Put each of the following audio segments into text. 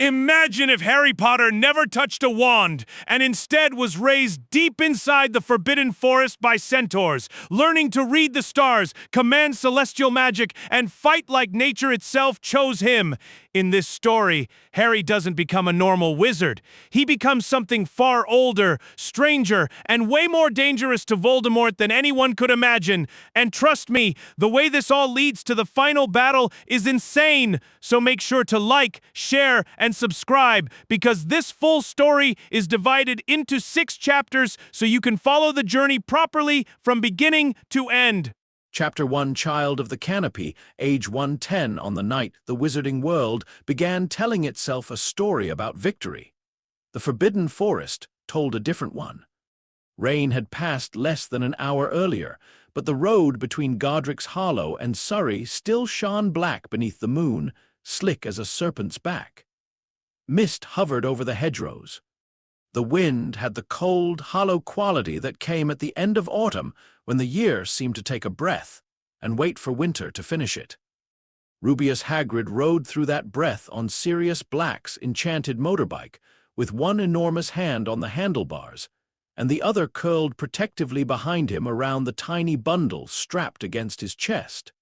Imagine if Harry Potter never touched a wand and instead was raised deep inside the Forbidden Forest by Centaurs, learning to read the stars, command celestial magic, and fight like nature itself chose him. In this story, Harry doesn't become a normal wizard. He becomes something far older, stranger, and way more dangerous to Voldemort than anyone could imagine. And trust me, the way this all leads to the final battle is insane. So make sure to like, share, and subscribe, because this full story is divided into 6 chapters so you can follow the journey properly from beginning to end. Chapter 1, Child of the Canopy, age 110. On the night the wizarding world began telling itself a story about victory. The Forbidden Forest told a different one. Rain had passed less than an hour earlier, but the road between Godric's Hollow and Surrey still shone black beneath the moon, slick as a serpent's back. Mist hovered over the hedgerows. The wind had the cold, hollow quality that came at the end of autumn when the year seemed to take a breath and wait for winter to finish it. Rubeus Hagrid rode through that breath on Sirius Black's enchanted motorbike, with one enormous hand on the handlebars and the other curled protectively behind him around the tiny bundle strapped against his chest.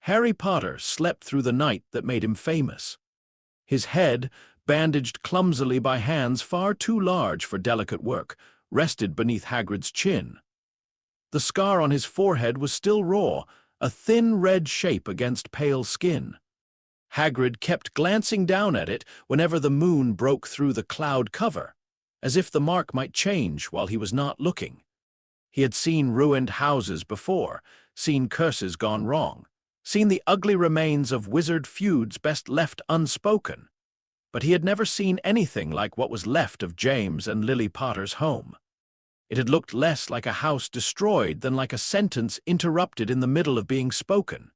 Harry Potter slept through the night that made him famous. His head, bandaged clumsily by hands far too large for delicate work, rested beneath Hagrid's chin. The scar on his forehead was still raw, a thin red shape against pale skin. Hagrid kept glancing down at it whenever the moon broke through the cloud cover, as if the mark might change while he was not looking. He had seen ruined houses before, seen curses gone wrong, seen the ugly remains of wizard feuds best left unspoken. But he had never seen anything like what was left of James and Lily Potter's home. It had looked less like a house destroyed than like a sentence interrupted in the middle of being spoken.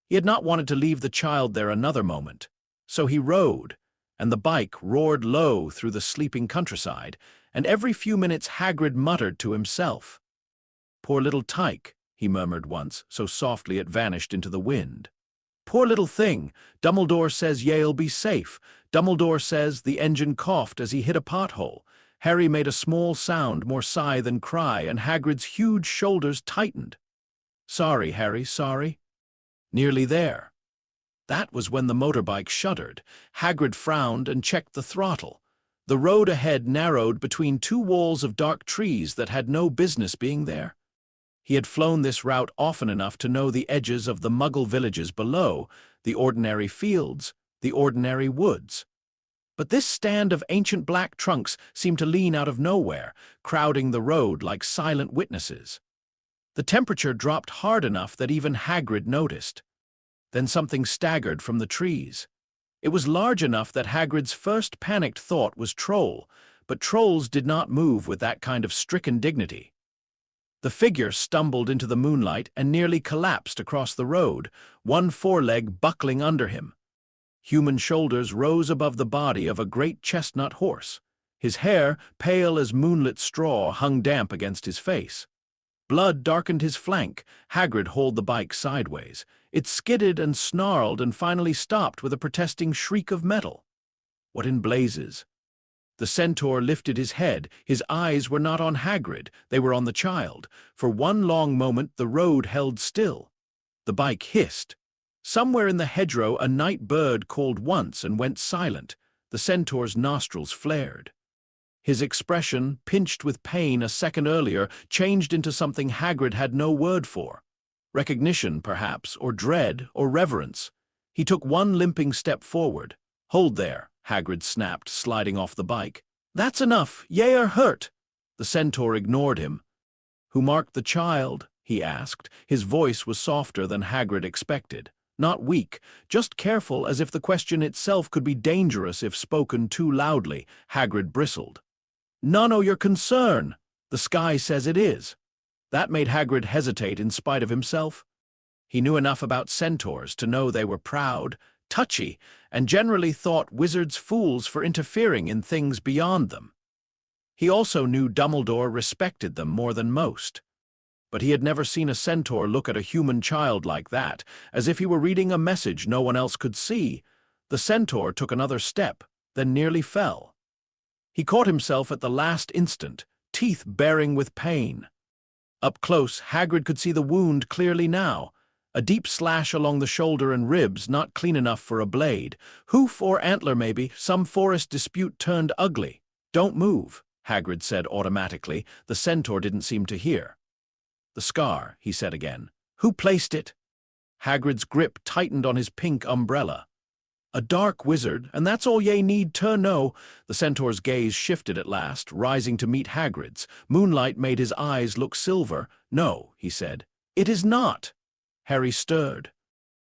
He had not wanted to leave the child there another moment, so he rode, and the bike roared low through the sleeping countryside, and every few minutes Hagrid muttered to himself. "Poor little Tyke," he murmured once, so softly it vanished into the wind. "Poor little thing, Dumbledore says ye'll be safe. Dumbledore says," the engine coughed as he hit a pothole. Harry made a small sound, more sigh than cry, and Hagrid's huge shoulders tightened. "Sorry, Harry, sorry." "Nearly there." That was when the motorbike shuddered. Hagrid frowned and checked the throttle. The road ahead narrowed between 2 walls of dark trees that had no business being there. He had flown this route often enough to know the edges of the Muggle villages below, the ordinary fields, the ordinary woods. But this stand of ancient black trunks seemed to lean out of nowhere, crowding the road like silent witnesses. The temperature dropped hard enough that even Hagrid noticed. Then something staggered from the trees. It was large enough that Hagrid's first panicked thought was Troll, but trolls did not move with that kind of stricken dignity. The figure stumbled into the moonlight and nearly collapsed across the road, one foreleg buckling under him. Human shoulders rose above the body of a great chestnut horse. His hair, pale as moonlit straw, hung damp against his face. Blood darkened his flank. Hagrid hauled the bike sideways. It skidded and snarled and finally stopped with a protesting shriek of metal. What in blazes? The centaur lifted his head. His eyes were not on Hagrid, they were on the child. For one long moment the road held still. The bike hissed. Somewhere in the hedgerow a night bird called once and went silent. The centaur's nostrils flared. His expression, pinched with pain a second earlier, changed into something Hagrid had no word for. Recognition, perhaps, or dread, or reverence. He took one limping step forward. "Hold there," Hagrid snapped, sliding off the bike. "That's enough. Ye are hurt." The centaur ignored him. "Who marked the child?" he asked. His voice was softer than Hagrid expected. Not weak, just careful, as if the question itself could be dangerous if spoken too loudly. Hagrid bristled. "None o' your concern. The sky says it is." That made Hagrid hesitate in spite of himself. He knew enough about centaurs to know they were proud, touchy, and generally thought wizards fools for interfering in things beyond them. He also knew Dumbledore respected them more than most. But he had never seen a centaur look at a human child like that, as if he were reading a message no one else could see. The centaur took another step, then nearly fell. He caught himself at the last instant, teeth baring with pain. Up close, Hagrid could see the wound clearly now, a deep slash along the shoulder and ribs, not clean enough for a blade. Hoof or antler maybe, some forest dispute turned ugly. "Don't move," Hagrid said automatically. The centaur didn't seem to hear. "The scar," he said again. "Who placed it?" Hagrid's grip tightened on his pink umbrella. "A dark wizard, and that's all ye need to know." The centaur's gaze shifted at last, rising to meet Hagrid's. Moonlight made his eyes look silver. "No," he said. "It is not." Harry stirred.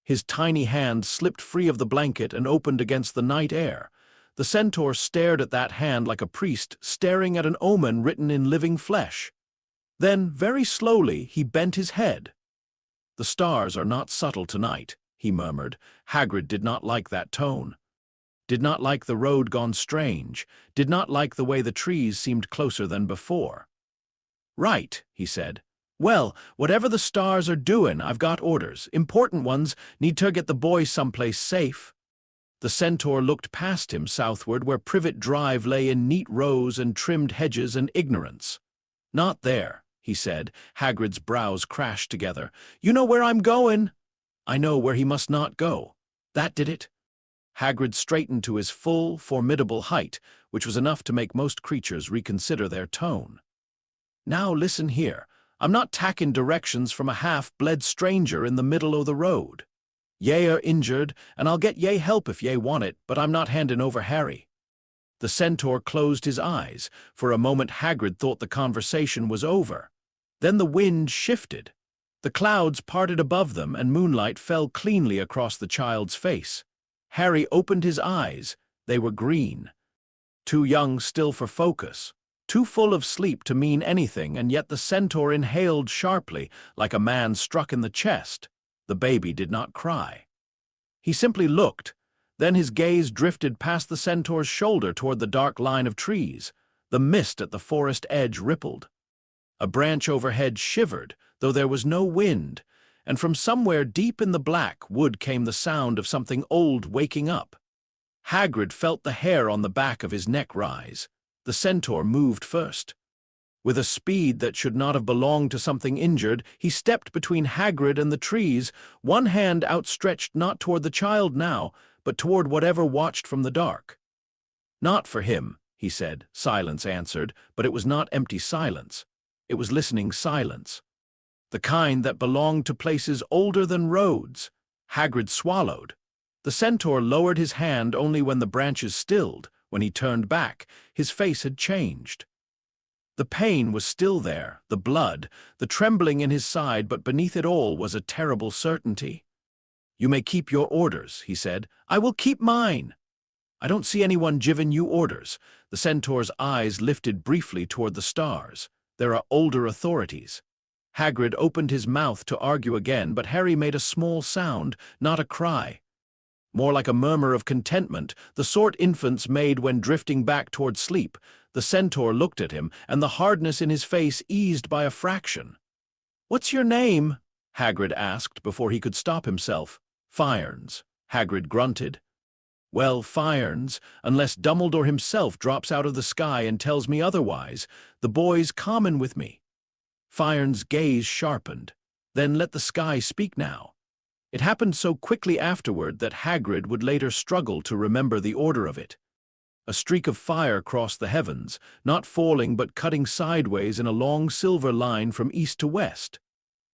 His tiny hand slipped free of the blanket and opened against the night air. The centaur stared at that hand like a priest staring at an omen written in living flesh. Then, very slowly, he bent his head. "The stars are not subtle tonight," he murmured. Hagrid did not like that tone. Did not like the road gone strange. Did not like the way the trees seemed closer than before. "Right," he said. "Well, whatever the stars are doing, I've got orders. Important ones. Need to get the boys someplace safe." The centaur looked past him southward where Privet Drive lay in neat rows and trimmed hedges and ignorance. "Not there," he said. Hagrid's brows crashed together. "You know where I'm going." "I know where he must not go." That did it. Hagrid straightened to his full, formidable height, which was enough to make most creatures reconsider their tone. "Now listen here. I'm not tacking directions from a half-bled stranger in the middle o' the road. Ye are injured, and I'll get ye help if ye want it, but I'm not handing over Harry." The centaur closed his eyes. For a moment Hagrid thought the conversation was over. Then the wind shifted. The clouds parted above them, and moonlight fell cleanly across the child's face. Harry opened his eyes. They were green. Too young still for focus. Too full of sleep to mean anything, and yet the centaur inhaled sharply, like a man struck in the chest. The baby did not cry. He simply looked. Then his gaze drifted past the centaur's shoulder toward the dark line of trees. The mist at the forest edge rippled. A branch overhead shivered, though there was no wind, and from somewhere deep in the black wood came the sound of something old waking up. Hagrid felt the hair on the back of his neck rise. The centaur moved first. With a speed that should not have belonged to something injured, he stepped between Hagrid and the trees, one hand outstretched not toward the child now, but toward whatever watched from the dark. "Not for him," he said. Silence answered, but it was not empty silence. It was listening silence. The kind that belonged to places older than roads. Hagrid swallowed. The centaur lowered his hand only when the branches stilled. When he turned back, his face had changed. The pain was still there, the blood, the trembling in his side, but beneath it all was a terrible certainty. "You may keep your orders," he said. "I will keep mine." "I don't see anyone giving you orders." The centaur's eyes lifted briefly toward the stars. "There are older authorities." Hagrid opened his mouth to argue again, but Harry made a small sound, not a cry. More like a murmur of contentment, the sort infants made when drifting back toward sleep. The centaur looked at him, and the hardness in his face eased by a fraction. "What's your name?" Hagrid asked before he could stop himself. "Fyarns," Hagrid grunted. "Well, Fyarns, unless Dumbledore himself drops out of the sky and tells me otherwise. The boy's common with me." Fyarns' gaze sharpened. "Then let the sky speak now." It happened so quickly afterward that Hagrid would later struggle to remember the order of it. A streak of fire crossed the heavens, not falling but cutting sideways in a long silver line from east to west.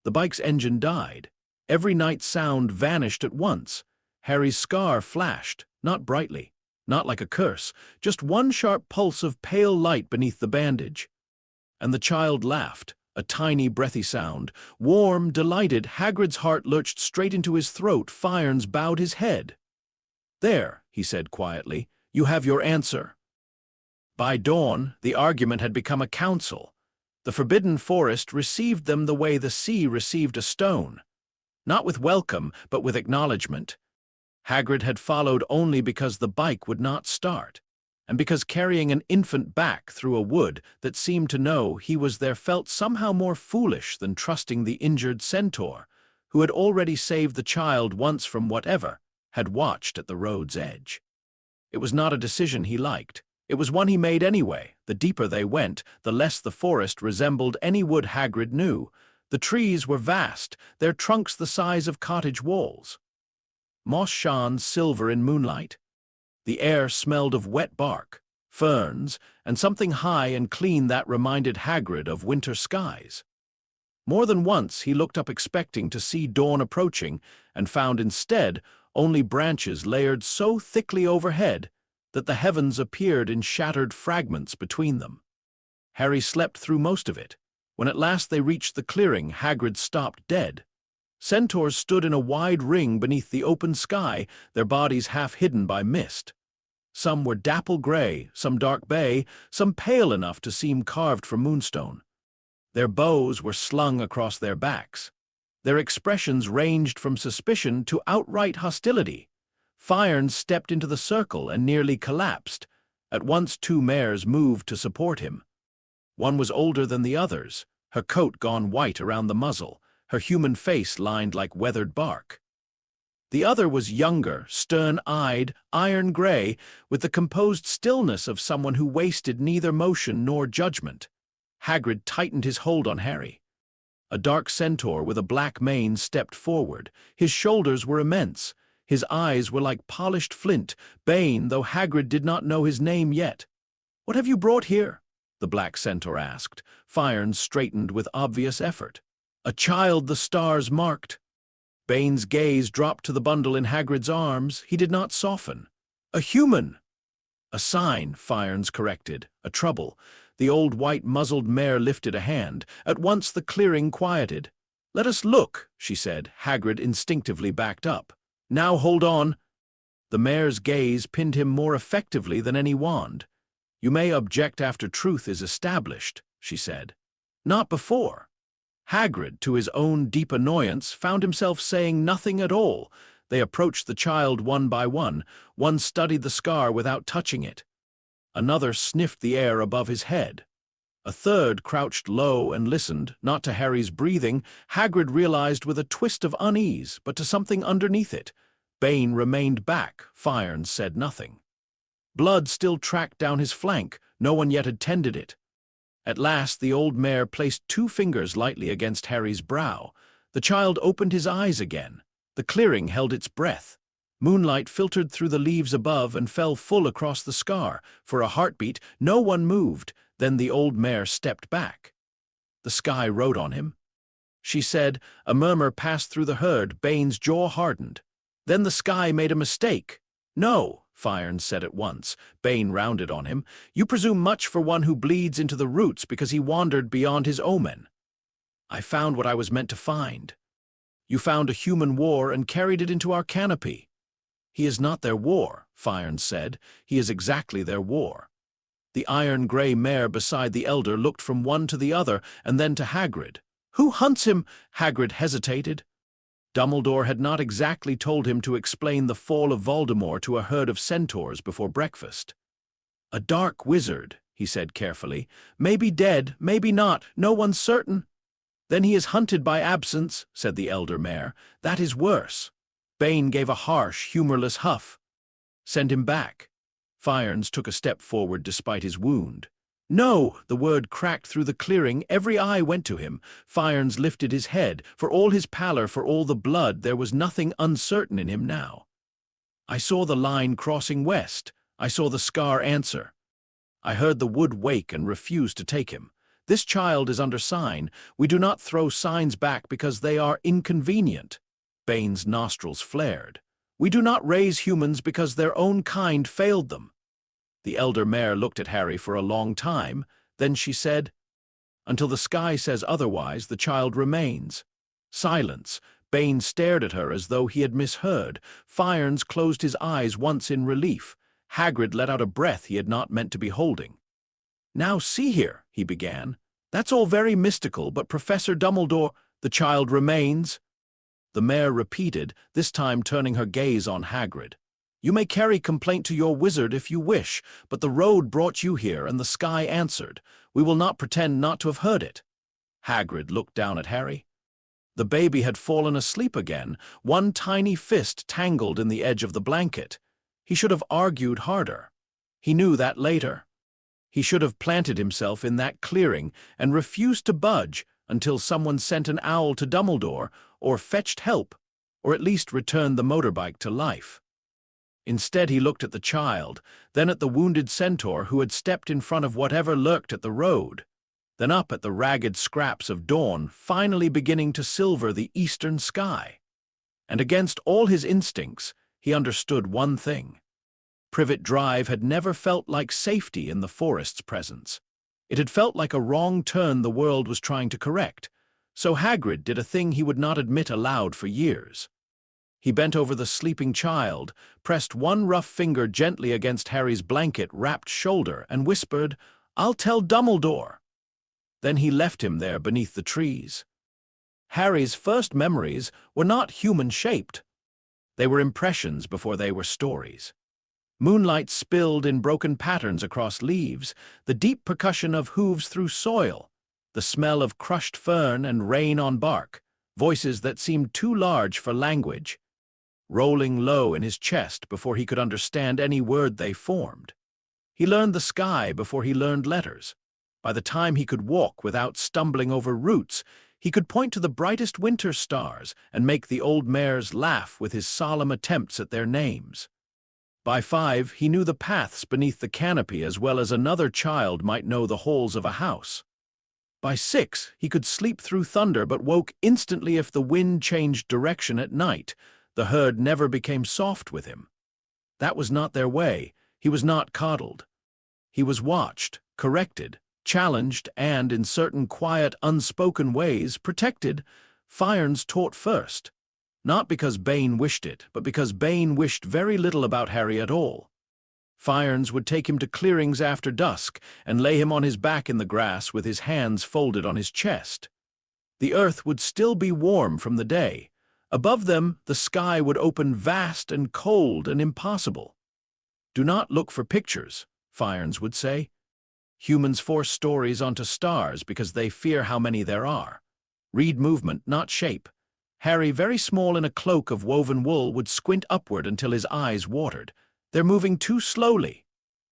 The bike's engine died. Every night sound vanished at once. Harry's scar flashed, not brightly, not like a curse, just one sharp pulse of pale light beneath the bandage. And the child laughed. A tiny, breathy sound. Warm, delighted, Hagrid's heart lurched straight into his throat. Fyarns bowed his head. "There," he said quietly, "you have your answer." By dawn, the argument had become a council. The forbidden forest received them the way the sea received a stone. Not with welcome, but with acknowledgement. Hagrid had followed only because the bike would not start, and because carrying an infant back through a wood that seemed to know he was there felt somehow more foolish than trusting the injured centaur, who had already saved the child once from whatever had watched at the road's edge. It was not a decision he liked. It was one he made anyway. The deeper they went, the less the forest resembled any wood Hagrid knew. The trees were vast, their trunks the size of cottage walls. Moss shone silver in moonlight. The air smelled of wet bark, ferns, and something high and clean that reminded Hagrid of winter skies. More than once he looked up expecting to see dawn approaching, and found instead only branches layered so thickly overhead that the heavens appeared in shattered fragments between them. Harry slept through most of it. When at last they reached the clearing, Hagrid stopped dead. Centaurs stood in a wide ring beneath the open sky, their bodies half hidden by mist. Some were dapple gray, some dark bay, some pale enough to seem carved from moonstone. Their bows were slung across their backs. Their expressions ranged from suspicion to outright hostility. Fyron stepped into the circle and nearly collapsed. At once 2 mares moved to support him. One was older than the others, her coat gone white around the muzzle, her human face lined like weathered bark. The other was younger, stern-eyed, iron-gray, with the composed stillness of someone who wasted neither motion nor judgment. Hagrid tightened his hold on Harry. A dark centaur with a black mane stepped forward. His shoulders were immense. His eyes were like polished flint, Bane, though Hagrid did not know his name yet. "What have you brought here?" the black centaur asked. Fyron straightened with obvious effort. "A child the stars marked." Bane's gaze dropped to the bundle in Hagrid's arms. He did not soften. "A human." "A sign," Fyron's corrected. "A trouble." The old white-muzzled mare lifted a hand. At once the clearing quieted. "Let us look," she said. Hagrid instinctively backed up. "Now hold on." The mare's gaze pinned him more effectively than any wand. "You may object after truth is established," she said. "Not before." Hagrid, to his own deep annoyance, found himself saying nothing at all. They approached the child one by one. One studied the scar without touching it. Another sniffed the air above his head. A third crouched low and listened, not to Harry's breathing, Hagrid realized with a twist of unease, but to something underneath it. Bane remained back. Fyron said nothing. Blood still tracked down his flank. No one yet had tended it. At last the old mare placed 2 fingers lightly against Harry's brow. The child opened his eyes again. The clearing held its breath. Moonlight filtered through the leaves above and fell full across the scar. For a heartbeat, no one moved. Then the old mare stepped back. The sky wrote on him. She said. A murmur passed through the herd. Bane's jaw hardened. Then the sky made a mistake. "No," Fyron said at once. Bane rounded on him. "You presume much for one who bleeds into the roots because he wandered beyond his omen. I found what I was meant to find. You found a human war and carried it into our canopy." "He is not their war," Fyron said. "He is exactly their war." The iron-gray mare beside the elder looked from one to the other and then to Hagrid. "Who hunts him?" Hagrid hesitated. Dumbledore had not exactly told him to explain the fall of Voldemort to a herd of centaurs before breakfast. "A dark wizard," he said carefully. "Maybe dead, maybe not, no one's certain." "Then he is hunted by absence," said the elder mare. "That is worse." Bane gave a harsh, humorless huff. "Send him back." Fyron took a step forward despite his wound. "No!" The word cracked through the clearing. Every eye went to him. Fyron lifted his head. For all his pallor, for all the blood, there was nothing uncertain in him now. "I saw the line crossing west. I saw the scar answer. I heard the wood wake and refused to take him. This child is under sign. We do not throw signs back because they are inconvenient." Bane's nostrils flared. "We do not raise humans because their own kind failed them." The elder mare looked at Harry for a long time. Then she said, "Until the sky says otherwise, the child remains." Silence. Bane stared at her as though he had misheard. Fyron closed his eyes once in relief. Hagrid let out a breath he had not meant to be holding. "Now see here," he began. "That's all very mystical, but Professor Dumbledore, the child remains." The mare repeated, this time turning her gaze on Hagrid. "You may carry complaint to your wizard if you wish, but the road brought you here and the sky answered. We will not pretend not to have heard it." Hagrid looked down at Harry. The baby had fallen asleep again, one tiny fist tangled in the edge of the blanket. He should have argued harder. He knew that later. He should have planted himself in that clearing and refused to budge until someone sent an owl to Dumbledore, or fetched help, or at least returned the motorbike to life. Instead, he looked at the child, then at the wounded centaur who had stepped in front of whatever lurked at the road, then up at the ragged scraps of dawn finally beginning to silver the eastern sky. And against all his instincts, he understood one thing. Privet Drive had never felt like safety in the forest's presence. It had felt like a wrong turn the world was trying to correct, so Hagrid did a thing he would not admit aloud for years. He bent over the sleeping child, pressed one rough finger gently against Harry's blanket-wrapped shoulder, and whispered, "I'll tell Dumbledore." Then he left him there beneath the trees. Harry's first memories were not human-shaped. They were impressions before they were stories. Moonlight spilled in broken patterns across leaves, the deep percussion of hooves through soil, the smell of crushed fern and rain on bark, voices that seemed too large for language, rolling low in his chest before he could understand any word they formed. He learned the sky before he learned letters. By the time he could walk without stumbling over roots, he could point to the brightest winter stars and make the old mares laugh with his solemn attempts at their names. By 5, he knew the paths beneath the canopy as well as another child might know the holes of a house. By 6, he could sleep through thunder but woke instantly if the wind changed direction at night. The herd never became soft with him. That was not their way. He was not coddled. He was watched, corrected, challenged, and, in certain quiet, unspoken ways, protected. Fyarns taught first. Not because Bane wished it, but because Bane wished very little about Harry at all. Fyarns would take him to clearings after dusk and lay him on his back in the grass with his hands folded on his chest. The earth would still be warm from the day. Above them, the sky would open vast and cold and impossible. "Do not look for pictures," Fyarns would say. Humans force stories onto stars because they fear how many there are. Read movement, not shape. Harry, very small in a cloak of woven wool, would squint upward until his eyes watered. "They're moving too slowly."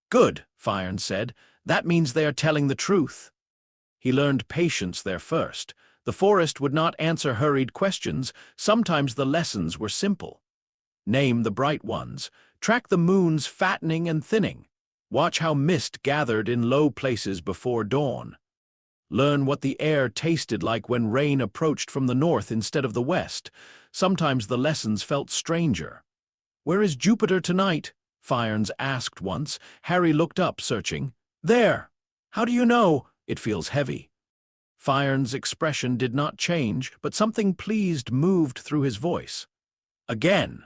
"Good," Fyarns said. "That means they are telling the truth." He learned patience there first. The forest would not answer hurried questions. Sometimes the lessons were simple. Name the bright ones. Track the moon's fattening and thinning. Watch how mist gathered in low places before dawn. Learn what the air tasted like when rain approached from the north instead of the west. Sometimes the lessons felt stranger. "Where is Jupiter tonight?" Fyarns asked once. Harry looked up, searching. "There." "How do you know?" "It feels heavy." Fyarns' expression did not change, but something pleased moved through his voice. "Again."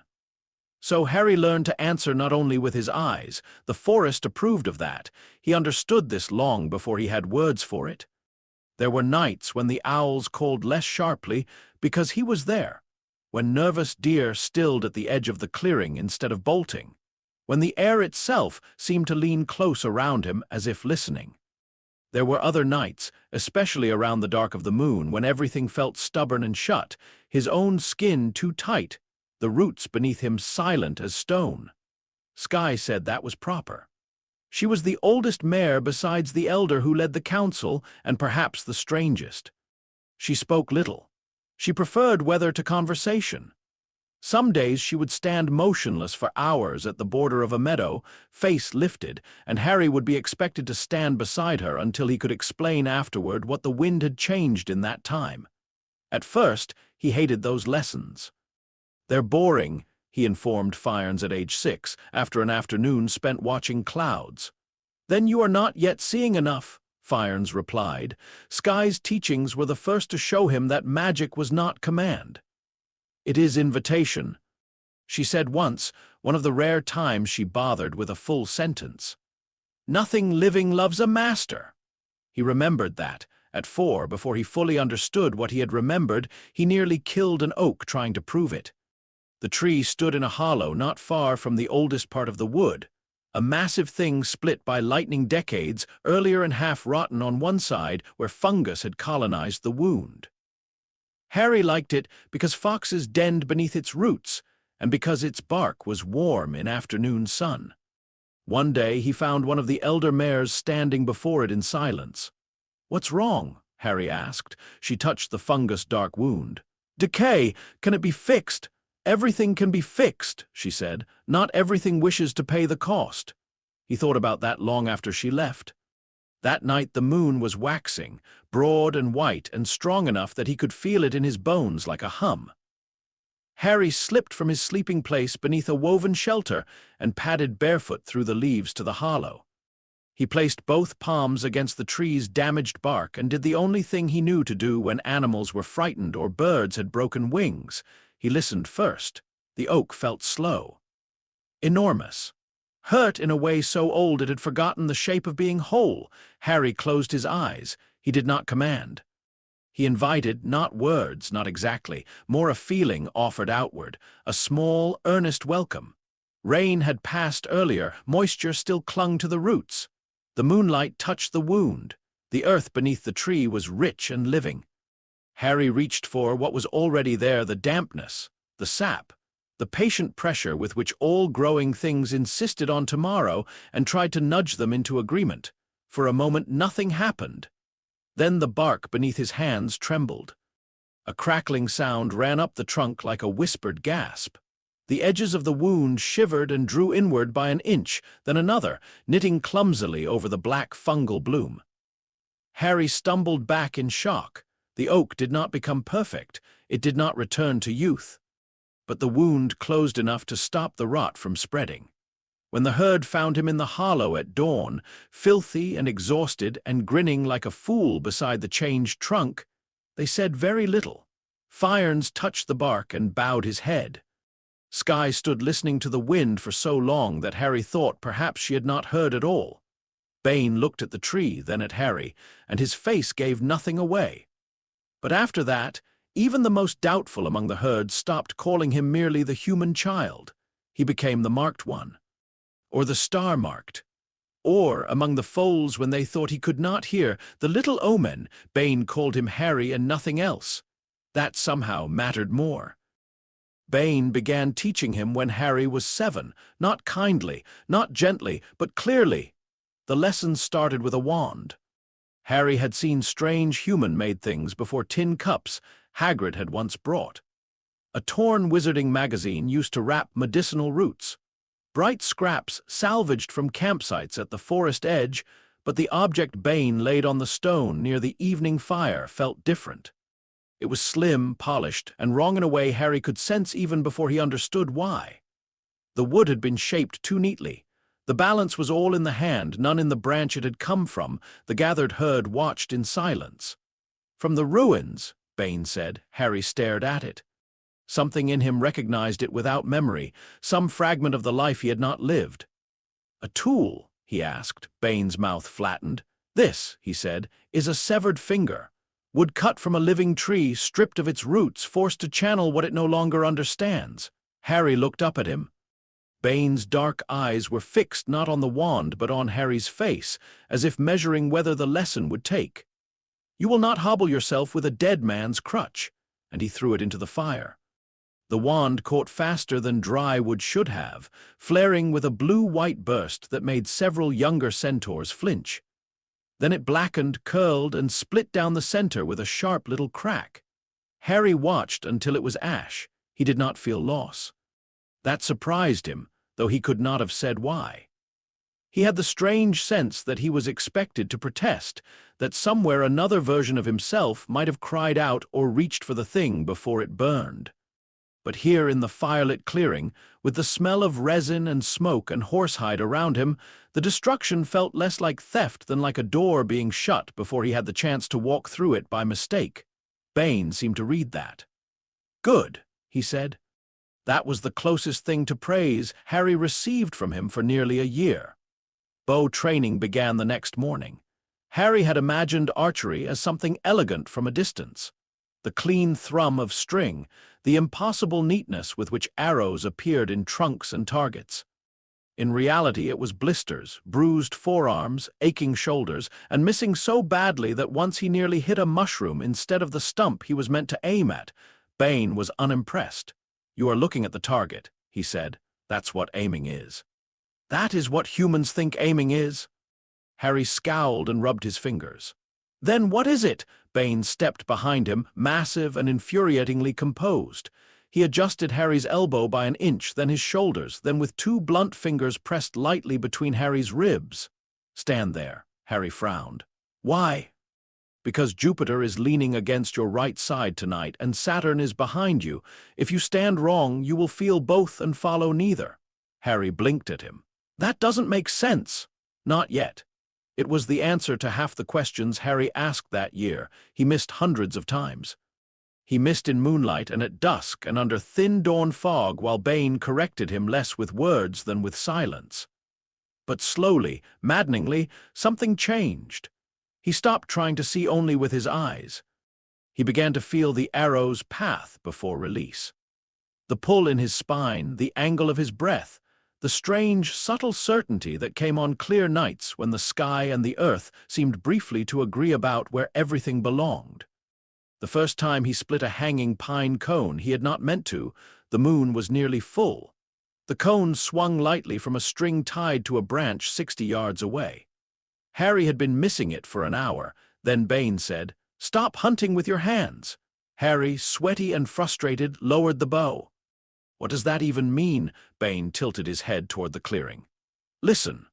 So Harry learned to answer not only with his eyes. The forest approved of that. He understood this long before he had words for it. There were nights when the owls called less sharply because he was there, when nervous deer stilled at the edge of the clearing instead of bolting, when the air itself seemed to lean close around him as if listening. There were other nights, especially around the dark of the moon, when everything felt stubborn and shut, his own skin too tight, the roots beneath him silent as stone. Skye said that was proper. She was the oldest mare besides the elder who led the council, and perhaps the strangest. She spoke little. She preferred weather to conversation. Some days she would stand motionless for hours at the border of a meadow, face lifted, and Harry would be expected to stand beside her until he could explain afterward what the wind had changed in that time. At first, he hated those lessons. "They're boring," he informed Fyarns at age 6, after an afternoon spent watching clouds. "Then you are not yet seeing enough," Fyarns replied. Skye's teachings were the first to show him that magic was not command. "It is invitation," she said once, one of the rare times she bothered with a full sentence. "Nothing living loves a master." He remembered that. At 4, before he fully understood what he had remembered, he nearly killed an oak trying to prove it. The tree stood in a hollow not far from the oldest part of the wood, a massive thing split by lightning decades, earlier and half-rotten on one side where fungus had colonized the wound. Harry liked it because foxes denned beneath its roots, and because its bark was warm in afternoon sun. One day he found one of the elder mares standing before it in silence. "What's wrong?" Harry asked. She touched the fungus-dark wound. "Decay! Can it be fixed?" "Everything can be fixed," she said. "Not everything wishes to pay the cost." He thought about that long after she left. That night the moon was waxing, broad and white and strong enough that he could feel it in his bones like a hum. Harry slipped from his sleeping place beneath a woven shelter and padded barefoot through the leaves to the hollow. He placed both palms against the tree's damaged bark and did the only thing he knew to do when animals were frightened or birds had broken wings. He listened first. The oak felt slow. Enormous. Hurt in a way so old it had forgotten the shape of being whole, Harry closed his eyes. He did not command. He invited, not words, not exactly, more a feeling offered outward, a small, earnest welcome. Rain had passed earlier, moisture still clung to the roots. The moonlight touched the wound. The earth beneath the tree was rich and living. Harry reached for what was already there, the dampness, the sap, the patient pressure with which all growing things insisted on tomorrow and tried to nudge them into agreement. For a moment nothing happened. Then the bark beneath his hands trembled. A crackling sound ran up the trunk like a whispered gasp. The edges of the wound shivered and drew inward by an inch, then another, knitting clumsily over the black fungal bloom. Harry stumbled back in shock. The oak did not become perfect. It did not return to youth. But the wound closed enough to stop the rot from spreading. When the herd found him in the hollow at dawn, filthy and exhausted and grinning like a fool beside the changed trunk, they said very little. Fyarns touched the bark and bowed his head. Skye stood listening to the wind for so long that Harry thought perhaps she had not heard at all. Bane looked at the tree, then at Harry, and his face gave nothing away. But after that, even the most doubtful among the herd stopped calling him merely the human child. He became the marked one, or the star-marked. Or, among the foals when they thought he could not hear, the little omen, Bane called him Harry and nothing else. That somehow mattered more. Bane began teaching him when Harry was 7, not kindly, not gently, but clearly. The lessons started with a wand. Harry had seen strange human-made things before tin cups Hagrid had once brought. A torn wizarding magazine used to wrap medicinal roots. Bright scraps salvaged from campsites at the forest edge, but the object Bane laid on the stone near the evening fire felt different. It was slim, polished, and wrong in a way Harry could sense even before he understood why. The wood had been shaped too neatly. The balance was all in the hand, none in the branch it had come from. The gathered herd watched in silence. "From the ruins," Bane said. Harry stared at it. Something in him recognized it without memory, some fragment of the life he had not lived. "A tool?" he asked. Bane's mouth flattened. "This," he said, "is a severed finger. Wood cut from a living tree, stripped of its roots, forced to channel what it no longer understands." Harry looked up at him. Bane's dark eyes were fixed not on the wand but on Harry's face, as if measuring whether the lesson would take. "You will not hobble yourself with a dead man's crutch," and he threw it into the fire. The wand caught faster than dry wood should have, flaring with a blue-white burst that made several younger centaurs flinch. Then it blackened, curled, and split down the center with a sharp little crack. Harry watched until it was ash. He did not feel loss. That surprised him, though he could not have said why. He had the strange sense that he was expected to protest, that somewhere another version of himself might have cried out or reached for the thing before it burned. But here in the firelit clearing, with the smell of resin and smoke and horsehide around him, the destruction felt less like theft than like a door being shut before he had the chance to walk through it by mistake. Bane seemed to read that. "Good," he said. That was the closest thing to praise Harry received from him for nearly a year. Bow training began the next morning. Harry had imagined archery as something elegant from a distance. The clean thrum of string, the impossible neatness with which arrows appeared in trunks and targets. In reality, it was blisters, bruised forearms, aching shoulders, and missing so badly that once he nearly hit a mushroom instead of the stump he was meant to aim at. Bane was unimpressed. "You are looking at the target," he said. "That's what aiming is." "That is what humans think aiming is?" Harry scowled and rubbed his fingers. "Then what is it?" Bane stepped behind him, massive and infuriatingly composed. He adjusted Harry's elbow by an inch, then his shoulders, then with two blunt fingers pressed lightly between Harry's ribs. "Stand there," Harry frowned. "Why?" "Because Jupiter is leaning against your right side tonight, and Saturn is behind you. If you stand wrong, you will feel both and follow neither." Harry blinked at him. "That doesn't make sense." "Not yet." It was the answer to half the questions Harry asked that year. He missed hundreds of times. He missed in moonlight and at dusk and under thin dawn fog, while Bane corrected him less with words than with silence. But slowly, maddeningly, something changed. He stopped trying to see only with his eyes. He began to feel the arrow's path before release. The pull in his spine, the angle of his breath, the strange, subtle certainty that came on clear nights when the sky and the earth seemed briefly to agree about where everything belonged. The first time he split a hanging pine cone, he had not meant to. The moon was nearly full. The cone swung lightly from a string tied to a branch 60 yards away. Harry had been missing it for an hour. Then Bane said, "Stop hunting with your hands." Harry, sweaty and frustrated, lowered the bow. "What does that even mean?" Bane tilted his head toward the clearing. "Listen."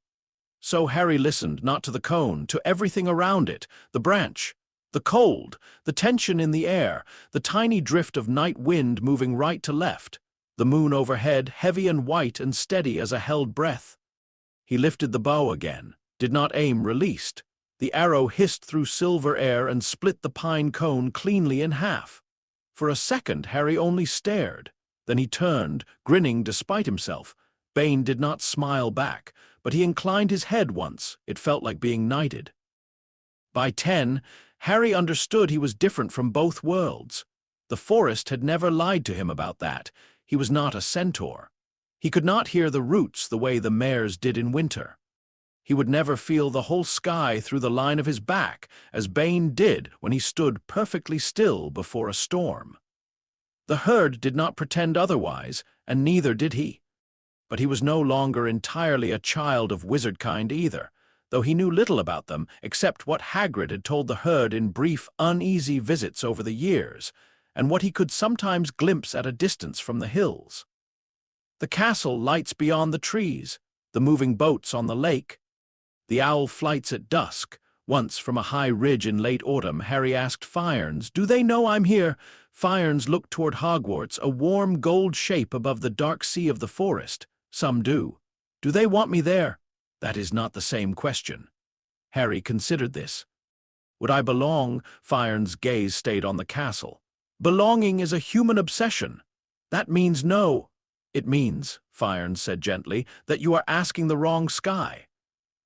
So Harry listened, not to the cone, to everything around it, the branch, the cold, the tension in the air, the tiny drift of night wind moving right to left, the moon overhead, heavy and white and steady as a held breath. He lifted the bow again, did not aim, released. The arrow hissed through silver air and split the pine cone cleanly in half. For a second, Harry only stared. Then he turned, grinning despite himself. Bane did not smile back, but he inclined his head once. It felt like being knighted. By 10, Harry understood he was different from both worlds. The forest had never lied to him about that. He was not a centaur. He could not hear the roots the way the mares did in winter. He would never feel the whole sky through the line of his back, as Bane did when he stood perfectly still before a storm. The herd did not pretend otherwise, and neither did he. But he was no longer entirely a child of wizardkind either, though he knew little about them except what Hagrid had told the herd in brief, uneasy visits over the years, and what he could sometimes glimpse at a distance from the hills. The castle lights beyond the trees, the moving boats on the lake, the owl flights at dusk. Once, from a high ridge in late autumn, Harry asked Fyarns, "Do they know I'm here?" Fyarns looked toward Hogwarts, a warm gold shape above the dark sea of the forest. "Some do. Do they want me there?" "That is not the same question." Harry considered this. "Would I belong?" Fyarns' gaze stayed on the castle. "Belonging is a human obsession. That means no." "It means," Fyarns said gently, "that you are asking the wrong sky."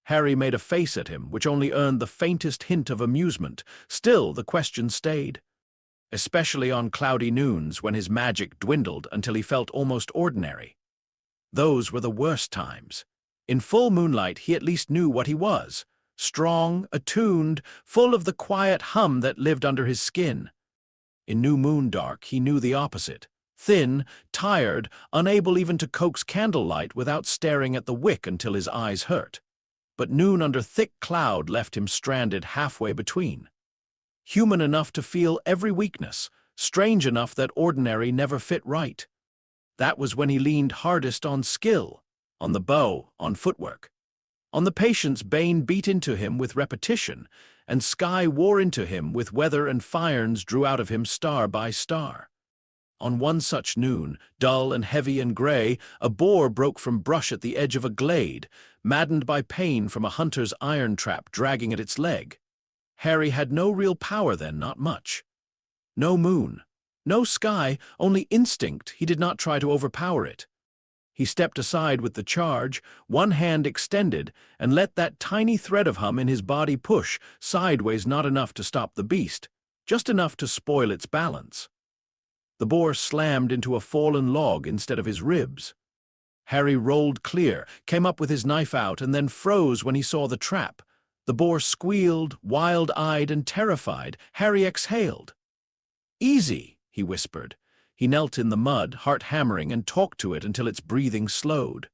Harry made a face at him, which only earned the faintest hint of amusement. Still, the question stayed. Especially on cloudy noons, when his magic dwindled until he felt almost ordinary. Those were the worst times. In full moonlight, he at least knew what he was. Strong, attuned, full of the quiet hum that lived under his skin. In new moon dark, he knew the opposite. Thin, tired, unable even to coax candlelight without staring at the wick until his eyes hurt. But noon under thick cloud left him stranded halfway between. Human enough to feel every weakness, strange enough that ordinary never fit right. That was when he leaned hardest on skill, on the bow, on footwork. On the patience Bane beat into him with repetition, and sky wore into him with weather, and Fyarns drew out of him star by star. On one such noon, dull and heavy and gray, a boar broke from brush at the edge of a glade, maddened by pain from a hunter's iron trap dragging at its leg. Harry had no real power then, not much. No moon, no sky, only instinct. He did not try to overpower it. He stepped aside with the charge, one hand extended, and let that tiny thread of hum in his body push, sideways, not enough to stop the beast, just enough to spoil its balance. The boar slammed into a fallen log instead of his ribs. Harry rolled clear, came up with his knife out, and then froze when he saw the trap. The boar squealed, wild-eyed and terrified. Harry exhaled. "Easy," he whispered. He knelt in the mud, heart hammering, and talked to it until its breathing slowed.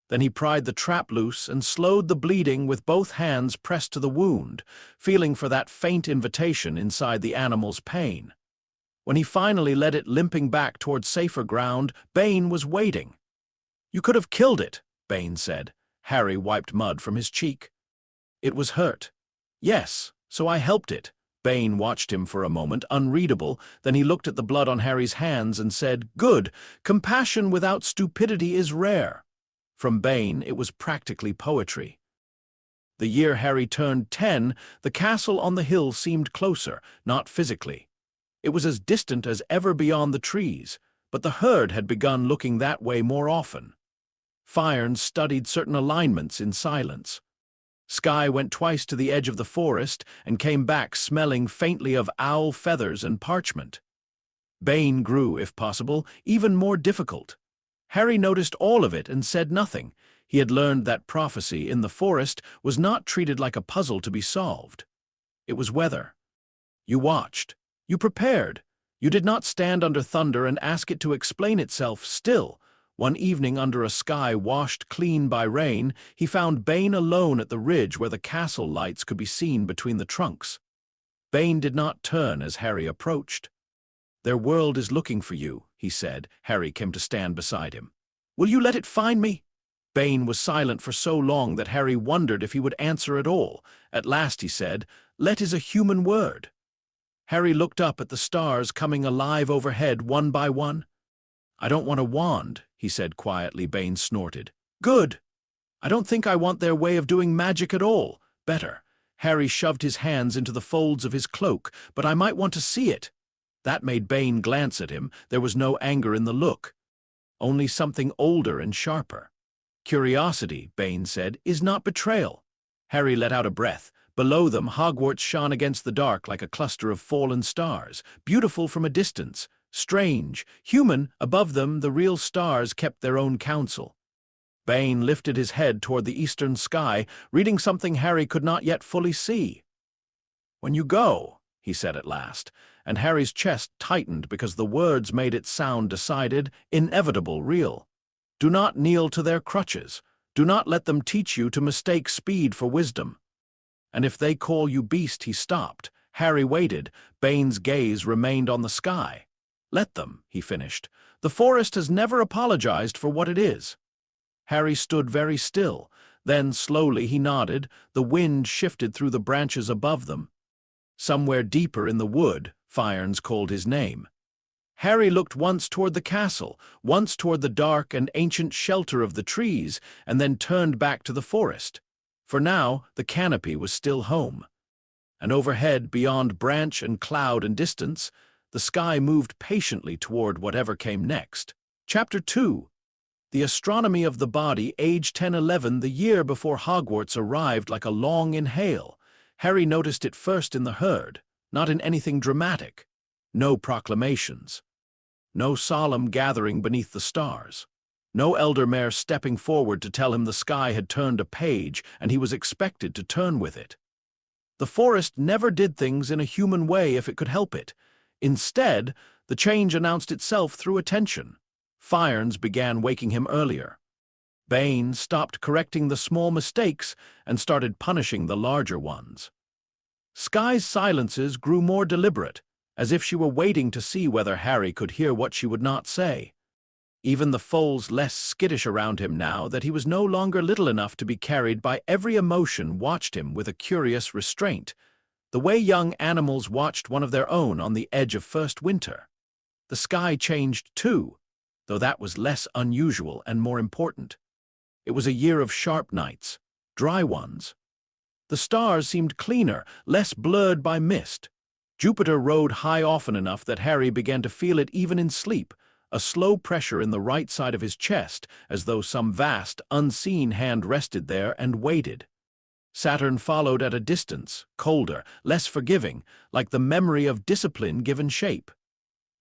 Then he pried the trap loose and slowed the bleeding with both hands pressed to the wound, feeling for that faint invitation inside the animal's pain. When he finally led it limping back toward safer ground, Bane was waiting. "You could have killed it," Bane said. Harry wiped mud from his cheek. "It was hurt." "Yes, so I helped it." Bane watched him for a moment, unreadable, then he looked at the blood on Harry's hands and said, "Good. Compassion without stupidity is rare." From Bane, it was practically poetry. The year Harry turned 10, the castle on the hill seemed closer, not physically. It was as distant as ever beyond the trees, but the herd had begun looking that way more often. Fyron studied certain alignments in silence. Skye went twice to the edge of the forest and came back smelling faintly of owl feathers and parchment. Bane grew, if possible, even more difficult. Harry noticed all of it and said nothing. He had learned that prophecy in the forest was not treated like a puzzle to be solved. It was weather. You watched. You prepared. You did not stand under thunder and ask it to explain itself. Still, one evening under a sky washed clean by rain, he found Bane alone at the ridge where the castle lights could be seen between the trunks. Bane did not turn as Harry approached. "Their world is looking for you," he said. Harry came to stand beside him. "Will you let it find me?" Bane was silent for so long that Harry wondered if he would answer at all. At last he said, "Let is a human word." Harry looked up at the stars coming alive overhead one by one. "I don't want a wand," he said quietly. Bane snorted. "Good. I don't think I want their way of doing magic at all. Better." Harry shoved his hands into the folds of his cloak. "But I might want to see it." That made Bane glance at him. There was no anger in the look, only something older and sharper. "Curiosity," Bane said, "is not betrayal." Harry let out a breath. Below them, Hogwarts shone against the dark like a cluster of fallen stars, beautiful from a distance, strange, human. Above them, the real stars kept their own counsel. Bane lifted his head toward the eastern sky, reading something Harry could not yet fully see. "When you go," he said at last, and Harry's chest tightened because the words made it sound decided, inevitable, real. "Do not kneel to their crutches. Do not let them teach you to mistake speed for wisdom. And if they call you beast," he stopped. Harry waited. Bane's gaze remained on the sky. "Let them," he finished. "The forest has never apologized for what it is." Harry stood very still. Then, slowly, he nodded. The wind shifted through the branches above them. Somewhere deeper in the wood, Fyron called his name. Harry looked once toward the castle, once toward the dark and ancient shelter of the trees, and then turned back to the forest. For now, the canopy was still home. And overhead, beyond branch and cloud and distance, the sky moved patiently toward whatever came next. Chapter 2. The Astronomy of the Body, age 10-11, the year before Hogwarts arrived like a long inhale. Harry noticed it first in the herd, not in anything dramatic. No proclamations. No solemn gathering beneath the stars. No elder mare stepping forward to tell him the sky had turned a page and he was expected to turn with it. The forest never did things in a human way if it could help it. Instead, the change announced itself through attention. Fyron began waking him earlier. Bane stopped correcting the small mistakes and started punishing the larger ones. Skye's silences grew more deliberate, as if she were waiting to see whether Harry could hear what she would not say. Even the foals less skittish around him now that he was no longer little enough to be carried by every emotion watched him with a curious restraint, the way young animals watched one of their own on the edge of first winter. The sky changed too, though that was less unusual and more important. It was a year of sharp nights, dry ones. The stars seemed cleaner, less blurred by mist. Jupiter rode high often enough that Harry began to feel it even in sleep, a slow pressure in the right side of his chest, as though some vast, unseen hand rested there and waited. Saturn followed at a distance, colder, less forgiving, like the memory of discipline given shape.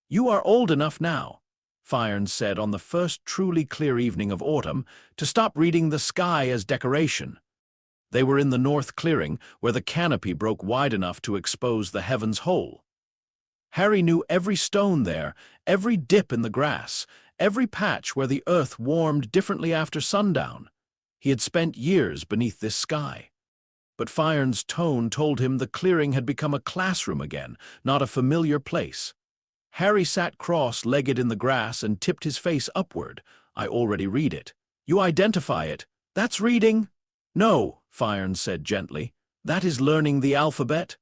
"You are old enough now," Fyron said on the first truly clear evening of autumn, "to stop reading the sky as decoration." They were in the north clearing, where the canopy broke wide enough to expose the heavens whole. Harry knew every stone there, every dip in the grass, every patch where the earth warmed differently after sundown. He had spent years beneath this sky. But Firen's tone told him the clearing had become a classroom again, not a familiar place. Harry sat cross-legged in the grass and tipped his face upward. I already read it. You identify it. That's reading. No, Firen said gently. That is learning the alphabet.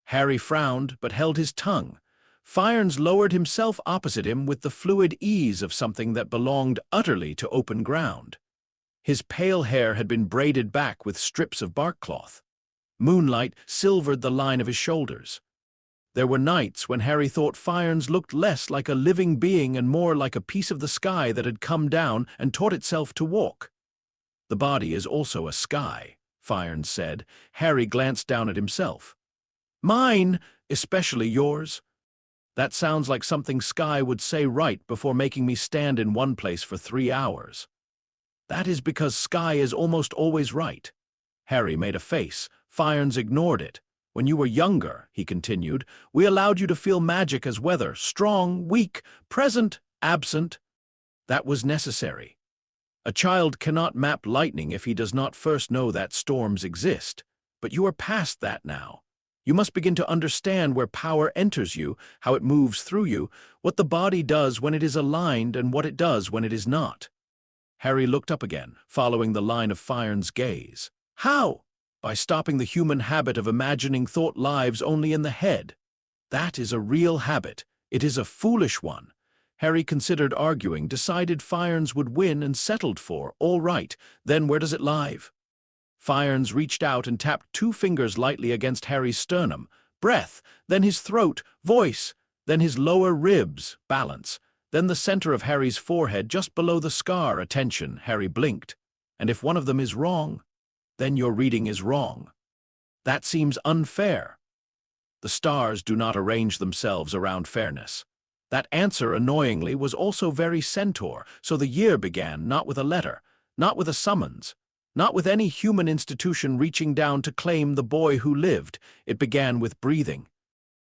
Harry frowned, but held his tongue. Firen's lowered himself opposite him with the fluid ease of something that belonged utterly to open ground. His pale hair had been braided back with strips of bark cloth. Moonlight silvered the line of his shoulders. There were nights when Harry thought Firen's looked less like a living being and more like a piece of the sky that had come down and taught itself to walk. The body is also a sky, Firen said. Harry glanced down at himself. Mine, especially yours. That sounds like something Sky would say right before making me stand in one place for 3 hours. That is because Sky is almost always right. Harry made a face. Firen's ignored it. When you were younger, he continued, we allowed you to feel magic as weather, strong, weak, present, absent. That was necessary. A child cannot map lightning if he does not first know that storms exist. But you are past that now. You must begin to understand where power enters you, how it moves through you, what the body does when it is aligned and what it does when it is not. Harry looked up again, following the line of Firen's gaze. How? By stopping the human habit of imagining thought lives only in the head. That is a real habit. It is a foolish one. Harry considered arguing, decided Firen's would win and settled for, all right, then where does it live? Firen's reached out and tapped 2 fingers lightly against Harry's sternum. Breath, then his throat, voice, then his lower ribs, balance, then the center of Harry's forehead just below the scar, attention. Harry blinked. And if one of them is wrong, then your reading is wrong. That seems unfair. The stars do not arrange themselves around fairness. That answer, annoyingly, was also very Centaur, so the year began not with a letter, not with a summons, not with any human institution reaching down to claim the boy who lived. It began with breathing.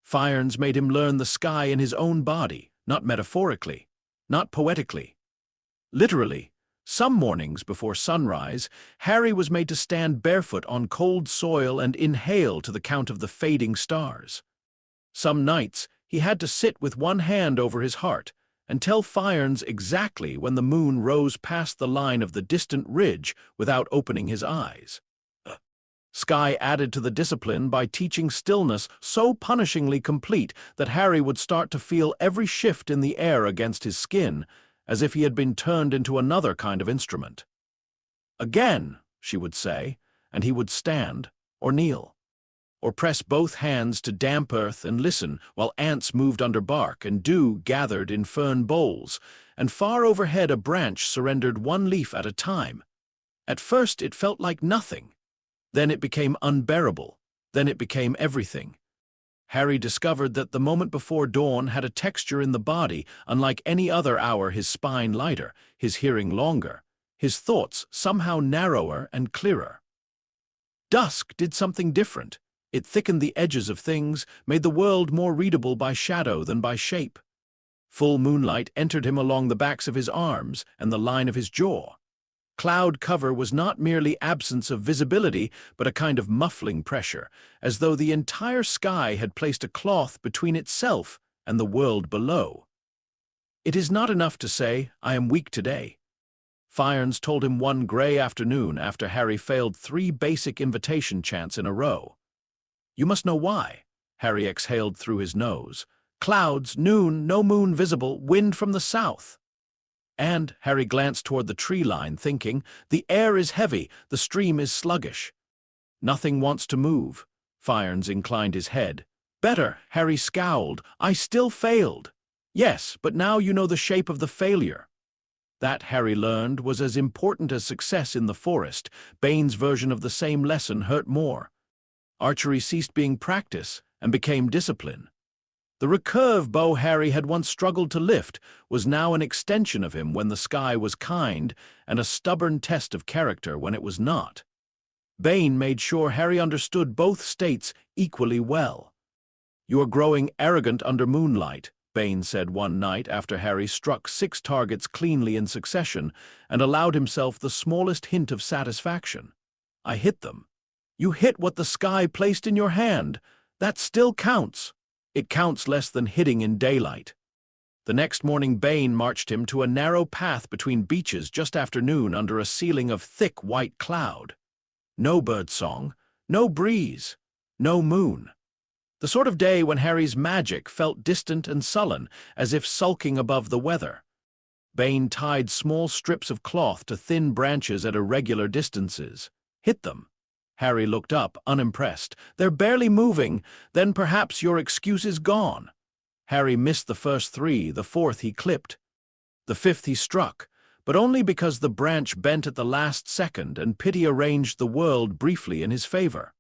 Firen's made him learn the sky in his own body, not metaphorically, not poetically. Literally, some mornings before sunrise, Harry was made to stand barefoot on cold soil and inhale to the count of the fading stars. Some nights, he had to sit with one hand over his heart and tell Firen's exactly when the moon rose past the line of the distant ridge without opening his eyes. Sky added to the discipline by teaching stillness so punishingly complete that Harry would start to feel every shift in the air against his skin, as if he had been turned into another kind of instrument. Again, she would say, and he would stand, or kneel, or press both hands to damp earth and listen while ants moved under bark and dew gathered in fern bowls, and far overhead a branch surrendered one leaf at a time. At first it felt like nothing. Then it became unbearable. Then it became everything. Harry discovered that the moment before dawn had a texture in the body unlike any other hour, his spine lighter, his hearing longer, his thoughts somehow narrower and clearer. Dusk did something different. It thickened the edges of things, made the world more readable by shadow than by shape. Full moonlight entered him along the backs of his arms and the line of his jaw. Cloud cover was not merely absence of visibility, but a kind of muffling pressure, as though the entire sky had placed a cloth between itself and the world below. It is not enough to say, I am weak today. Firen's told him one gray afternoon after Harry failed 3 basic invitation chants in a row. You must know why. Harry exhaled through his nose. Clouds, noon, no moon visible, wind from the south. And Harry glanced toward the tree line, thinking, the air is heavy, the stream is sluggish. Nothing wants to move. Firen's inclined his head. Better, Harry scowled. I still failed. Yes, but now you know the shape of the failure. That, Harry learned, was as important as success in the forest. Bane's version of the same lesson hurt more. Archery ceased being practice and became discipline. The recurve bow Harry had once struggled to lift was now an extension of him when the sky was kind and a stubborn test of character when it was not. Bane made sure Harry understood both states equally well. "You are growing arrogant under moonlight," Bane said one night after Harry struck 6 targets cleanly in succession and allowed himself the smallest hint of satisfaction. "I hit them." "You hit what the sky placed in your hand. That still counts." "It counts less than hitting in daylight." The next morning Bane marched him to a narrow path between beeches just after noon under a ceiling of thick white cloud. No birdsong, no breeze, no moon. The sort of day when Harry's magic felt distant and sullen, as if sulking above the weather. Bane tied small strips of cloth to thin branches at irregular distances. "Hit them." Harry looked up, unimpressed. "They're barely moving. Then perhaps your excuse is gone." Harry missed the first 3, the 4th he clipped. The 5th he struck, but only because the branch bent at the last second and pity arranged the world briefly in his favor.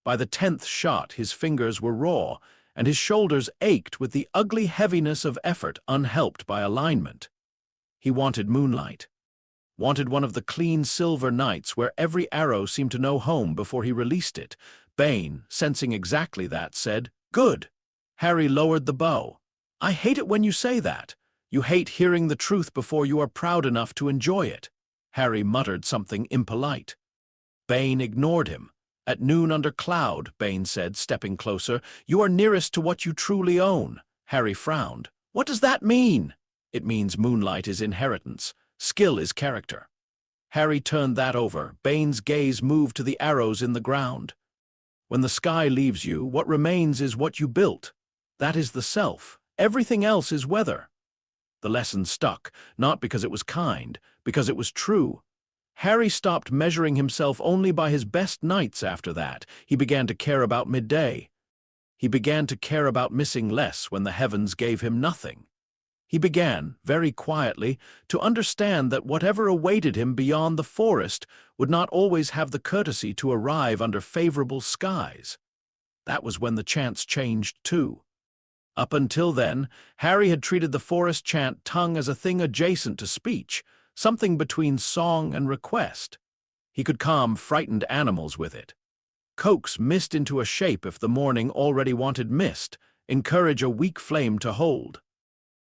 By the 10th shot his fingers were raw, and his shoulders ached with the ugly heaviness of effort unhelped by alignment. He wanted moonlight. Wanted one of the clean silver nights where every arrow seemed to know home before he released it. Bane, sensing exactly that, said, "Good." Harry lowered the bow. "I hate it when you say that. You hate hearing the truth before you are proud enough to enjoy it." Harry muttered something impolite. Bane ignored him. "At noon under cloud," Bane said, stepping closer, "you are nearest to what you truly own." Harry frowned. "What does that mean?" "It means moonlight is inheritance. Skill is character." Harry turned that over. Bane's gaze moved to the arrows in the ground. "When the sky leaves you, what remains is what you built. That is the self. Everything else is weather." The lesson stuck, not because it was kind, because it was true. Harry stopped measuring himself only by his best nights after that. He began to care about midday. He began to care about missing less when the heavens gave him nothing. He began, very quietly, to understand that whatever awaited him beyond the forest would not always have the courtesy to arrive under favorable skies. That was when the chants changed, too. Up until then, Harry had treated the forest chant tongue as a thing adjacent to speech, something between song and request. He could calm frightened animals with it, coax mist into a shape if the morning already wanted mist, encourage a weak flame to hold.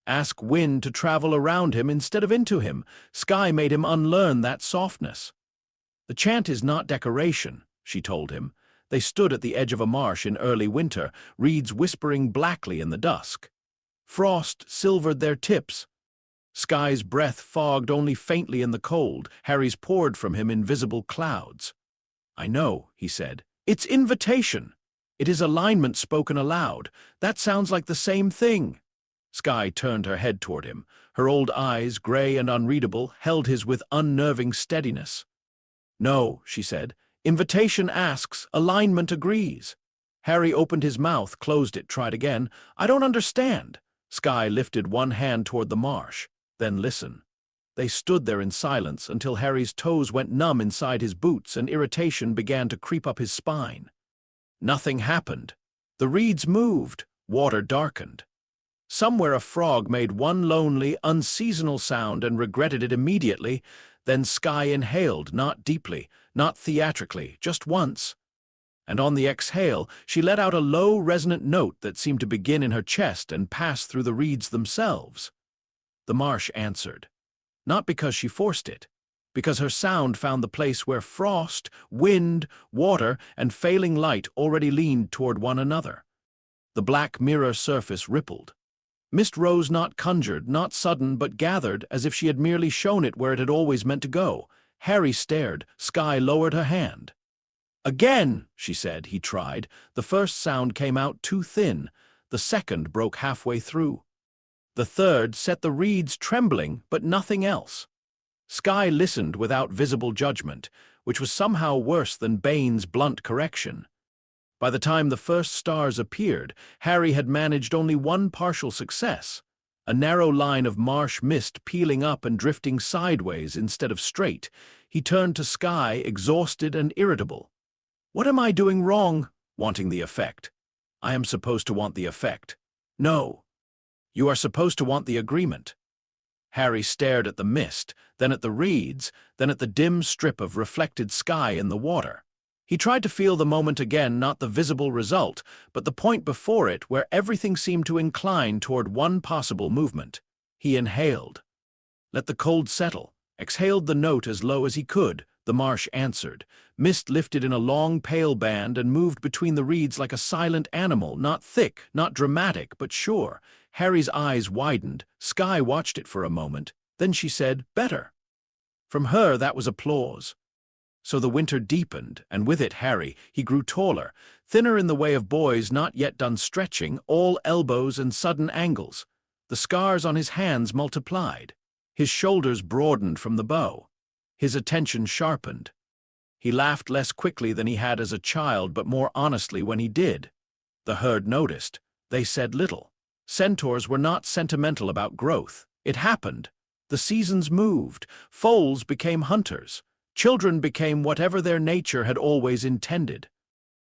Ask wind to travel around him instead of into him. Sky made him unlearn that softness. "The chant is not decoration," she told him. They stood at the edge of a marsh in early winter, reeds whispering blackly in the dusk. Frost silvered their tips. Sky's breath fogged only faintly in the cold. Harry's poured from him invisible clouds. "I know," he said. "It's invitation. It is alignment spoken aloud. That sounds like the same thing." Sky turned her head toward him. Her old eyes, gray and unreadable, held his with unnerving steadiness. "No," she said. "Invitation asks, alignment agrees." Harry opened his mouth, closed it, tried again. "I don't understand." Sky lifted one hand toward the marsh. "Then listen." They stood there in silence until Harry's toes went numb inside his boots and irritation began to creep up his spine. Nothing happened. The reeds moved. Water darkened. Somewhere a frog made one lonely, unseasonal sound and regretted it immediately. Then Sky inhaled, not deeply, not theatrically, just once. And on the exhale, she let out a low, resonant note that seemed to begin in her chest and pass through the reeds themselves. The marsh answered. Not because she forced it, because her sound found the place where frost, wind, water, and failing light already leaned toward one another. The black mirror surface rippled. Mist rose not conjured, not sudden, but gathered as if she had merely shown it where it had always meant to go. Harry stared. Sky lowered her hand. "Again," she said. He tried. The first sound came out too thin. The second broke halfway through. The third set the reeds trembling, but nothing else. Sky listened without visible judgment, which was somehow worse than Bane's blunt correction. By the time the first stars appeared, Harry had managed only one partial success, a narrow line of marsh mist peeling up and drifting sideways instead of straight. He turned to Sky, exhausted and irritable. "What am I doing wrong?" "Wanting the effect." "I am supposed to want the effect." "No. You are supposed to want the agreement." Harry stared at the mist, then at the reeds, then at the dim strip of reflected sky in the water. He tried to feel the moment again, not the visible result, but the point before it where everything seemed to incline toward one possible movement. He inhaled. Let the cold settle. Exhaled the note as low as he could. The marsh answered. Mist lifted in a long, pale band and moved between the reeds like a silent animal, not thick, not dramatic, but sure. Harry's eyes widened. Skye watched it for a moment. Then she said, "Better." From her, that was applause. So the winter deepened, and with it Harry. He grew taller, thinner in the way of boys not yet done stretching, all elbows and sudden angles. The scars on his hands multiplied. His shoulders broadened from the bow. His attention sharpened. He laughed less quickly than he had as a child, but more honestly when he did. The herd noticed. They said little. Centaurs were not sentimental about growth. It happened. The seasons moved. Foals became hunters. Children became whatever their nature had always intended.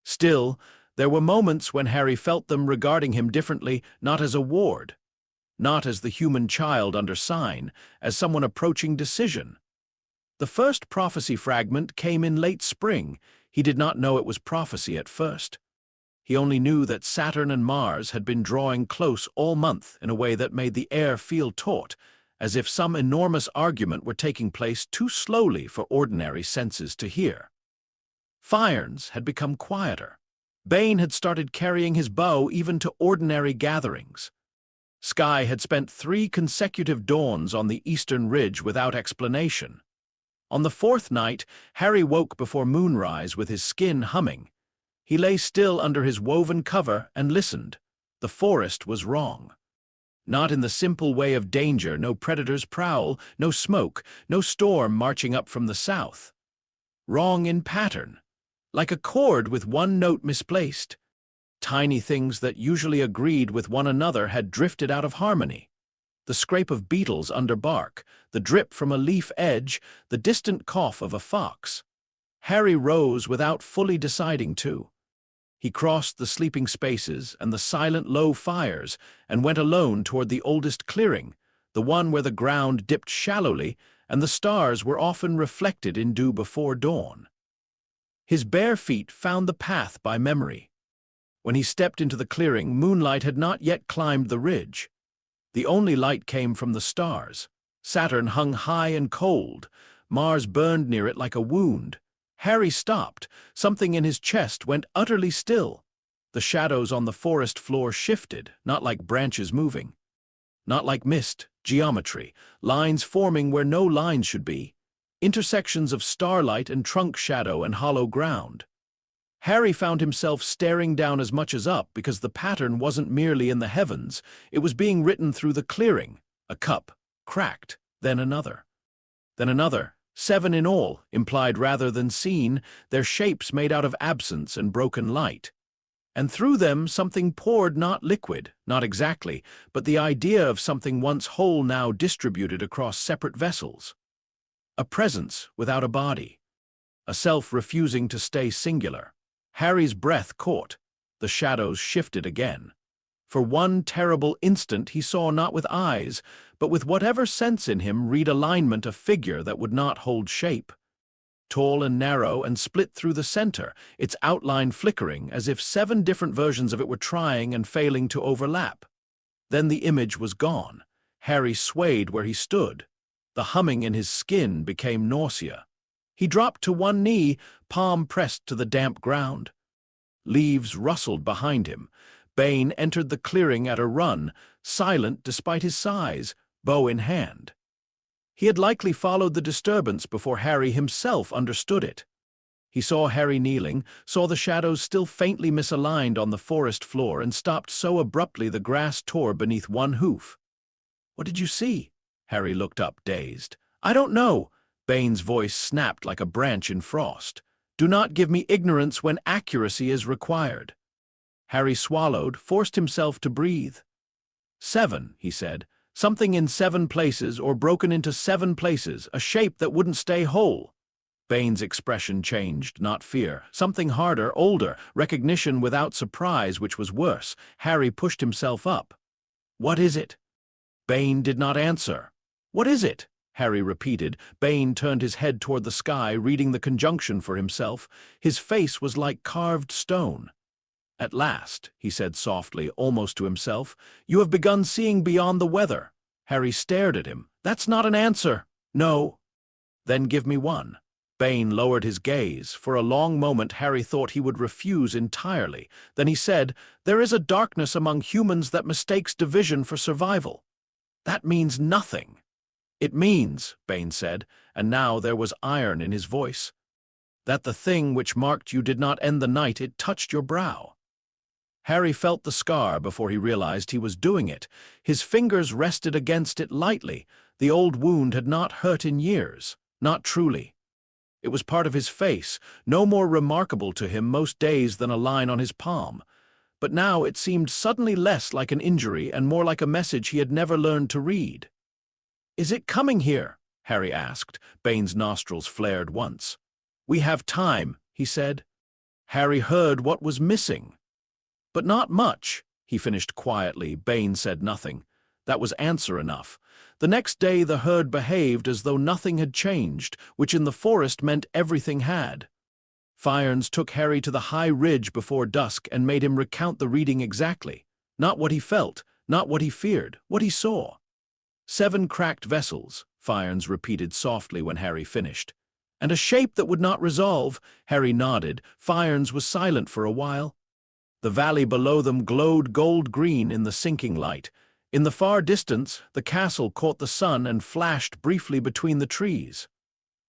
Still, there were moments when Harry felt them regarding him differently, not as a ward, not as the human child under sign, as someone approaching decision. The first prophecy fragment came in late spring. He did not know it was prophecy at first. He only knew that Saturn and Mars had been drawing close all month in a way that made the air feel taut, as if some enormous argument were taking place too slowly for ordinary senses to hear. Firons had become quieter. Bane had started carrying his bow even to ordinary gatherings. Skye had spent 3 consecutive dawns on the eastern ridge without explanation. On the 4th night, Harry woke before moonrise with his skin humming. He lay still under his woven cover and listened. The forest was wrong. Not in the simple way of danger, no predators prowl, no smoke, no storm marching up from the south. Wrong in pattern, like a chord with one note misplaced. Tiny things that usually agreed with one another had drifted out of harmony. The scrape of beetles under bark, the drip from a leaf edge, the distant cough of a fox. Harry rose without fully deciding to. He crossed the sleeping spaces and the silent low fires and went alone toward the oldest clearing, the one where the ground dipped shallowly and the stars were often reflected in dew before dawn. His bare feet found the path by memory. When he stepped into the clearing, moonlight had not yet climbed the ridge. The only light came from the stars. Saturn hung high and cold. Mars burned near it like a wound. Harry stopped. Something in his chest went utterly still. The shadows on the forest floor shifted, not like branches moving. Not like mist, geometry, lines forming where no lines should be. Intersections of starlight and trunk shadow and hollow ground. Harry found himself staring down as much as up because the pattern wasn't merely in the heavens, it was being written through the clearing. A cup, cracked, then another. Then another. 7 in all, implied rather than seen, their shapes made out of absence and broken light. And through them something poured, not liquid, not exactly, but the idea of something once whole now distributed across separate vessels. A presence without a body. A self refusing to stay singular. Harry's breath caught. The shadows shifted again. For one terrible instant he saw not with eyes, but with whatever sense in him read alignment a figure that would not hold shape. Tall and narrow and split through the center, its outline flickering as if 7 different versions of it were trying and failing to overlap. Then the image was gone. Harry swayed where he stood. The humming in his skin became nausea. He dropped to one knee, palm pressed to the damp ground. Leaves rustled behind him. Bane entered the clearing at a run, silent despite his size, bow in hand. He had likely followed the disturbance before Harry himself understood it. He saw Harry kneeling, saw the shadows still faintly misaligned on the forest floor, and stopped so abruptly the grass tore beneath one hoof. "What did you see?" Harry looked up, dazed. "I don't know." Bane's voice snapped like a branch in frost. "Do not give me ignorance when accuracy is required." Harry swallowed, forced himself to breathe. 7, he said. Something in 7 places, or broken into 7 places, a shape that wouldn't stay whole. Bane's expression changed, not fear. Something harder, older, recognition without surprise, which was worse. Harry pushed himself up. "What is it?" Bane did not answer. "What is it?" Harry repeated. Bane turned his head toward the sky, reading the conjunction for himself. His face was like carved stone. At last, he said softly, almost to himself, you have begun seeing beyond the weather. Harry stared at him. That's not an answer. No. Then give me one. Bane lowered his gaze. For a long moment Harry thought he would refuse entirely. Then he said, there is a darkness among humans that mistakes division for survival. That means nothing. It means, Bane said, and now there was iron in his voice, that the thing which marked you did not end the night it touched your brow. Harry felt the scar before he realized he was doing it. His fingers rested against it lightly. The old wound had not hurt in years, not truly. It was part of his face, no more remarkable to him most days than a line on his palm. But now it seemed suddenly less like an injury and more like a message he had never learned to read. Is it coming here? Harry asked. Bane's nostrils flared once. We have time, he said. Harry heard what was missing. But not much, he finished quietly. Bane said nothing. That was answer enough. The next day the herd behaved as though nothing had changed, which in the forest meant everything had. Fyarns took Harry to the high ridge before dusk and made him recount the reading exactly. Not what he felt, not what he feared, what he saw. 7 cracked vessels, Fyarns repeated softly when Harry finished. And a shape that would not resolve, Harry nodded. Fyarns was silent for a while. The valley below them glowed gold-green in the sinking light. In the far distance, the castle caught the sun and flashed briefly between the trees.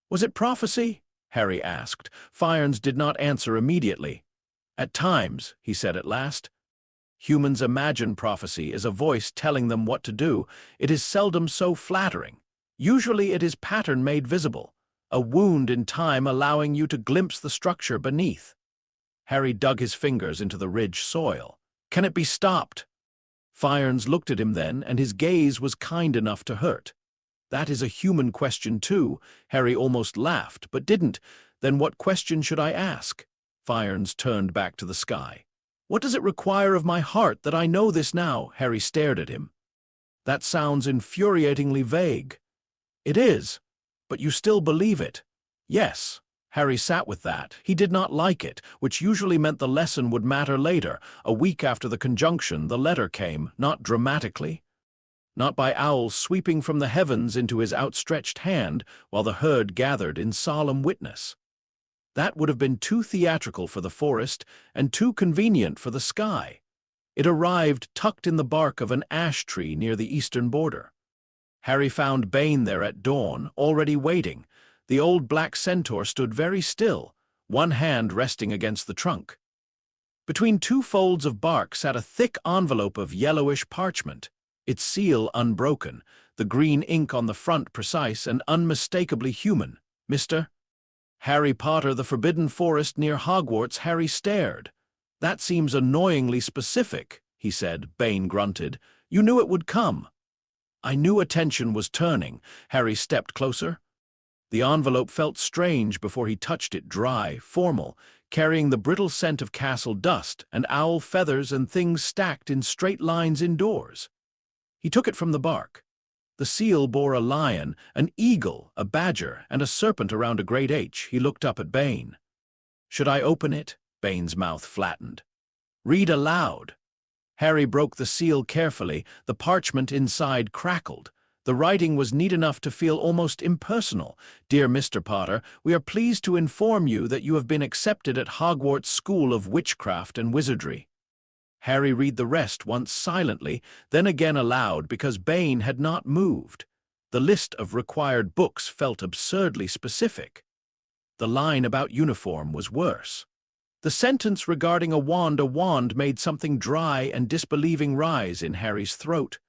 Was it prophecy? Harry asked. Fyarns did not answer immediately. At times, he said at last. Humans imagine prophecy is a voice telling them what to do. It is seldom so flattering. Usually it is pattern made visible, a wound in time allowing you to glimpse the structure beneath. Harry dug his fingers into the ridge soil. Can it be stopped? Fyarns looked at him then, and his gaze was kind enough to hurt. That is a human question too. Harry almost laughed, but didn't. Then what question should I ask? Fyarns turned back to the sky. What does it require of my heart that I know this now? Harry stared at him. That sounds infuriatingly vague. It is, but you still believe it. Yes. Harry sat with that. He did not like it, which usually meant the lesson would matter later. A week after the conjunction, the letter came, not dramatically, not by owls sweeping from the heavens into his outstretched hand while the herd gathered in solemn witness. That would have been too theatrical for the forest and too convenient for the sky. It arrived tucked in the bark of an ash tree near the eastern border. Harry found Bane there at dawn, already waiting. The old black centaur stood very still, one hand resting against the trunk. Between 2 folds of bark sat a thick envelope of yellowish parchment, its seal unbroken, the green ink on the front precise and unmistakably human. Mr. Harry Potter, the Forbidden Forest near Hogwarts. Harry stared. That seems annoyingly specific, he said. Bane grunted. You knew it would come. I knew attention was turning. Harry stepped closer. The envelope felt strange before he touched it, dry, formal, carrying the brittle scent of castle dust and owl feathers and things stacked in straight lines indoors. He took it from the bark. The seal bore a lion, an eagle, a badger, and a serpent around a great H. He looked up at Bane. Should I open it? Bane's mouth flattened. Read aloud. Harry broke the seal carefully. The parchment inside crackled. The writing was neat enough to feel almost impersonal. Dear Mr. Potter, we are pleased to inform you that you have been accepted at Hogwarts School of Witchcraft and Wizardry. Harry read the rest once silently, then again aloud because Bane had not moved. The list of required books felt absurdly specific. The line about uniform was worse. The sentence regarding a wand made something dry and disbelieving rise in Harry's throat.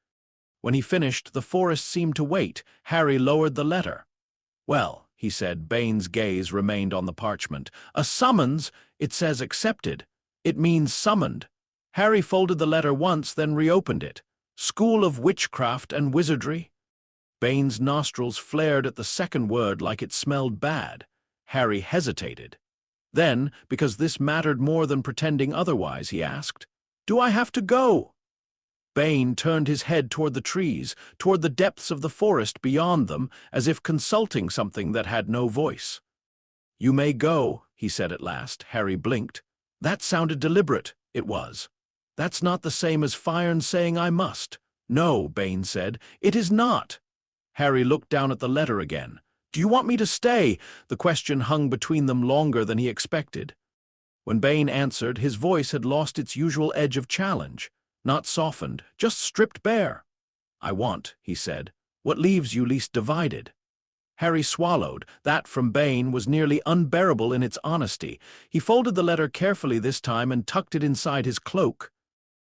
When he finished, the forest seemed to wait. Harry lowered the letter. Well, he said. Bane's gaze remained on the parchment. A summons. It says accepted. It means summoned. Harry folded the letter once, then reopened it. School of Witchcraft and Wizardry? Bane's nostrils flared at the second word like it smelled bad. Harry hesitated. Then, because this mattered more than pretending otherwise, he asked, Do I have to go? Bane turned his head toward the trees, toward the depths of the forest beyond them, as if consulting something that had no voice. "You may go," he said at last. Harry blinked. That sounded deliberate. It was. "That's not the same as Fyron saying I must." "No," Bane said, "it is not." Harry looked down at the letter again. "Do you want me to stay?" The question hung between them longer than he expected. When Bane answered, his voice had lost its usual edge of challenge. Not softened, just stripped bare. "I want," he said, "what leaves you least divided." Harry swallowed. That from Bane was nearly unbearable in its honesty. He folded the letter carefully this time and tucked it inside his cloak.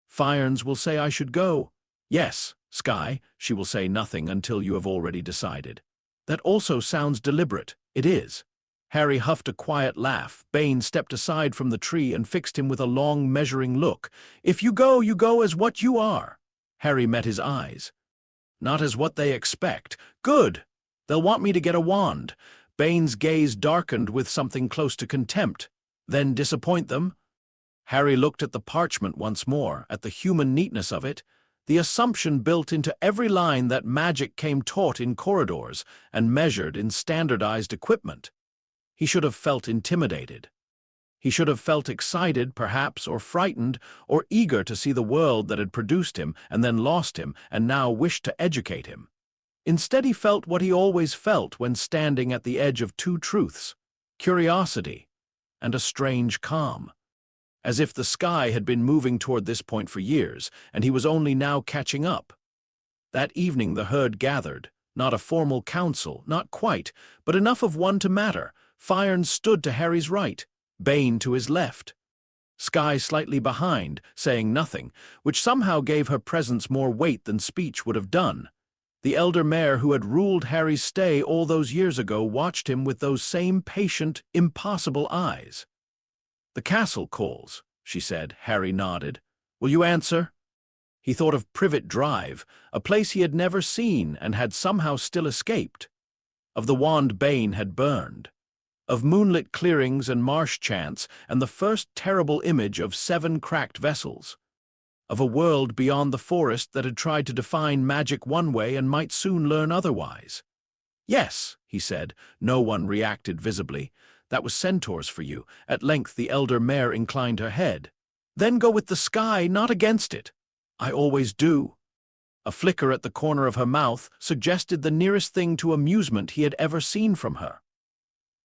"Fyons will say I should go." "Yes, Sky, she will say nothing until you have already decided." "That also sounds deliberate." "It is." Harry huffed a quiet laugh. Bane stepped aside from the tree and fixed him with a long, measuring look. "If you go as what you are." Harry met his eyes. "Not as what they expect." "Good. They'll want me to get a wand." Bane's gaze darkened with something close to contempt. "Then disappoint them?" Harry looked at the parchment once more, at the human neatness of it, the assumption built into every line that magic came taught in corridors and measured in standardized equipment. He should have felt intimidated. He should have felt excited, perhaps, or frightened, or eager to see the world that had produced him and then lost him and now wished to educate him. Instead, he felt what he always felt when standing at the edge of two truths: curiosity and a strange calm. As if the sky had been moving toward this point for years, and he was only now catching up. That evening the herd gathered, not a formal council, not quite, but enough of one to matter. Fyron stood to Harry's right, Bane to his left. Sky slightly behind, saying nothing, which somehow gave her presence more weight than speech would have done. The elder mare who had ruled Harry's stay all those years ago watched him with those same patient, impossible eyes. "The castle calls," she said. Harry nodded. "Will you answer?" He thought of Privet Drive, a place he had never seen and had somehow still escaped. Of the wand Bane had burned. Of moonlit clearings and marsh chants and the first terrible image of 7 cracked vessels. Of a world beyond the forest that had tried to define magic one way and might soon learn otherwise. "Yes," he said. No one reacted visibly. "That was Centaurs for you." At length the elder mare inclined her head. "Then go with the sky, not against it." "I always do." A flicker at the corner of her mouth suggested the nearest thing to amusement he had ever seen from her.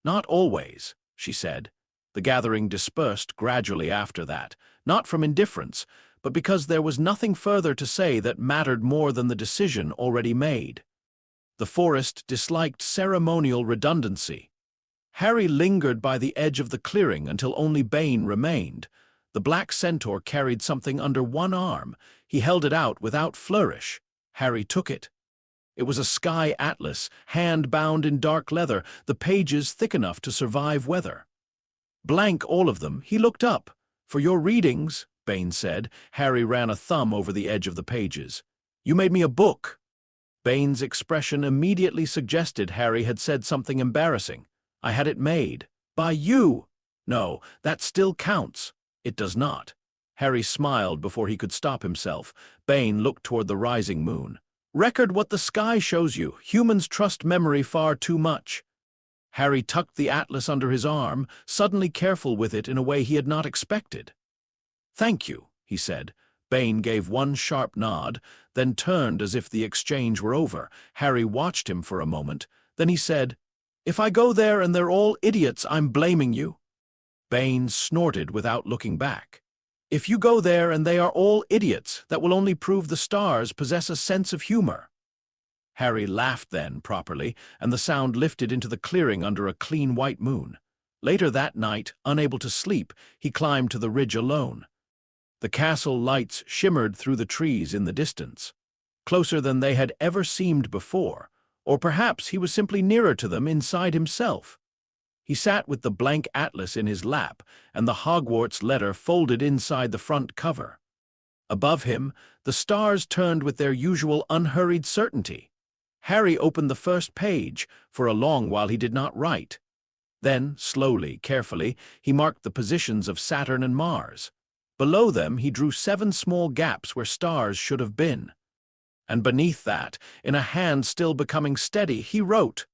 "Not always," she said. The gathering dispersed gradually after that, not from indifference, but because there was nothing further to say that mattered more than the decision already made. The forest disliked ceremonial redundancy. Harry lingered by the edge of the clearing until only Bane remained. The black centaur carried something under one arm. He held it out without flourish. Harry took it. It was a sky atlas, hand-bound in dark leather, the pages thick enough to survive weather. Blank all of them, he looked up. "For your readings," Bane said. Harry ran a thumb over the edge of the pages. "You made me a book." Bane's expression immediately suggested Harry had said something embarrassing. "I had it made." "By you." "No, that still counts." "It does not." Harry smiled before he could stop himself. Bane looked toward the rising moon. "Record what the sky shows you. Humans trust memory far too much." Harry tucked the atlas under his arm, suddenly careful with it in a way he had not expected. "Thank you," he said. Bane gave one sharp nod, then turned as if the exchange were over. Harry watched him for a moment. Then he said, "If I go there and they're all idiots, I'm blaming you." Bane snorted without looking back. "If you go there and they are all idiots, that will only prove the stars possess a sense of humor." Harry laughed then, properly, and the sound lifted into the clearing under a clean white moon. Later that night, unable to sleep, he climbed to the ridge alone. The castle lights shimmered through the trees in the distance, closer than they had ever seemed before, or perhaps he was simply nearer to them inside himself. He sat with the blank atlas in his lap and the Hogwarts letter folded inside the front cover. Above him, the stars turned with their usual unhurried certainty. Harry opened the first page. For a long while he did not write. Then, slowly, carefully, he marked the positions of Saturn and Mars. Below them he drew 7 small gaps where stars should have been. And beneath that, in a hand still becoming steady, he wrote,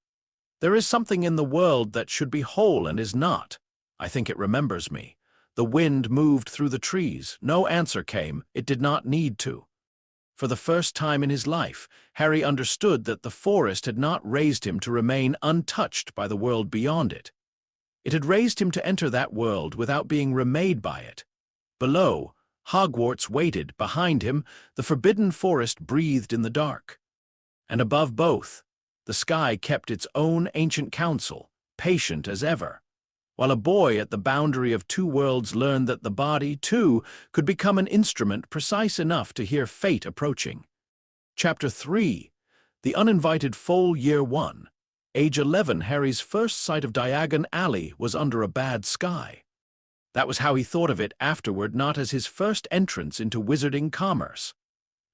"There is something in the world that should be whole and is not. I think it remembers me. The wind moved through the trees. No answer came. It did not need to." For the first time in his life, Harry understood that the forest had not raised him to remain untouched by the world beyond it. It had raised him to enter that world without being remade by it. Below, Hogwarts waited. Behind him, the forbidden forest breathed in the dark. And above both, the sky kept its own ancient counsel, patient as ever, while a boy at the boundary of 2 worlds learned that the body, too, could become an instrument precise enough to hear fate approaching. Chapter 3. The Uninvited Foal. Year 1. Age 11. Harry's first sight of Diagon Alley was under a bad sky. That was how he thought of it afterward, not as his first entrance into wizarding commerce,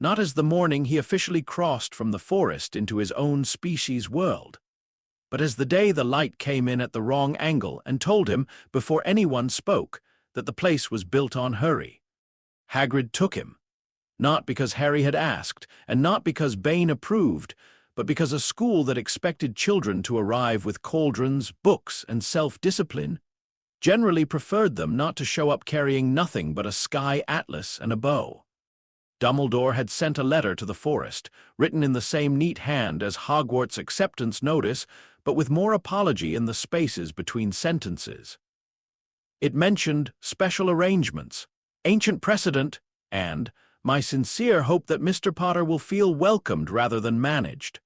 not as the morning he officially crossed from the forest into his own species' world, but as the day the light came in at the wrong angle and told him, before anyone spoke, that the place was built on hurry. Hagrid took him, not because Harry had asked, and not because Bane approved, but because a school that expected children to arrive with cauldrons, books, and self-discipline generally preferred them not to show up carrying nothing but a sky atlas and a bow. Dumbledore had sent a letter to the forest, written in the same neat hand as Hogwarts' acceptance notice, but with more apology in the spaces between sentences. It mentioned special arrangements, ancient precedent, and my sincere hope that Mr. Potter will feel welcomed rather than managed.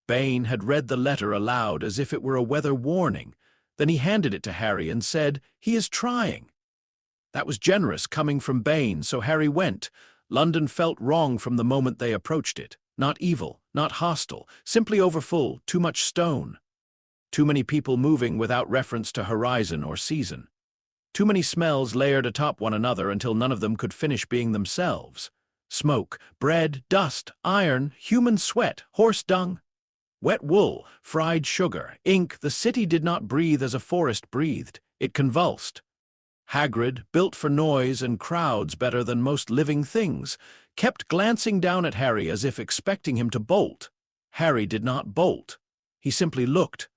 Bane had read the letter aloud as if it were a weather warning. Then he handed it to Harry and said, "He is trying." That was generous coming from Bane, so Harry went. London felt wrong from the moment they approached it. Not evil, not hostile, simply overfull, too much stone. Too many people moving without reference to horizon or season. Too many smells layered atop one another until none of them could finish being themselves. Smoke, bread, dust, iron, human sweat, horse dung. Wet wool, fried sugar, ink. The city did not breathe as a forest breathed. It convulsed. Hagrid, built for noise and crowds better than most living things, kept glancing down at Harry as if expecting him to bolt. Harry did not bolt. He simply looked.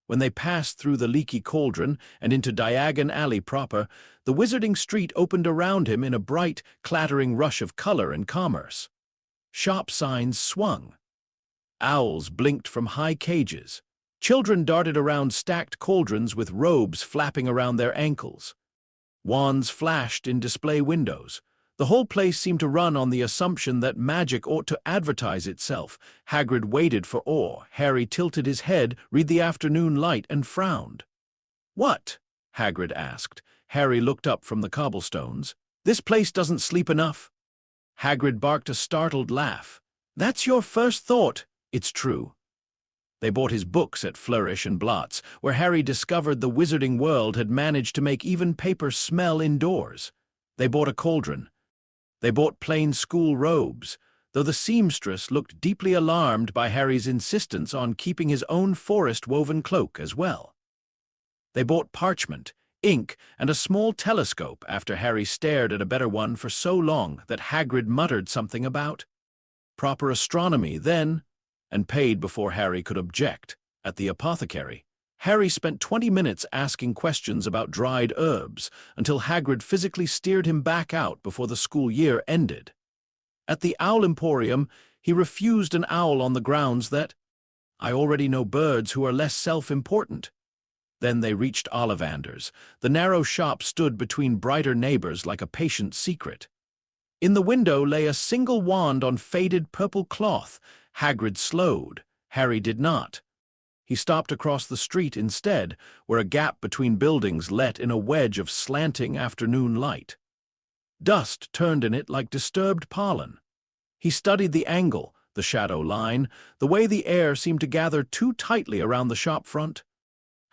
When they passed through the leaky cauldron and into Diagon Alley proper, the wizarding street opened around him in a bright, clattering rush of color and commerce. Shop signs swung. Owls blinked from high cages. Children darted around stacked cauldrons with robes flapping around their ankles. Wands flashed in display windows. The whole place seemed to run on the assumption that magic ought to advertise itself. Hagrid waited for awe. Harry tilted his head, read the afternoon light, and frowned. "What?" Hagrid asked. Harry looked up from the cobblestones. "This place doesn't sleep enough." Hagrid barked a startled laugh. "That's your first thought. It's true." They bought his books at Flourish and Blott's, where Harry discovered the wizarding world had managed to make even paper smell indoors. They bought a cauldron. They bought plain school robes, though the seamstress looked deeply alarmed by Harry's insistence on keeping his own forest-woven cloak as well. They bought parchment, ink, and a small telescope after Harry stared at a better one for so long that Hagrid muttered something about proper astronomy then, and paid before Harry could object. At the apothecary, Harry spent 20 minutes asking questions about dried herbs until Hagrid physically steered him back out before the school year ended. At the Owl Emporium, he refused an owl on the grounds that, "I already know birds who are less self-important." Then they reached Ollivander's. The narrow shop stood between brighter neighbors like a patient secret. In the window lay a single wand on faded purple cloth. Hagrid slowed. Harry did not. He stopped across the street instead, where a gap between buildings let in a wedge of slanting afternoon light. Dust turned in it like disturbed pollen. He studied the angle, the shadow line, the way the air seemed to gather too tightly around the shop front.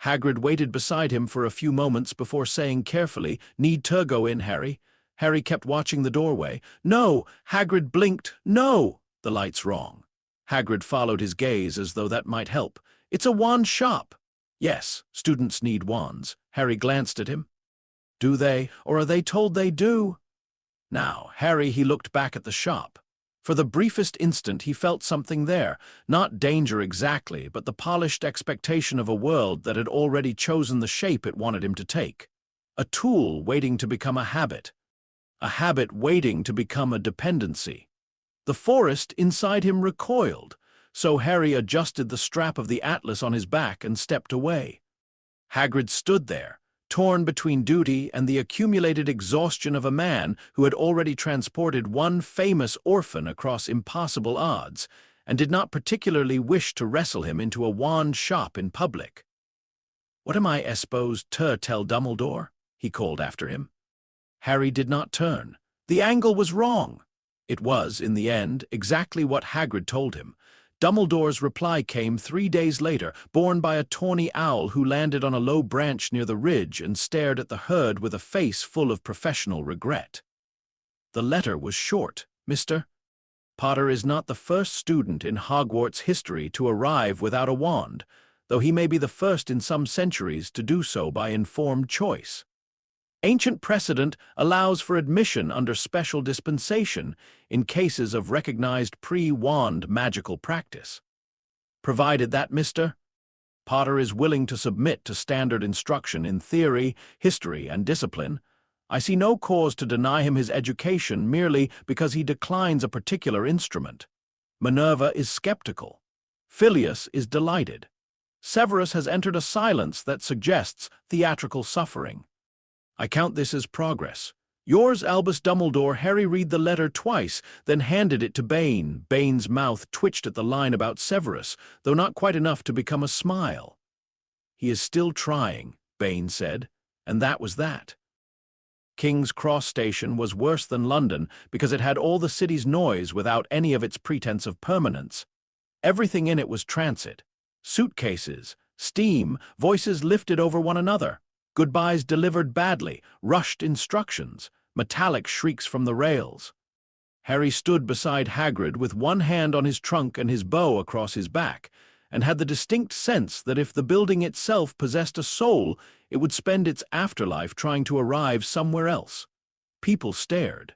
Hagrid waited beside him for a few moments before saying carefully, "Need to go in, Harry." Harry kept watching the doorway. "No!" Hagrid blinked. "No! The light's wrong." Hagrid followed his gaze as though that might help. "It's a wand shop." "Yes, students need wands." Harry glanced at him. "Do they, or are they told they do?" Now, he looked back at the shop. For the briefest instant he felt something there, not danger exactly, but the polished expectation of a world that had already chosen the shape it wanted him to take. A tool waiting to become a habit waiting to become a dependency. The forest inside him recoiled, so Harry adjusted the strap of the atlas on his back and stepped away. Hagrid stood there, torn between duty and the accumulated exhaustion of a man who had already transported one famous orphan across impossible odds, and did not particularly wish to wrestle him into a wand shop in public. "What am I supposed to tell Dumbledore?" he called after him. Harry did not turn. The angle was wrong. It was, in the end, exactly what Hagrid told him. Dumbledore's reply came 3 days later, borne by a tawny owl who landed on a low branch near the ridge and stared at the herd with a face full of professional regret. The letter was short. "Mr. Potter is not the first student in Hogwarts history to arrive without a wand, though he may be the first in some centuries to do so by informed choice. Ancient precedent allows for admission under special dispensation in cases of recognized pre-wand magical practice. Provided that Mr. Potter is willing to submit to standard instruction in theory, history, and discipline, I see no cause to deny him his education merely because he declines a particular instrument. Minerva is skeptical. Phileas is delighted. Severus has entered a silence that suggests theatrical suffering. I count this as progress. Yours, Albus Dumbledore." Harry read the letter twice, then handed it to Bane. Bane's mouth twitched at the line about Severus, though not quite enough to become a smile. "He is still trying," Bane said, and that was that. King's Cross Station was worse than London because it had all the city's noise without any of its pretense of permanence. Everything in it was transit. Suitcases, steam, voices lifted over one another. Goodbyes delivered badly, rushed instructions, metallic shrieks from the rails. Harry stood beside Hagrid with one hand on his trunk and his bow across his back, and had the distinct sense that if the building itself possessed a soul, it would spend its afterlife trying to arrive somewhere else. People stared.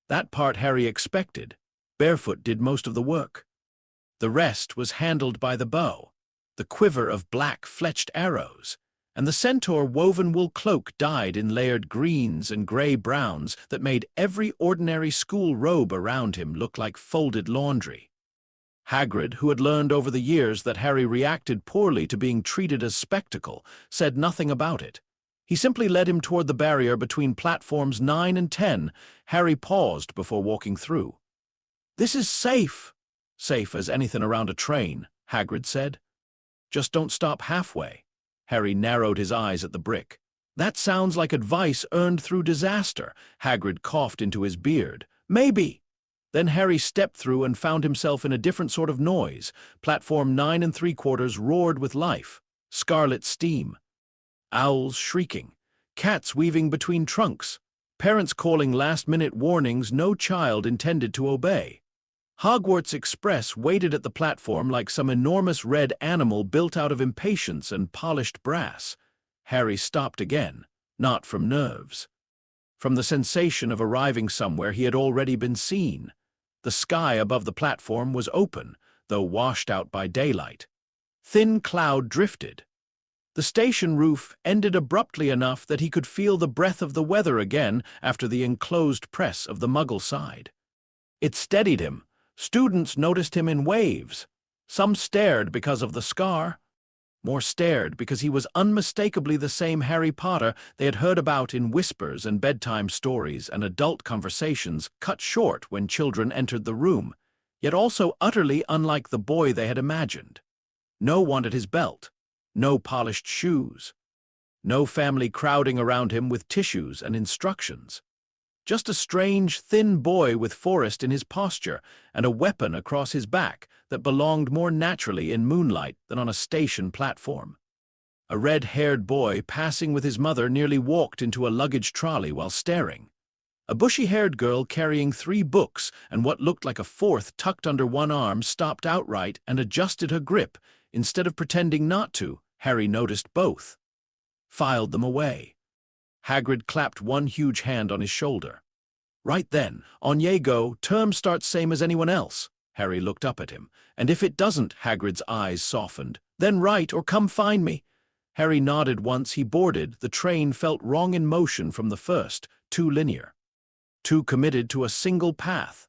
That part Harry expected. Barefoot did most of the work. The rest was handled by the bow, the quiver of black fletched arrows, and the centaur woven wool cloak dyed in layered greens and gray-browns that made every ordinary school robe around him look like folded laundry. Hagrid, who had learned over the years that Harry reacted poorly to being treated as spectacle, said nothing about it. He simply led him toward the barrier between platforms 9 and 10. Harry paused before walking through. "This is safe." "Safe as anything around a train," Hagrid said. "Just don't stop halfway." Harry narrowed his eyes at the brick. "That sounds like advice earned through disaster." Hagrid coughed into his beard. "Maybe." Then Harry stepped through and found himself in a different sort of noise. Platform 9 3/4 roared with life. Scarlet steam. Owls shrieking. Cats weaving between trunks. Parents calling last-minute warnings no child intended to obey. Hogwarts Express waited at the platform like some enormous red animal built out of impatience and polished brass. Harry stopped again, not from nerves. From the sensation of arriving somewhere he had already been seen. The sky above the platform was open, though washed out by daylight. Thin cloud drifted. The station roof ended abruptly enough that he could feel the breath of the weather again after the enclosed press of the Muggle side. It steadied him. Students noticed him in waves. Some stared because of the scar. More stared because he was unmistakably the same Harry Potter they had heard about in whispers and bedtime stories and adult conversations cut short when children entered the room, yet also utterly unlike the boy they had imagined. No one at his belt. No polished shoes. No family crowding around him with tissues and instructions. Just a strange, thin boy with Forest in his posture and a weapon across his back that belonged more naturally in moonlight than on a station platform. A red-haired boy passing with his mother nearly walked into a luggage trolley while staring. A bushy-haired girl carrying 3 books and what looked like a 4th tucked under one arm stopped outright and adjusted her grip. Instead of pretending not to, Harry noticed both. Filed them away. Hagrid clapped one huge hand on his shoulder. Right then, on ye go, term starts same as anyone else. Harry looked up at him. And if it doesn't, Hagrid's eyes softened. Then write or come find me. Harry nodded once he boarded. The train felt wrong in motion from the first, too linear, too committed to a single path.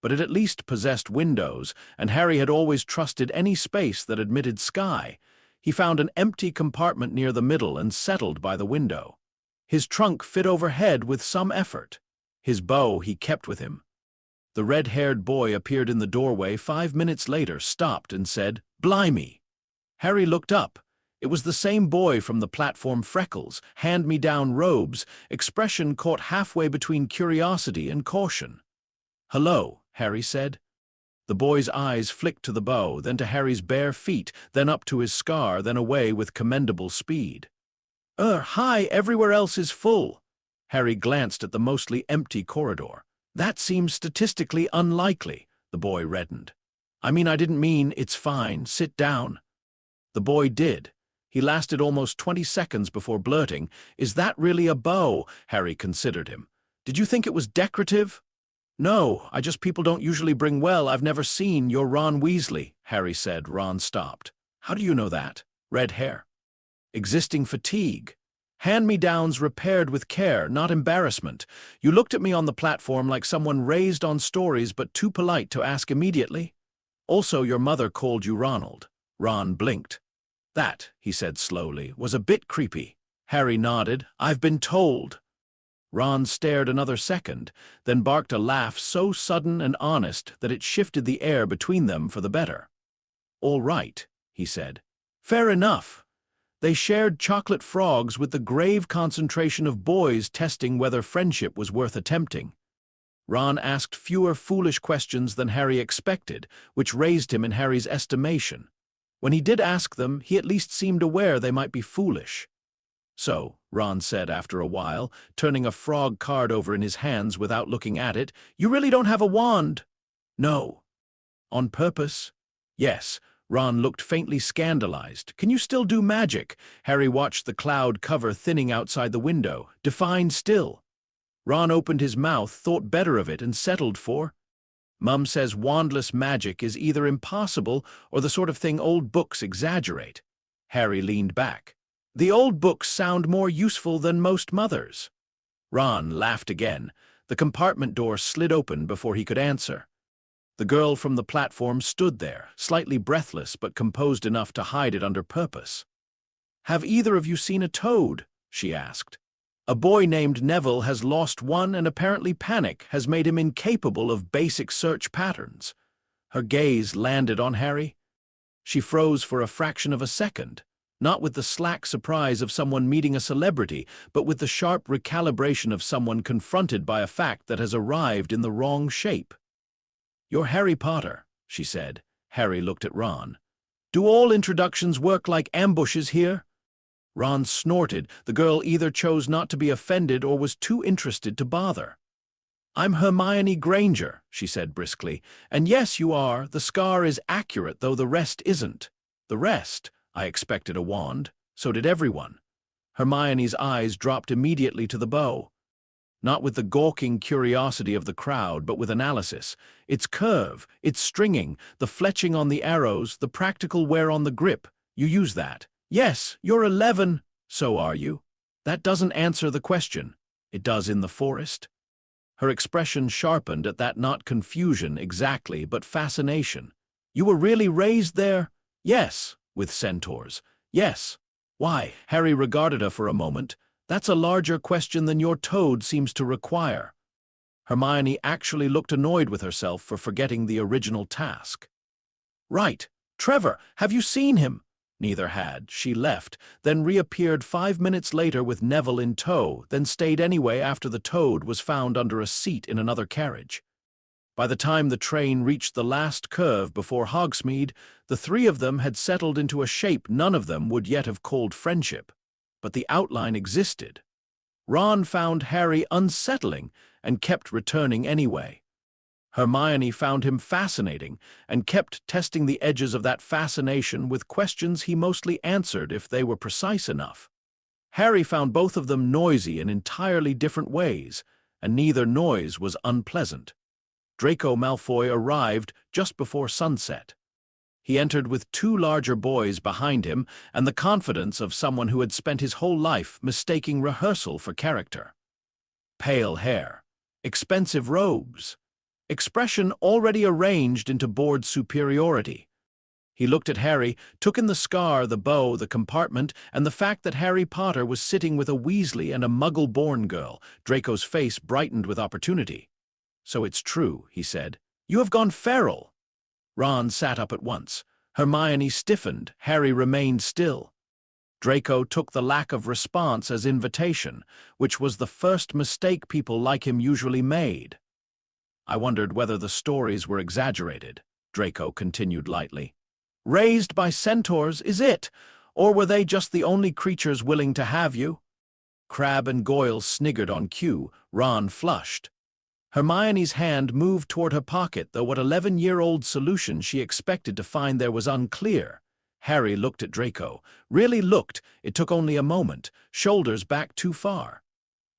But it at least possessed windows, and Harry had always trusted any space that admitted sky. He found an empty compartment near the middle and settled by the window. His trunk fit overhead with some effort. His bow he kept with him. The red-haired boy appeared in the doorway 5 minutes later, stopped, and said, "Blimey!" Harry looked up. It was the same boy from the platform, freckles, hand-me-down robes, expression caught halfway between curiosity and caution. "Hello," Harry said. The boy's eyes flicked to the bow, then to Harry's bare feet, then up to his scar, then away with commendable speed. Hi, everywhere else is full." Harry glanced at the mostly empty corridor. "That seems statistically unlikely," the boy reddened. "I didn't mean it's fine, sit down." The boy did. He lasted almost 20 seconds before blurting, "Is that really a bow?" Harry considered him. "Did you think it was decorative?" "No, people don't usually bring well. I've never seen your Ron Weasley," Harry said. Ron stopped. "How do you know that?" "Red hair." "Existing fatigue. Hand-me-downs repaired with care, not embarrassment. You looked at me on the platform like someone raised on stories but too polite to ask immediately. Also, your mother called you Ronald." Ron blinked. "That," he said slowly, "was a bit creepy." Harry nodded. "I've been told." Ron stared another second, then barked a laugh so sudden and honest that it shifted the air between them for the better. "All right," he said. "Fair enough." They shared chocolate frogs with the grave concentration of boys testing whether friendship was worth attempting. Ron asked fewer foolish questions than Harry expected, which raised him in Harry's estimation. When he did ask them, he at least seemed aware they might be foolish. "So," Ron said after a while, turning a frog card over in his hands without looking at it, "you really don't have a wand?" "No." "On purpose?" "Yes." Ron looked faintly scandalized. "Can you still do magic?" Harry watched the cloud cover thinning outside the window. "Define still." Ron opened his mouth, thought better of it, and settled for, "Mum says wandless magic is either impossible or the sort of thing old books exaggerate." Harry leaned back. "The old books sound more useful than most mothers." Ron laughed again. The compartment door slid open before he could answer. The girl from the platform stood there, slightly breathless but composed enough to hide it under purpose. "Have either of you seen a toad?" she asked. "A boy named Neville has lost one, and apparently panic has made him incapable of basic search patterns." Her gaze landed on Harry. She froze for a fraction of a second, not with the slack surprise of someone meeting a celebrity, but with the sharp recalibration of someone confronted by a fact that has arrived in the wrong shape. "You're Harry Potter," she said. Harry looked at Ron. "Do all introductions work like ambushes here?" Ron snorted. The girl either chose not to be offended or was too interested to bother. "I'm Hermione Granger," she said briskly. "And yes, you are. The scar is accurate, though the rest isn't." "The rest?" "I expected a wand. So did everyone." Hermione's eyes dropped immediately to the bow. Not with the gawking curiosity of the crowd, but with analysis. Its curve, its stringing, the fletching on the arrows, the practical wear on the grip. "You use that." "Yes, you're 11. So are you." "That doesn't answer the question." "It does in the forest." Her expression sharpened at that, not confusion exactly, but fascination. "You were really raised there?" "Yes." "With centaurs?" "Yes." "Why?" Harry regarded her for a moment. "That's a larger question than your toad seems to require." Hermione actually looked annoyed with herself for forgetting the original task. "Right. Trevor, have you seen him?" Neither had. She left, then reappeared 5 minutes later with Neville in tow, then stayed anyway after the toad was found under a seat in another carriage. By the time the train reached the last curve before Hogsmeade, the three of them had settled into a shape none of them would yet have called friendship. But the outline existed. Ron found Harry unsettling and kept returning anyway. Hermione found him fascinating and kept testing the edges of that fascination with questions he mostly answered if they were precise enough. Harry found both of them noisy in entirely different ways, and neither noise was unpleasant. Draco Malfoy arrived just before sunset. He entered with two larger boys behind him and the confidence of someone who had spent his whole life mistaking rehearsal for character. Pale hair, expensive robes, expression already arranged into bored superiority. He looked at Harry, took in the scar, the bow, the compartment, and the fact that Harry Potter was sitting with a Weasley and a Muggle-born girl. Draco's face brightened with opportunity. "So it's true," he said. "You have gone feral." Ron sat up at once. Hermione stiffened. Harry remained still. Draco took the lack of response as invitation, which was the first mistake people like him usually made. "I wondered whether the stories were exaggerated," Draco continued lightly. "Raised by centaurs, is it? Or were they just the only creatures willing to have you?" Crabbe and Goyle sniggered on cue. Ron flushed. Hermione's hand moved toward her pocket, though what 11-year-old solution she expected to find there was unclear. Harry looked at Draco. Really looked. It took only a moment. Shoulders back too far.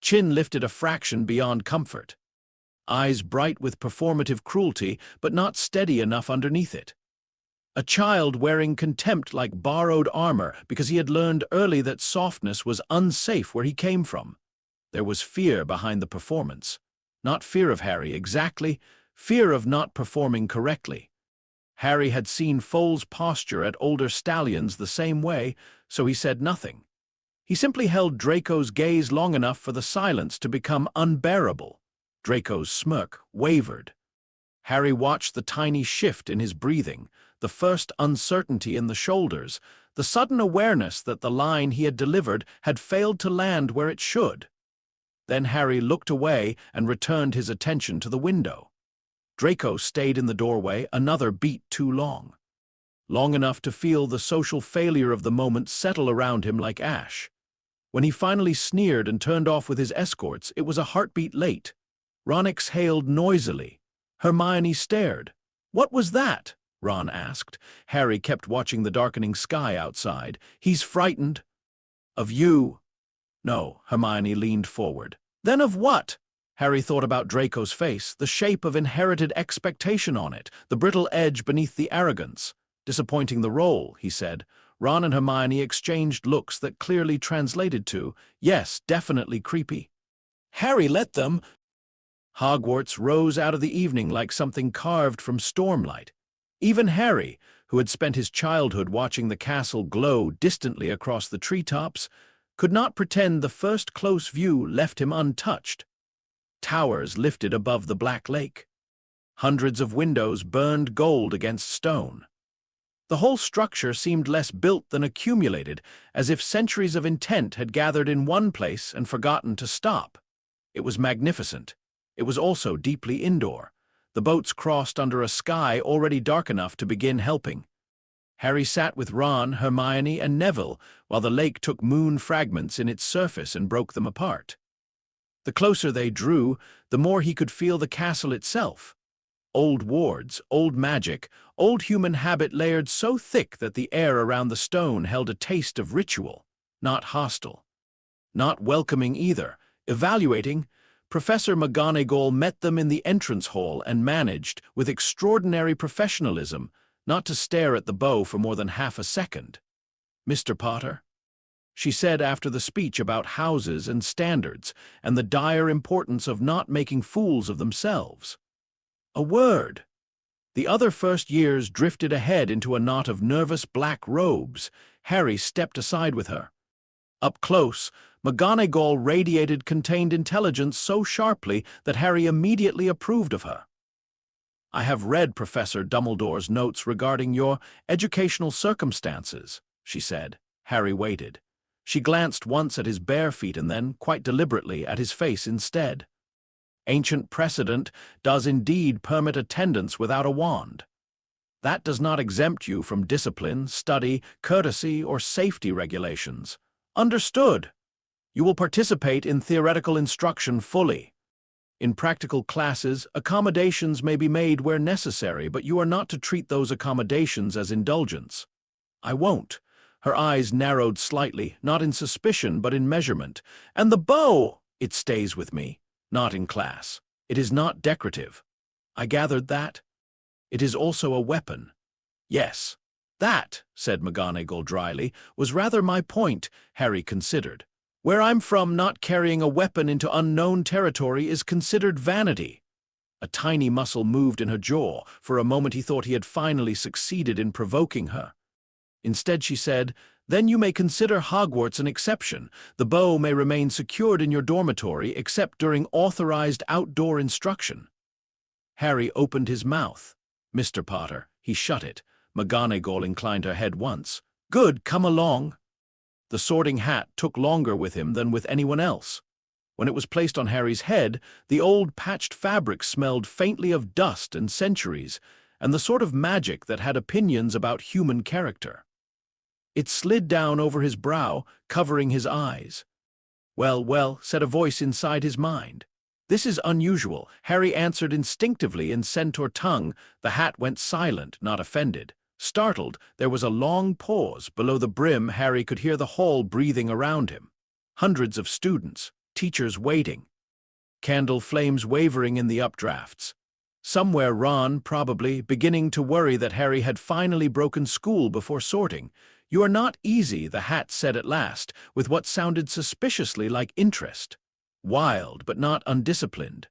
Chin lifted a fraction beyond comfort. Eyes bright with performative cruelty, but not steady enough underneath it. A child wearing contempt like borrowed armor because he had learned early that softness was unsafe where he came from. There was fear behind the performance. Not fear of Harry, exactly. Fear of not performing correctly. Harry had seen foals posture at older stallions the same way, so he said nothing. He simply held Draco's gaze long enough for the silence to become unbearable. Draco's smirk wavered. Harry watched the tiny shift in his breathing, the first uncertainty in the shoulders, the sudden awareness that the line he had delivered had failed to land where it should. Then Harry looked away and returned his attention to the window. Draco stayed in the doorway another beat too long. Long enough to feel the social failure of the moment settle around him like ash. When he finally sneered and turned off with his escorts, it was a heartbeat late. Ron exhaled noisily. Hermione stared. "What was that?" Ron asked. Harry kept watching the darkening sky outside. "He's frightened." "Of you." "No," Hermione leaned forward. "Then of what?" Harry thought about Draco's face, the shape of inherited expectation on it, the brittle edge beneath the arrogance. "Disappointing the role," he said. Ron and Hermione exchanged looks that clearly translated to, "Yes, definitely creepy." "Harry, let them." Hogwarts rose out of the evening like something carved from stormlight. Even Harry, who had spent his childhood watching the castle glow distantly across the treetops, could not pretend the first close view left him untouched. Towers lifted above the black lake. Hundreds of windows burned gold against stone. The whole structure seemed less built than accumulated, as if centuries of intent had gathered in one place and forgotten to stop. It was magnificent. It was also deeply indoor. The boats crossed under a sky already dark enough to begin helping. Harry sat with Ron, Hermione, and Neville while the lake took moon fragments in its surface and broke them apart. The closer they drew, the more he could feel the castle itself. Old wards, old magic, old human habit layered so thick that the air around the stone held a taste of ritual, not hostile. Not welcoming either, evaluating. Professor McGonagall met them in the entrance hall and managed, with extraordinary professionalism, not to stare at the bow for more than half a second. "Mr. Potter?" she said after the speech about houses and standards and the dire importance of not making fools of themselves. A word. The other first years drifted ahead into a knot of nervous black robes. Harry stepped aside with her. Up close, McGonagall radiated contained intelligence so sharply that Harry immediately approved of her. "I have read Professor Dumbledore's notes regarding your educational circumstances," she said. Harry waited. She glanced once at his bare feet and then, quite deliberately, at his face instead. "Ancient precedent does indeed permit attendance without a wand. That does not exempt you from discipline, study, courtesy, or safety regulations. Understood. You will participate in theoretical instruction fully. In practical classes, accommodations may be made where necessary, but you are not to treat those accommodations as indulgence." "I won't." Her eyes narrowed slightly, not in suspicion but in measurement. "And the bow!" "It stays with me." Not in class. It is not decorative. I gathered that. It is also a weapon. Yes. That, said McGonagall dryly, was rather my point, Harry considered. Where I'm from, not carrying a weapon into unknown territory is considered vanity. A tiny muscle moved in her jaw. For a moment he thought he had finally succeeded in provoking her. Instead she said, "Then you may consider Hogwarts an exception. The bow may remain secured in your dormitory except during authorized outdoor instruction." Harry opened his mouth. "Mr. Potter," he shut it. McGonagall inclined her head once. "Good, come along." The Sorting Hat took longer with him than with anyone else. When it was placed on Harry's head, the old patched fabric smelled faintly of dust and centuries, and the sort of magic that had opinions about human character. It slid down over his brow, covering his eyes. "Well, well," said a voice inside his mind. "This is unusual," Harry answered instinctively in Centaur tongue. The hat went silent, not offended. Startled, there was a long pause. Below the brim, Harry could hear the hall breathing around him. Hundreds of students, teachers waiting. Candle flames wavering in the updrafts. Somewhere Ron, probably, beginning to worry that Harry had finally broken school before sorting. "You are not easy," the hat said at last, with what sounded suspiciously like interest. "Wild, but not undisciplined.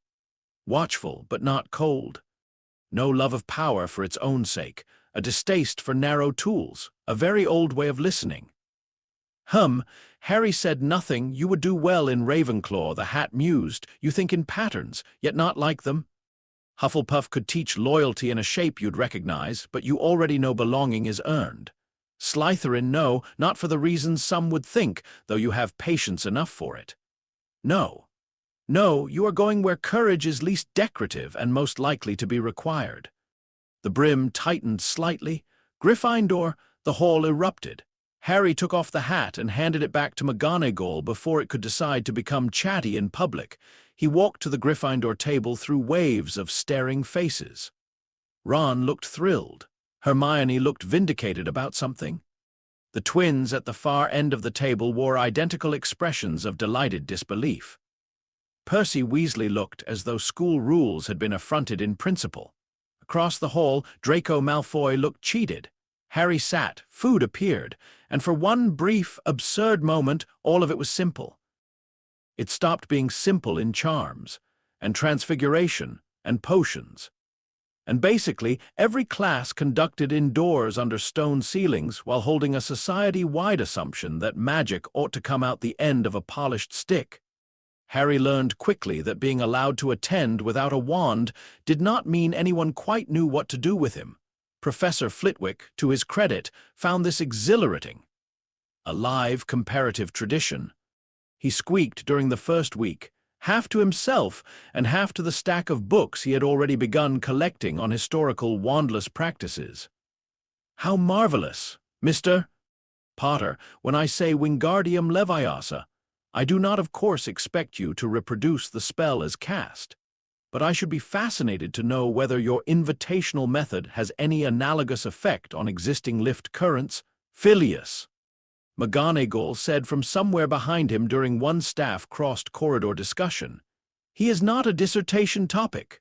Watchful, but not cold. No love of power for its own sake. A distaste for narrow tools. A very old way of listening." Harry said nothing. "You would do well in Ravenclaw," the hat mused. "You think in patterns, yet not like them. Hufflepuff could teach loyalty in a shape you'd recognize, but you already know belonging is earned. Slytherin, no, not for the reasons some would think, though you have patience enough for it. No. No, you are going where courage is least decorative and most likely to be required." The brim tightened slightly. Gryffindor, the hall erupted. Harry took off the hat and handed it back to McGonagall before it could decide to become chatty in public. He walked to the Gryffindor table through waves of staring faces. Ron looked thrilled. Hermione looked vindicated about something. The twins at the far end of the table wore identical expressions of delighted disbelief. Percy Weasley looked as though school rules had been affronted in principle. Across the hall, Draco Malfoy looked cheated. Harry sat, food appeared, and for one brief, absurd moment, all of it was simple. It stopped being simple in charms, and transfiguration, and potions. And basically, every class conducted indoors under stone ceilings while holding a society-wide assumption that magic ought to come out the end of a polished stick. Harry learned quickly that being allowed to attend without a wand did not mean anyone quite knew what to do with him. Professor Flitwick, to his credit, found this exhilarating. A live comparative tradition. He squeaked during the first week, half to himself and half to the stack of books he had already begun collecting on historical wandless practices. "How marvelous, Mr. Potter, when I say Wingardium Leviosa. I do not, of course, expect you to reproduce the spell as cast, but I should be fascinated to know whether your invitational method has any analogous effect on existing lift currents." "Phileas," McGonagall said from somewhere behind him during one staff-crossed corridor discussion. "He is not a dissertation topic."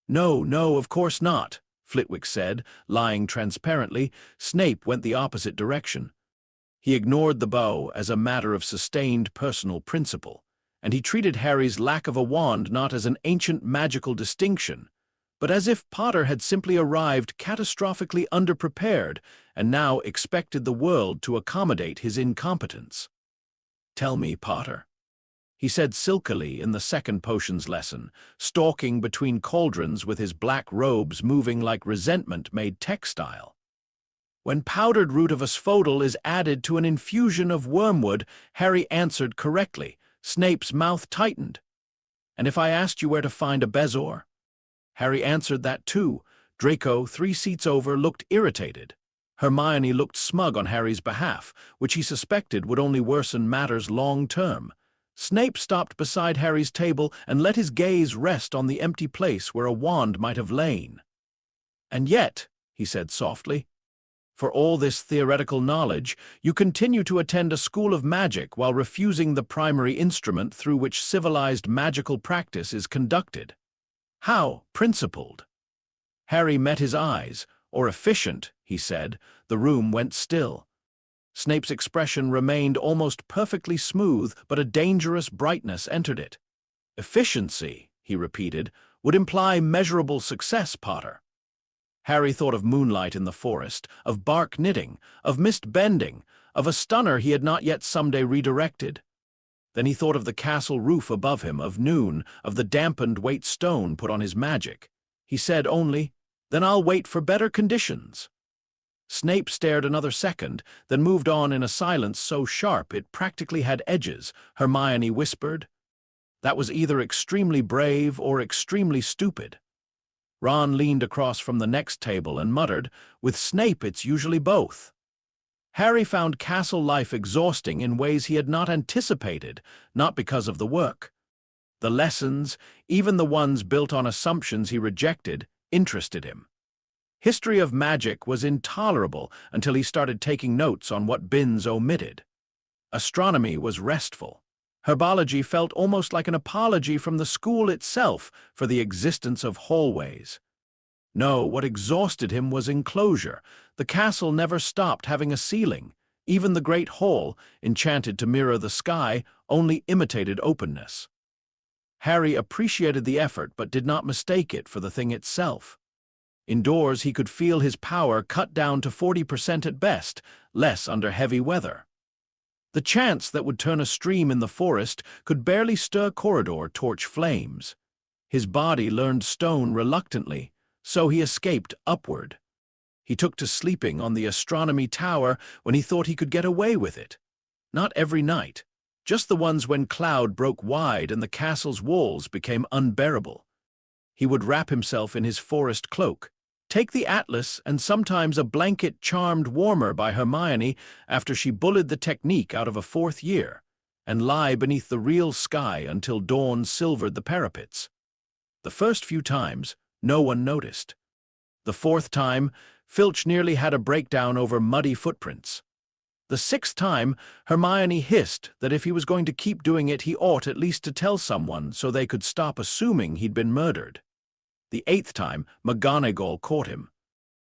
"No, no, of course not," Flitwick said, lying transparently. Snape went the opposite direction. He ignored the bow as a matter of sustained personal principle, and he treated Harry's lack of a wand not as an ancient magical distinction, but as if Potter had simply arrived catastrophically underprepared and now expected the world to accommodate his incompetence. "Tell me, Potter," he said silkily in the second potions lesson, stalking between cauldrons with his black robes moving like resentment made textile. "When powdered root of asphodel is added to an infusion of wormwood," Harry answered correctly. Snape's mouth tightened. "And if I asked you where to find a bezoar?" Harry answered that too. Draco, 3 seats over, looked irritated. Hermione looked smug on Harry's behalf, which he suspected would only worsen matters long-term. Snape stopped beside Harry's table and let his gaze rest on the empty place where a wand might have lain. "And yet," he said softly, For all this theoretical knowledge, you continue to attend a school of magic while refusing the primary instrument through which civilized magical practice is conducted. How principled? Harry met his eyes. Or efficient, he said. The room went still. Snape's expression remained almost perfectly smooth, but a dangerous brightness entered it. Efficiency, he repeated, would imply measurable success, Potter. Harry thought of moonlight in the forest, of bark knitting, of mist bending, of a stunner he had not yet someday redirected. Then he thought of the castle roof above him, of noon, of the dampened weight stone put on his magic. He said only, "Then I'll wait for better conditions." Snape stared another second, then moved on in a silence so sharp it practically had edges. Hermione whispered, "That was either extremely brave or extremely stupid." Ron leaned across from the next table and muttered, "With Snape it's usually both." Harry found castle life exhausting in ways he had not anticipated, not because of the work. The lessons, even the ones built on assumptions he rejected, interested him. History of magic was intolerable until he started taking notes on what Binns omitted. Astronomy was restful. Herbology felt almost like an apology from the school itself for the existence of hallways. No, what exhausted him was enclosure. The castle never stopped having a ceiling. Even the great hall, enchanted to mirror the sky, only imitated openness. Harry appreciated the effort but did not mistake it for the thing itself. Indoors, he could feel his power cut down to 40% at best, less under heavy weather. The chance that would turn a stream in the forest could barely stir corridor torch flames. His body learned stone reluctantly, so he escaped upward. He took to sleeping on the astronomy tower when he thought he could get away with it. Not every night, just the ones when cloud broke wide and the castle's walls became unbearable. He would wrap himself in his forest cloak, take the atlas and sometimes a blanket charmed warmer by Hermione after she bullied the technique out of a fourth year, and lie beneath the real sky until dawn silvered the parapets. The first few times, no one noticed. The fourth time, Filch nearly had a breakdown over muddy footprints. The sixth time, Hermione hissed that if he was going to keep doing it, he ought at least to tell someone so they could stop assuming he'd been murdered. The eighth time, McGonagall caught him.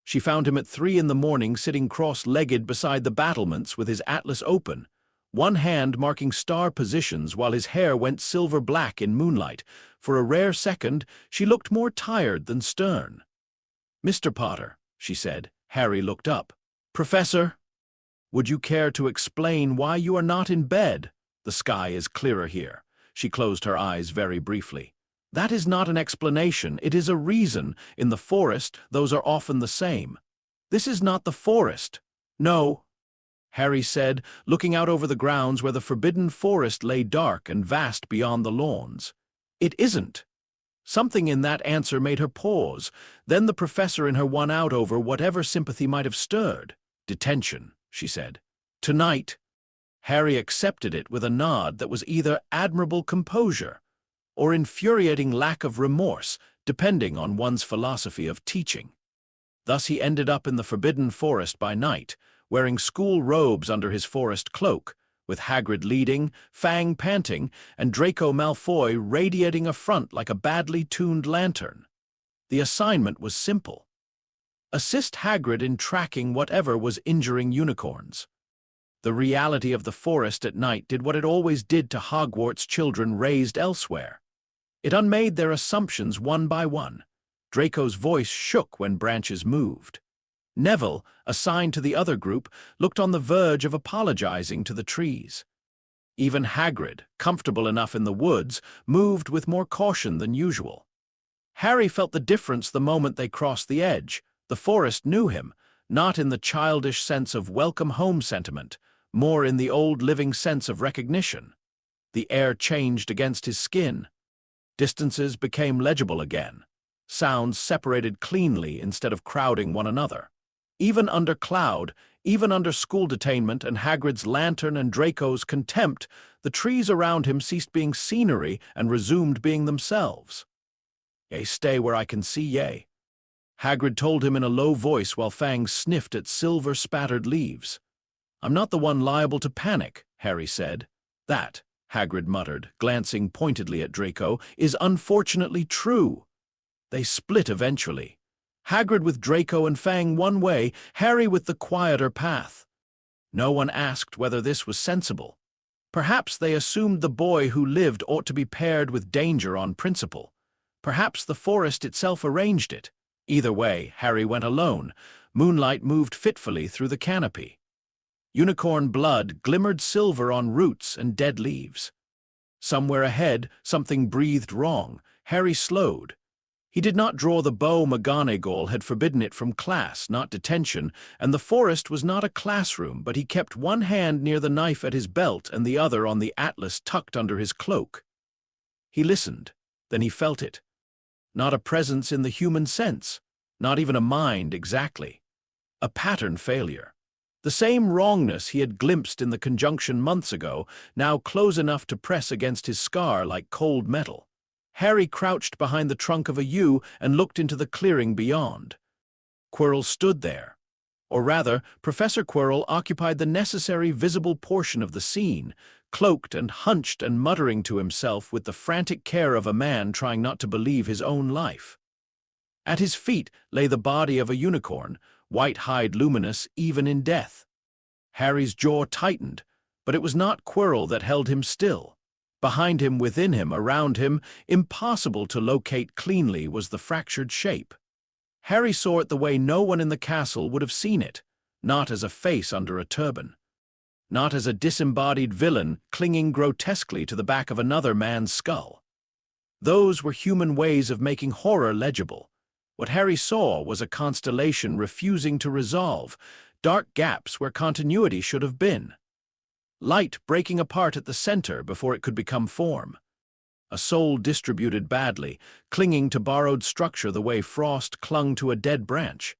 She found him at 3 in the morning sitting cross-legged beside the battlements with his atlas open, one hand marking star positions while his hair went silver-black in moonlight. For a rare second, she looked more tired than stern. "Mr. Potter," she said. Harry looked up. "Professor, would you care to explain why you are not in bed? The sky is clearer here." She closed her eyes very briefly. "That is not an explanation, it is a reason. In the forest, those are often the same." "This is not the forest." "No," Harry said, looking out over the grounds where the forbidden forest lay dark and vast beyond the lawns. "It isn't." Something in that answer made her pause. Then the professor in her won out over whatever sympathy might have stirred. "Detention," she said. "Tonight." Harry accepted it with a nod that was either admirable composure or infuriating lack of remorse, depending on one's philosophy of teaching. Thus he ended up in the forbidden forest by night, wearing school robes under his forest cloak, with Hagrid leading, Fang panting, and Draco Malfoy radiating a front like a badly tuned lantern. The assignment was simple. Assist Hagrid in tracking whatever was injuring unicorns. The reality of the forest at night did what it always did to Hogwarts children raised elsewhere. It unmade their assumptions one by one. Draco's voice shook when branches moved. Neville, assigned to the other group, looked on the verge of apologizing to the trees. Even Hagrid, comfortable enough in the woods, moved with more caution than usual. Harry felt the difference the moment they crossed the edge. The forest knew him, not in the childish sense of welcome home sentiment, more in the old living sense of recognition. The air changed against his skin. Distances became legible again. Sounds separated cleanly instead of crowding one another. Even under cloud, even under school detainment and Hagrid's lantern and Draco's contempt, the trees around him ceased being scenery and resumed being themselves. "Yea, stay where I can see ye." Hagrid told him in a low voice while Fang sniffed at silver-spattered leaves. "I'm not the one liable to panic," Harry said. "That," Hagrid muttered, glancing pointedly at Draco, "is unfortunately true." They split eventually. Hagrid with Draco and Fang one way, Harry with the quieter path. No one asked whether this was sensible. Perhaps they assumed the boy who lived ought to be paired with danger on principle. Perhaps the forest itself arranged it. Either way, Harry went alone. Moonlight moved fitfully through the canopy. Unicorn blood glimmered silver on roots and dead leaves. Somewhere ahead, something breathed wrong. Harry slowed. He did not draw the bow. McGonagall had forbidden it from class, not detention, and the forest was not a classroom, but he kept one hand near the knife at his belt and the other on the atlas tucked under his cloak. He listened. Then he felt it. Not a presence in the human sense, not even a mind exactly. A pattern failure. The same wrongness he had glimpsed in the conjunction months ago, now close enough to press against his scar like cold metal. Harry crouched behind the trunk of a yew and looked into the clearing beyond. Quirrell stood there. Or rather, Professor Quirrell occupied the necessary visible portion of the scene, cloaked and hunched and muttering to himself with the frantic care of a man trying not to believe his own life. At his feet lay the body of a unicorn, white-hide luminous even in death. Harry's jaw tightened, but it was not Quirrell that held him still. Behind him, within him, around him, impossible to locate cleanly, was the fractured shape. Harry saw it the way no one in the castle would have seen it, not as a face under a turban. Not as a disembodied villain clinging grotesquely to the back of another man's skull. Those were human ways of making horror legible. What Harry saw was a constellation refusing to resolve, dark gaps where continuity should have been. Light breaking apart at the center before it could become form. A soul distributed badly, clinging to borrowed structure the way frost clung to a dead branch.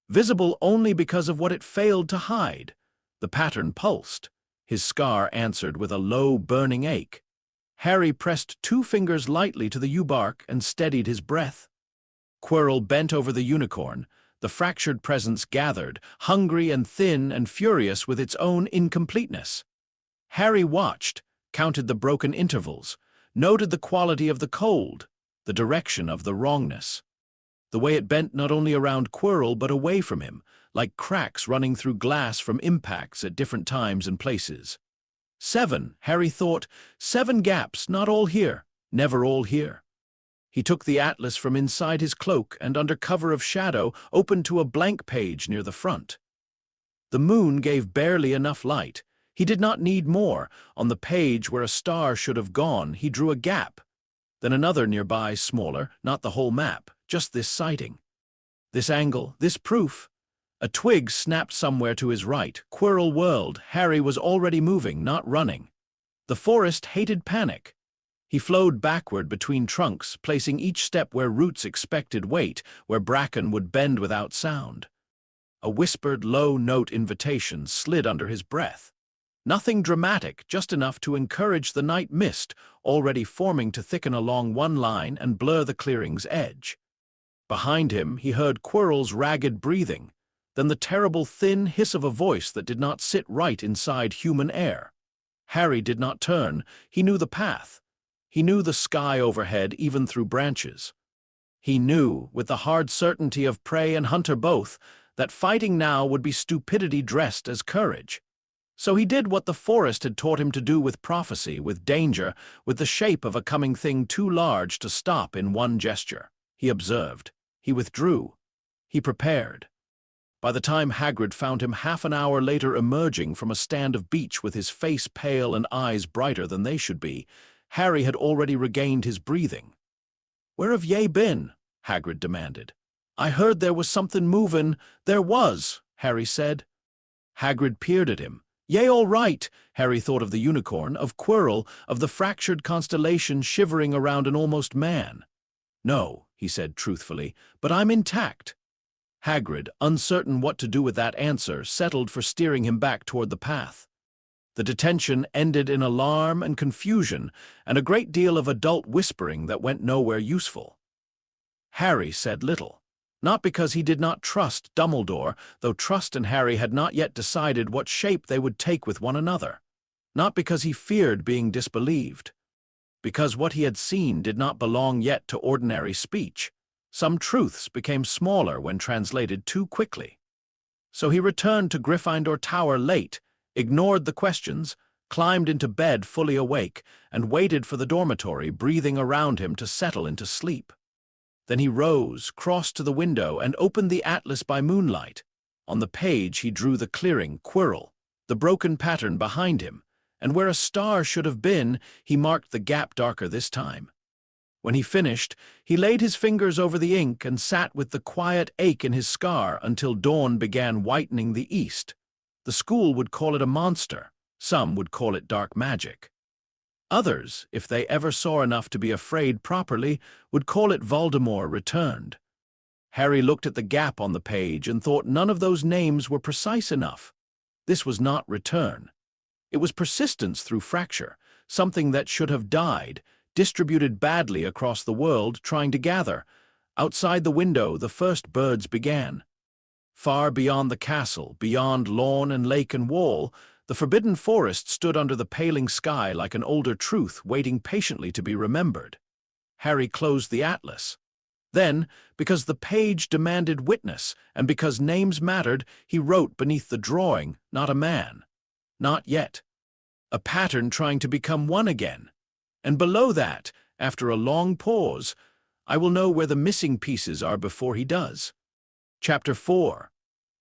Visible only because of what it failed to hide. The pattern pulsed. His scar answered with a low, burning ache. Harry pressed 2 fingers lightly to the yew bark and steadied his breath. Quirrell bent over the unicorn. The fractured presence gathered, hungry and thin and furious with its own incompleteness. Harry watched, counted the broken intervals, noted the quality of the cold, the direction of the wrongness. The way it bent not only around Quirrell but away from him, like cracks running through glass from impacts at different times and places. 7, Harry thought, 7 gaps, not all here, never all here. He took the atlas from inside his cloak and, under cover of shadow, opened to a blank page near the front. The moon gave barely enough light. He did not need more. On the page where a star should have gone, he drew a gap. Then another nearby, smaller, not the whole map, just this sighting. This angle, this proof. A twig snapped somewhere to his right. Quirrell whirled. Harry was already moving, not running. The forest hated panic. He flowed backward between trunks, placing each step where roots expected weight, where bracken would bend without sound. A whispered, low-note invitation slid under his breath. Nothing dramatic, just enough to encourage the night mist, already forming to thicken along one line and blur the clearing's edge. Behind him, he heard Quirrell's ragged breathing, then the terrible thin hiss of a voice that did not sit right inside human air. Harry did not turn. He knew the path. He knew the sky overhead, even through branches. He knew, with the hard certainty of prey and hunter both, that fighting now would be stupidity dressed as courage. So he did what the forest had taught him to do with prophecy, with danger, with the shape of a coming thing too large to stop in one gesture. He observed. He withdrew. He prepared. By the time Hagrid found him half an hour later emerging from a stand of beech with his face pale and eyes brighter than they should be, Harry had already regained his breathing. "Where have ye been?" Hagrid demanded. "I heard there was something movin'." "There was," Harry said. Hagrid peered at him. "Ye all right?" Harry thought of the unicorn, of Quirrell, of the fractured constellation shivering around an almost man. "No," he said truthfully, "but I'm intact." Hagrid, uncertain what to do with that answer, settled for steering him back toward the path. The detention ended in alarm and confusion, and a great deal of adult whispering that went nowhere useful. Harry said little. Not because he did not trust Dumbledore, though trust and Harry had not yet decided what shape they would take with one another. Not because he feared being disbelieved. Because what he had seen did not belong yet to ordinary speech. Some truths became smaller when translated too quickly. So he returned to Gryffindor Tower late, ignored the questions, climbed into bed fully awake, and waited for the dormitory breathing around him to settle into sleep. Then he rose, crossed to the window, and opened the atlas by moonlight. On the page he drew the clearing, Quirrell, the broken pattern behind him, and where a star should have been, he marked the gap darker this time. When he finished, he laid his fingers over the ink and sat with the quiet ache in his scar until dawn began whitening the east. The school would call it a monster. Some would call it dark magic. Others, if they ever saw enough to be afraid properly, would call it Voldemort returned. Harry looked at the gap on the page and thought none of those names were precise enough. This was not return. It was persistence through fracture, something that should have died, distributed badly across the world, trying to gather. Outside the window, the first birds began. Far beyond the castle, beyond lawn and lake and wall, the forbidden forest stood under the paling sky like an older truth waiting patiently to be remembered. Harry closed the atlas. Then, because the page demanded witness, and because names mattered, he wrote beneath the drawing, not a man. Not yet. A pattern trying to become one again. And below that, after a long pause, I will know where the missing pieces are before he does. Chapter 4.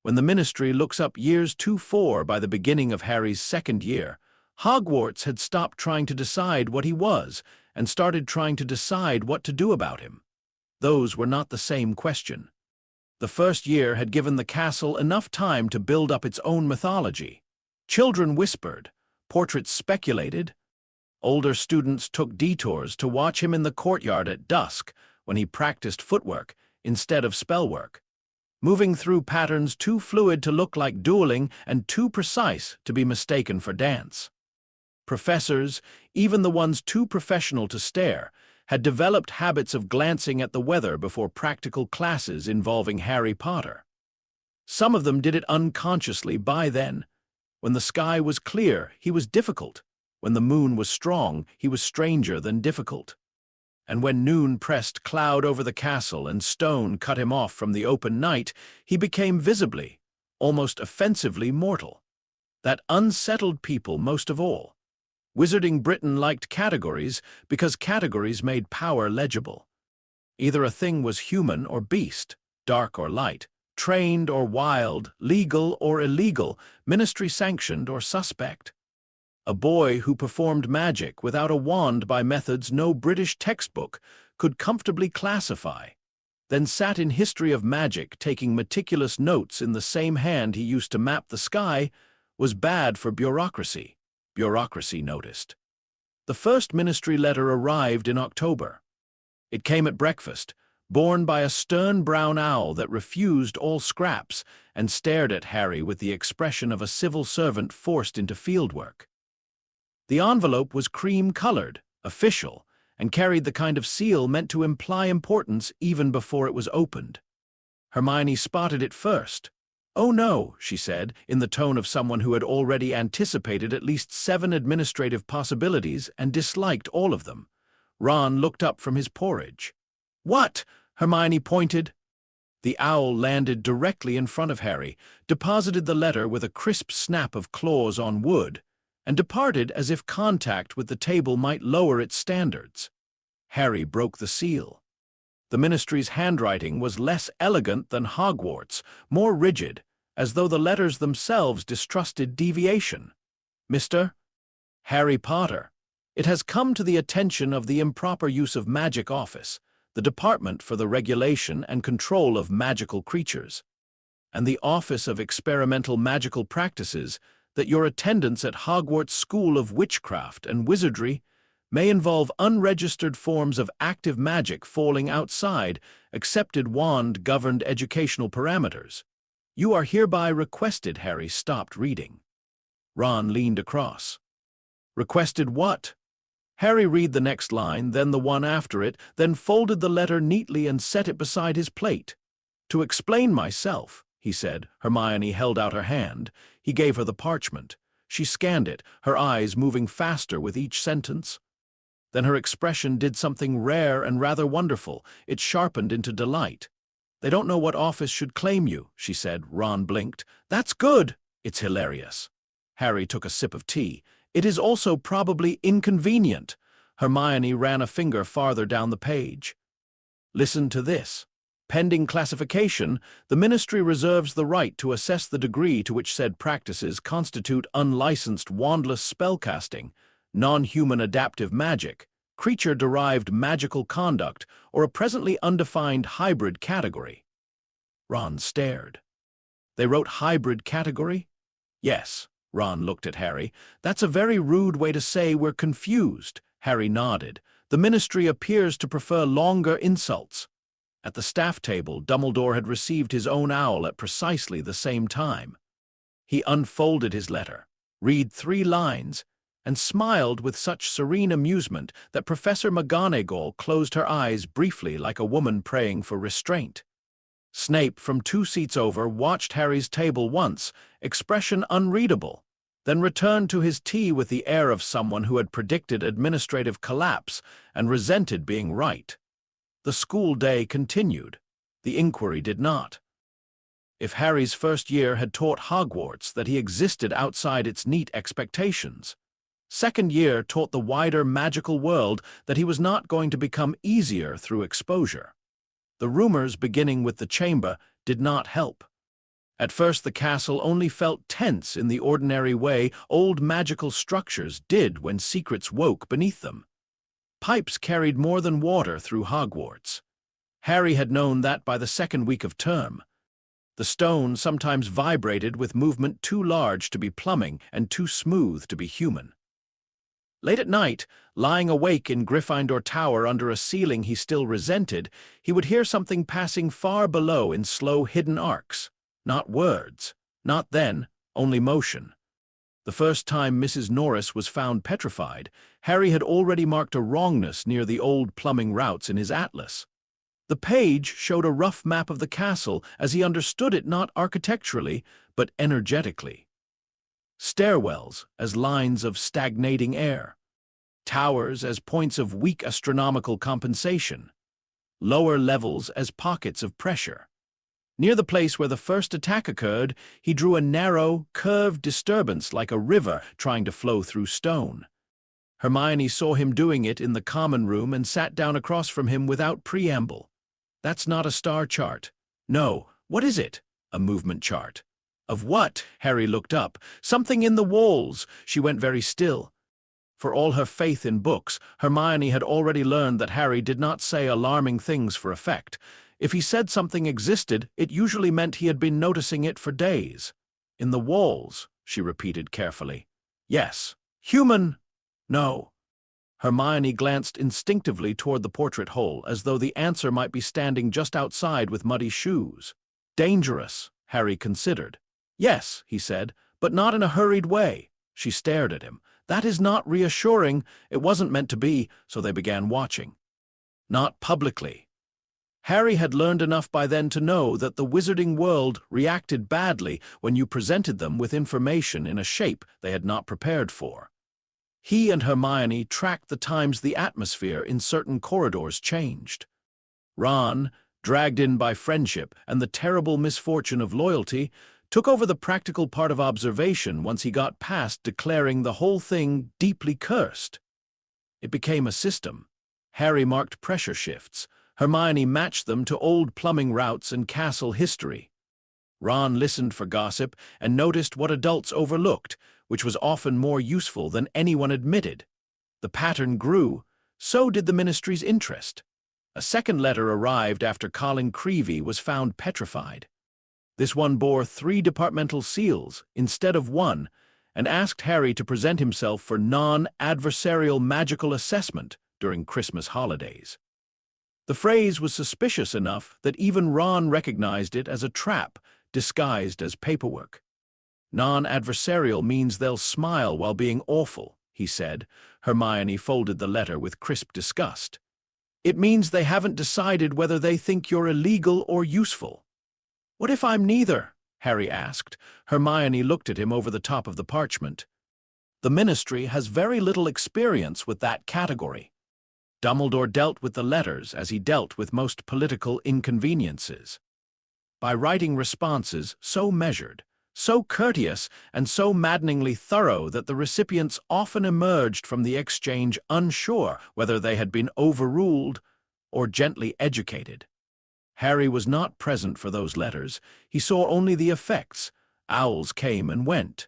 When the Ministry looks up years 2-4 by the beginning of Harry's second year, Hogwarts had stopped trying to decide what he was and started trying to decide what to do about him. Those were not the same question. The first year had given the castle enough time to build up its own mythology. Children whispered, portraits speculated. Older students took detours to watch him in the courtyard at dusk when he practiced footwork instead of spellwork, moving through patterns too fluid to look like dueling and too precise to be mistaken for dance. Professors, even the ones too professional to stare, had developed habits of glancing at the weather before practical classes involving Harry Potter. Some of them did it unconsciously by then. When the sky was clear, he was difficult. When the moon was strong, he was stranger than difficult. And when noon pressed cloud over the castle and stone cut him off from the open night, he became visibly, almost offensively mortal. That unsettled people most of all. Wizarding Britain liked categories because categories made power legible. Either a thing was human or beast, dark or light, trained or wild, legal or illegal, ministry-sanctioned or suspect. A boy who performed magic without a wand by methods no British textbook could comfortably classify, then sat in history of magic taking meticulous notes in the same hand he used to map the sky, was bad for bureaucracy. Bureaucracy noticed. The first ministry letter arrived in October. It came at breakfast, borne by a stern brown owl that refused all scraps and stared at Harry with the expression of a civil servant forced into fieldwork. The envelope was cream-colored, official, and carried the kind of seal meant to imply importance even before it was opened. Hermione spotted it first. "Oh no," she said, in the tone of someone who had already anticipated at least 7 administrative possibilities and disliked all of them. Ron looked up from his porridge. "What?" Hermione pointed. The owl landed directly in front of Harry, deposited the letter with a crisp snap of claws on wood, and departed as if contact with the table might lower its standards. Harry broke the seal. The ministry's handwriting was less elegant than Hogwarts, more rigid, as though the letters themselves distrusted deviation. "Mr. Harry Potter, it has come to the attention of the improper use of magic office, the Department for the Regulation and Control of Magical Creatures, and the Office of Experimental Magical Practices, that your attendance at Hogwarts School of Witchcraft and Wizardry may involve unregistered forms of active magic falling outside accepted wand-governed educational parameters. You are hereby requested." Harry stopped reading. Ron leaned across. "Requested what?" Harry read the next line, then the one after it, then folded the letter neatly and set it beside his plate. "To explain myself," he said. Hermione held out her hand. He gave her the parchment. She scanned it, her eyes moving faster with each sentence. Then her expression did something rare and rather wonderful. It sharpened into delight. "They don't know what office should claim you," she said. Ron blinked. "That's good." "It's hilarious." Harry took a sip of tea. "It is also probably inconvenient." Hermione ran a finger farther down the page. "Listen to this. Pending classification, the Ministry reserves the right to assess the degree to which said practices constitute unlicensed wandless spellcasting, non-human adaptive magic, creature-derived magical conduct, or a presently undefined hybrid category." Ron stared. "They wrote hybrid category?" "Yes." Ron looked at Harry. "That's a very rude way to say we're confused." Harry nodded. "The Ministry appears to prefer longer insults." At the staff table, Dumbledore had received his own owl at precisely the same time. He unfolded his letter, read 3 lines, and smiled with such serene amusement that Professor McGonagall closed her eyes briefly like a woman praying for restraint. Snape, from 2 seats over, watched Harry's table once, expression unreadable, then returned to his tea with the air of someone who had predicted administrative collapse and resented being right. The school day continued. The inquiry did not. If Harry's first year had taught Hogwarts that he existed outside its neat expectations, second year taught the wider magical world that he was not going to become easier through exposure. The rumors, beginning with the chamber, did not help. At first the castle only felt tense in the ordinary way old magical structures did when secrets woke beneath them. Pipes carried more than water through Hogwarts. Harry had known that by the second week of term. The stone sometimes vibrated with movement too large to be plumbing and too smooth to be human. Late at night, lying awake in Gryffindor Tower under a ceiling he still resented, he would hear something passing far below in slow hidden arcs. Not words. Not then, only motion. The first time Mrs. Norris was found petrified, Harry had already marked a wrongness near the old plumbing routes in his atlas. The page showed a rough map of the castle as he understood it not architecturally, but energetically. Stairwells as lines of stagnating air. Towers as points of weak astronomical compensation. Lower levels as pockets of pressure. Near the place where the first attack occurred, he drew a narrow, curved disturbance like a river trying to flow through stone. Hermione saw him doing it in the common room and sat down across from him without preamble. "That's not a star chart." "No, what is it?" "A movement chart." "Of what?" Harry looked up. "Something in the walls." She went very still. For all her faith in books, Hermione had already learned that Harry did not say alarming things for effect. If he said something existed, it usually meant he had been noticing it for days. "In the walls," she repeated carefully. "Yes." "Human?" "No." Hermione glanced instinctively toward the portrait hole, as though the answer might be standing just outside with muddy shoes. "Dangerous," Harry considered. "Yes," he said, "but not in a hurried way." She stared at him. "That is not reassuring. It wasn't meant to be," so they began watching. "Not publicly." Harry had learned enough by then to know that the wizarding world reacted badly when you presented them with information in a shape they had not prepared for. He and Hermione tracked the times the atmosphere in certain corridors changed. Ron, dragged in by friendship and the terrible misfortune of loyalty, took over the practical part of observation once he got past declaring the whole thing deeply cursed. It became a system. Harry marked pressure shifts. Hermione matched them to old plumbing routes and castle history. Ron listened for gossip and noticed what adults overlooked, which was often more useful than anyone admitted. The pattern grew. So did the Ministry's interest. A second letter arrived after Colin Creevey was found petrified. This one bore 3 departmental seals instead of 1, and asked Harry to present himself for non-adversarial magical assessment during Christmas holidays. The phrase was suspicious enough that even Ron recognized it as a trap disguised as paperwork. "Non-adversarial means they'll smile while being awful," he said. Hermione folded the letter with crisp disgust. "It means they haven't decided whether they think you're illegal or useful." "What if I'm neither?" Harry asked. Hermione looked at him over the top of the parchment. "The Ministry has very little experience with that category." Dumbledore dealt with the letters as he dealt with most political inconveniences. By writing responses so measured, so courteous, and so maddeningly thorough that the recipients often emerged from the exchange unsure whether they had been overruled or gently educated. Harry was not present for those letters. He saw only the effects. Owls came and went.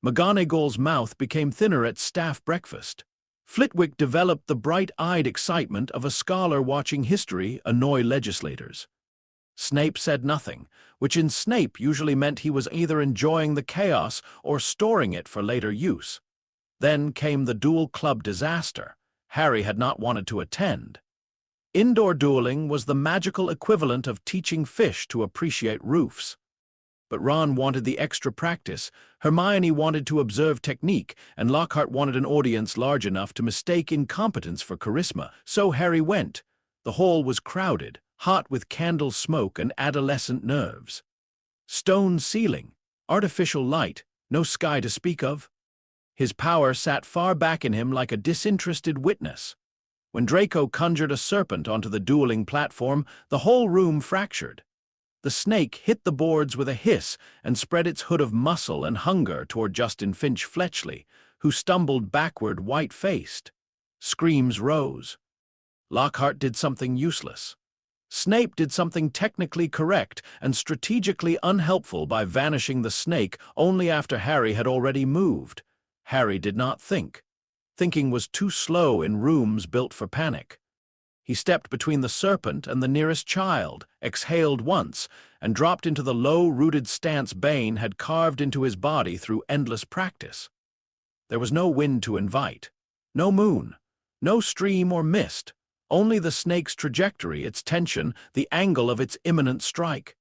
McGonagall's mouth became thinner at staff breakfast. Flitwick developed the bright-eyed excitement of a scholar watching history annoy legislators. Snape said nothing, which in Snape usually meant he was either enjoying the chaos or storing it for later use. Then came the duel club disaster. Harry had not wanted to attend. Indoor dueling was the magical equivalent of teaching fish to appreciate roofs. But Ron wanted the extra practice, Hermione wanted to observe technique, and Lockhart wanted an audience large enough to mistake incompetence for charisma. So Harry went. The hall was crowded, hot with candle smoke and adolescent nerves. Stone ceiling, artificial light, no sky to speak of. His power sat far back in him like a disinterested witness. When Draco conjured a serpent onto the dueling platform, the whole room fractured. The snake hit the boards with a hiss and spread its hood of muscle and hunger toward Justin Finch Fletchley, who stumbled backward white-faced. Screams rose. Lockhart did something useless. Snape did something technically correct and strategically unhelpful by vanishing the snake only after Harry had already moved. Harry did not think. Thinking was too slow in rooms built for panic. He stepped between the serpent and the nearest child, exhaled once, and dropped into the low-rooted stance Bane had carved into his body through endless practice. There was no wind to invite, no moon, no stream or mist, only the snake's trajectory, its tension, the angle of its imminent strike.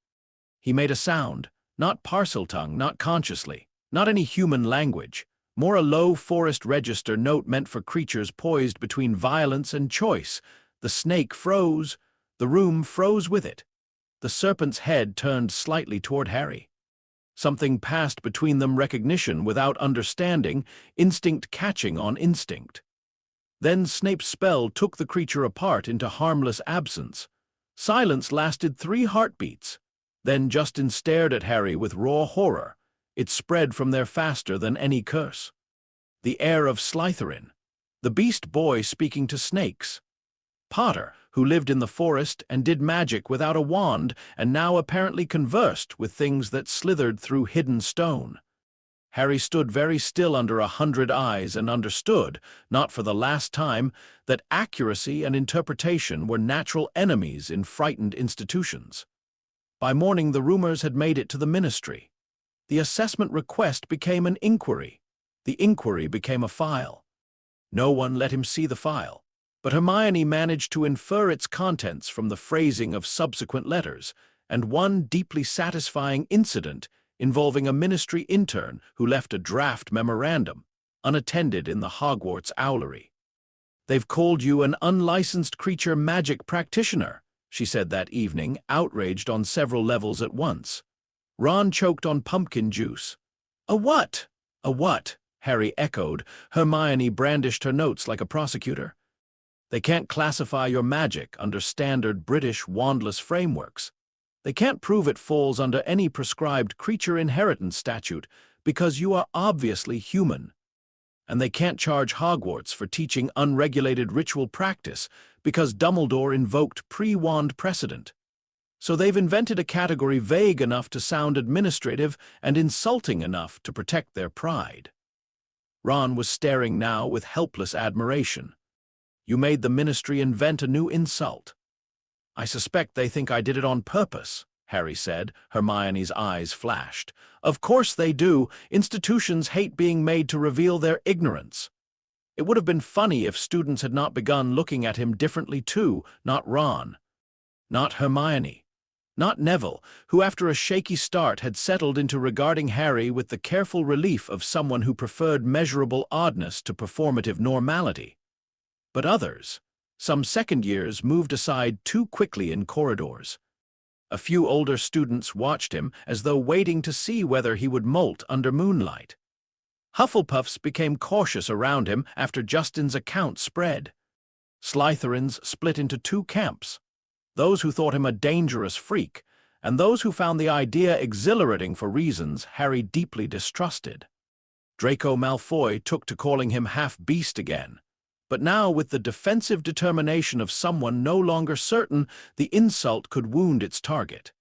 He made a sound, not parcel-tongue, not consciously, not any human language, more a low forest register note meant for creatures poised between violence and choice. The snake froze. The room froze with it. The serpent's head turned slightly toward Harry. Something passed between them, recognition without understanding, instinct catching on instinct. Then Snape's spell took the creature apart into harmless absence. Silence lasted 3 heartbeats. Then Justin stared at Harry with raw horror. It spread from there faster than any curse. The air of Slytherin. The beast boy speaking to snakes. Potter, who lived in the forest and did magic without a wand and now apparently conversed with things that slithered through hidden stone. Harry stood very still under 100 eyes and understood, not for the last time, that accuracy and interpretation were natural enemies in frightened institutions. By morning the rumors had made it to the Ministry. The assessment request became an inquiry. The inquiry became a file. No one let him see the file. But Hermione managed to infer its contents from the phrasing of subsequent letters, and one deeply satisfying incident involving a Ministry intern who left a draft memorandum, unattended in the Hogwarts owlery. "They've called you an unlicensed creature magic practitioner," she said that evening, outraged on several levels at once. Ron choked on pumpkin juice. "A what?" "A what?" Harry echoed. Hermione brandished her notes like a prosecutor. "They can't classify your magic under standard British wandless frameworks. They can't prove it falls under any prescribed creature inheritance statute because you are obviously human. And they can't charge Hogwarts for teaching unregulated ritual practice because Dumbledore invoked pre-wand precedent. So they've invented a category vague enough to sound administrative and insulting enough to protect their pride." Ron was staring now with helpless admiration. "You made the Ministry invent a new insult." "I suspect they think I did it on purpose," Harry said. Hermione's eyes flashed. "Of course they do. Institutions hate being made to reveal their ignorance." It would have been funny if students had not begun looking at him differently too, not Ron. Not Hermione. Not Neville, who after a shaky start had settled into regarding Harry with the careful relief of someone who preferred measurable oddness to performative normality. But others, some second years, moved aside too quickly in corridors. A few older students watched him as though waiting to see whether he would molt under moonlight. Hufflepuffs became cautious around him after Justin's account spread. Slytherins split into two camps, those who thought him a dangerous freak, and those who found the idea exhilarating for reasons Harry deeply distrusted. Draco Malfoy took to calling him half-beast again, but now with the defensive determination of someone no longer certain the insult could wound its target.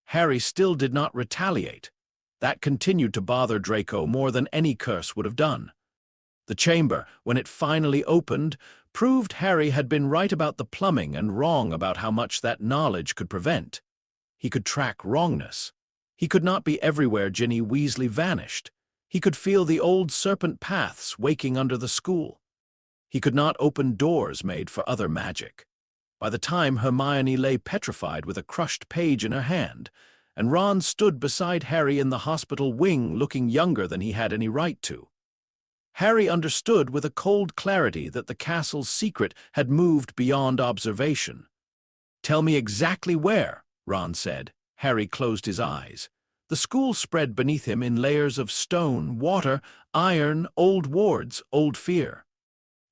Harry still did not retaliate. That continued to bother Draco more than any curse would have done. The chamber, when it finally opened, proved Harry had been right about the plumbing and wrong about how much that knowledge could prevent. He could track wrongness. He could not be everywhere Ginny Weasley vanished. He could feel the old serpent paths waking under the school. He could not open doors made for other magic. By the time Hermione lay petrified with a crushed page in her hand, and Ron stood beside Harry in the hospital wing looking younger than he had any right to, Harry understood with a cold clarity that the castle's secret had moved beyond observation. "Tell me exactly where," Ron said. Harry closed his eyes. The school spread beneath him in layers of stone, water, iron, old wards, old fear.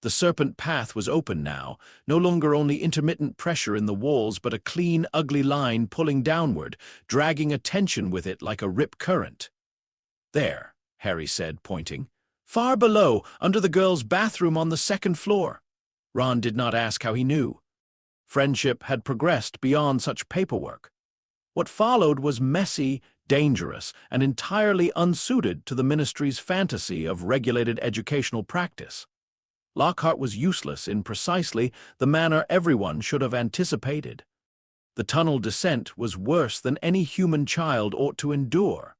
The serpent path was open now, no longer only intermittent pressure in the walls but a clean, ugly line pulling downward, dragging attention with it like a rip current. "There," Harry said, pointing. "Far below, under the girls' bathroom on the second floor." Ron did not ask how he knew. Friendship had progressed beyond such paperwork. What followed was messy, dangerous, and entirely unsuited to the Ministry's fantasy of regulated educational practice. Lockhart was useless in precisely the manner everyone should have anticipated. The tunnel descent was worse than any human child ought to endure.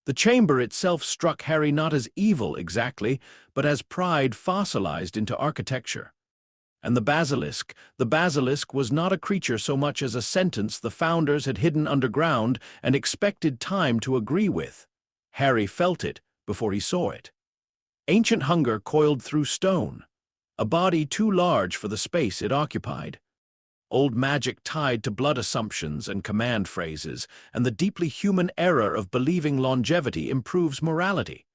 The chamber itself struck Harry not as evil exactly, but as pride fossilized into architecture. And the basilisk was not a creature so much as a sentence the founders had hidden underground and expected time to agree with. Harry felt it before he saw it. Ancient hunger coiled through stone, a body too large for the space it occupied. Old magic tied to blood assumptions and command phrases, and the deeply human error of believing longevity improves morality.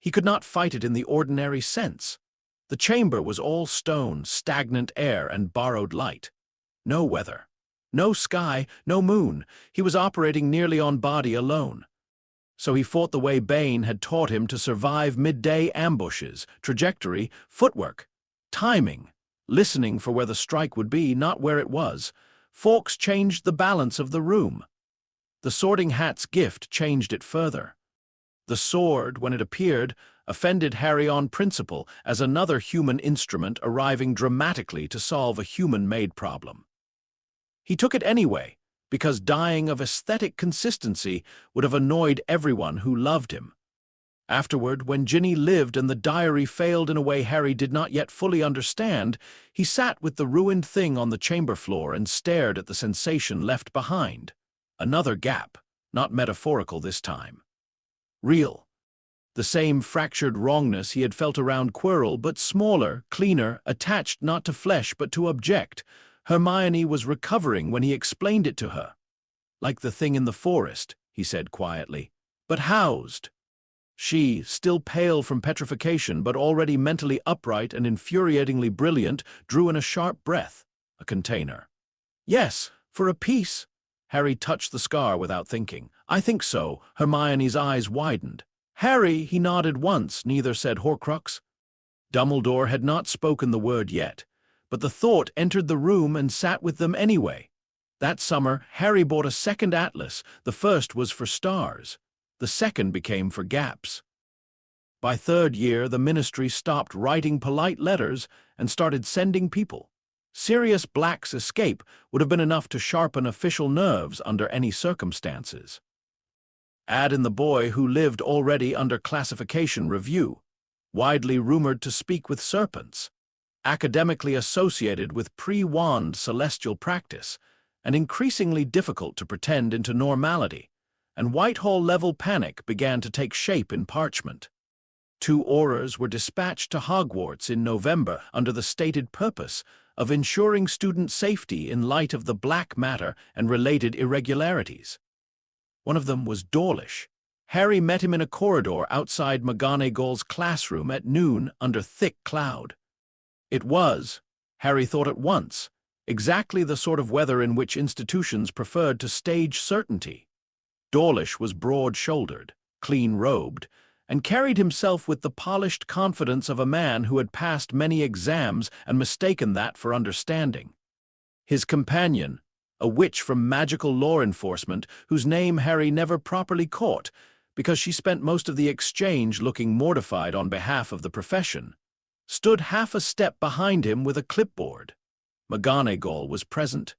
He could not fight it in the ordinary sense. The chamber was all stone, stagnant air, and borrowed light. No weather, no sky, no moon. He was operating nearly on body alone. So he fought the way Bane had taught him to survive midday ambushes, trajectory, footwork, timing, listening for where the strike would be, not where it was. Fawkes changed the balance of the room. The Sorting Hat's gift changed it further. The sword, when it appeared, offended Harry on principle as another human instrument arriving dramatically to solve a human-made problem. He took it anyway, because dying of aesthetic consistency would have annoyed everyone who loved him. Afterward, when Ginny lived and the diary failed in a way Harry did not yet fully understand, he sat with the ruined thing on the chamber floor and stared at the sensation left behind. Another gap, not metaphorical this time. Real. The same fractured wrongness he had felt around Quirrell, but smaller, cleaner, attached not to flesh but to object. Hermione was recovering when he explained it to her. "Like the thing in the forest," he said quietly, "but housed." She, still pale from petrification but already mentally upright and infuriatingly brilliant, drew in a sharp breath. "A container." "Yes, for a piece." Harry touched the scar without thinking. "I think so." Hermione's eyes widened. "Harry," he nodded once, neither said Horcrux. Dumbledore had not spoken the word yet, but the thought entered the room and sat with them anyway. That summer, Harry bought a second atlas. The first was for stars. The second became for gaps. By third year, the Ministry stopped writing polite letters and started sending people. Sirius Black's escape would have been enough to sharpen official nerves under any circumstances. Add in the boy who lived already under classification review, widely rumored to speak with serpents, academically associated with pre-wand celestial practice, and increasingly difficult to pretend into normality, and Whitehall-level panic began to take shape in parchment. 2 Aurors were dispatched to Hogwarts in November under the stated purpose of ensuring student safety in light of the black matter and related irregularities. One of them was Dawlish. Harry met him in a corridor outside McGonagall's classroom at noon under thick cloud. It was, Harry thought at once, exactly the sort of weather in which institutions preferred to stage certainty. Dawlish was broad-shouldered, clean-robed, and carried himself with the polished confidence of a man who had passed many exams and mistaken that for understanding. His companion, a witch from magical law enforcement whose name Harry never properly caught because she spent most of the exchange looking mortified on behalf of the profession, stood half a step behind him with a clipboard. McGonagall was present.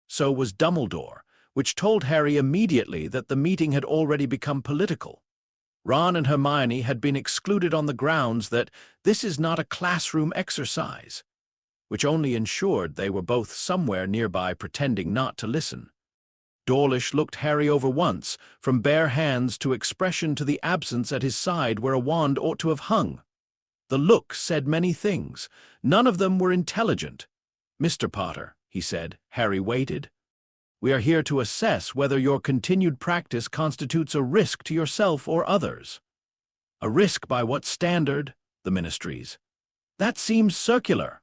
So was Dumbledore, which told Harry immediately that the meeting had already become political. Ron and Hermione had been excluded on the grounds that this is not a classroom exercise, which only ensured they were both somewhere nearby pretending not to listen. Dawlish looked Harry over once, from bare hands to expression to the absence at his side where a wand ought to have hung. The look said many things. None of them were intelligent. "Mr. Potter," he said. Harry waited. "We are here to assess whether your continued practice constitutes a risk to yourself or others." "A risk by what standard?" "The Ministry's." "That seems circular."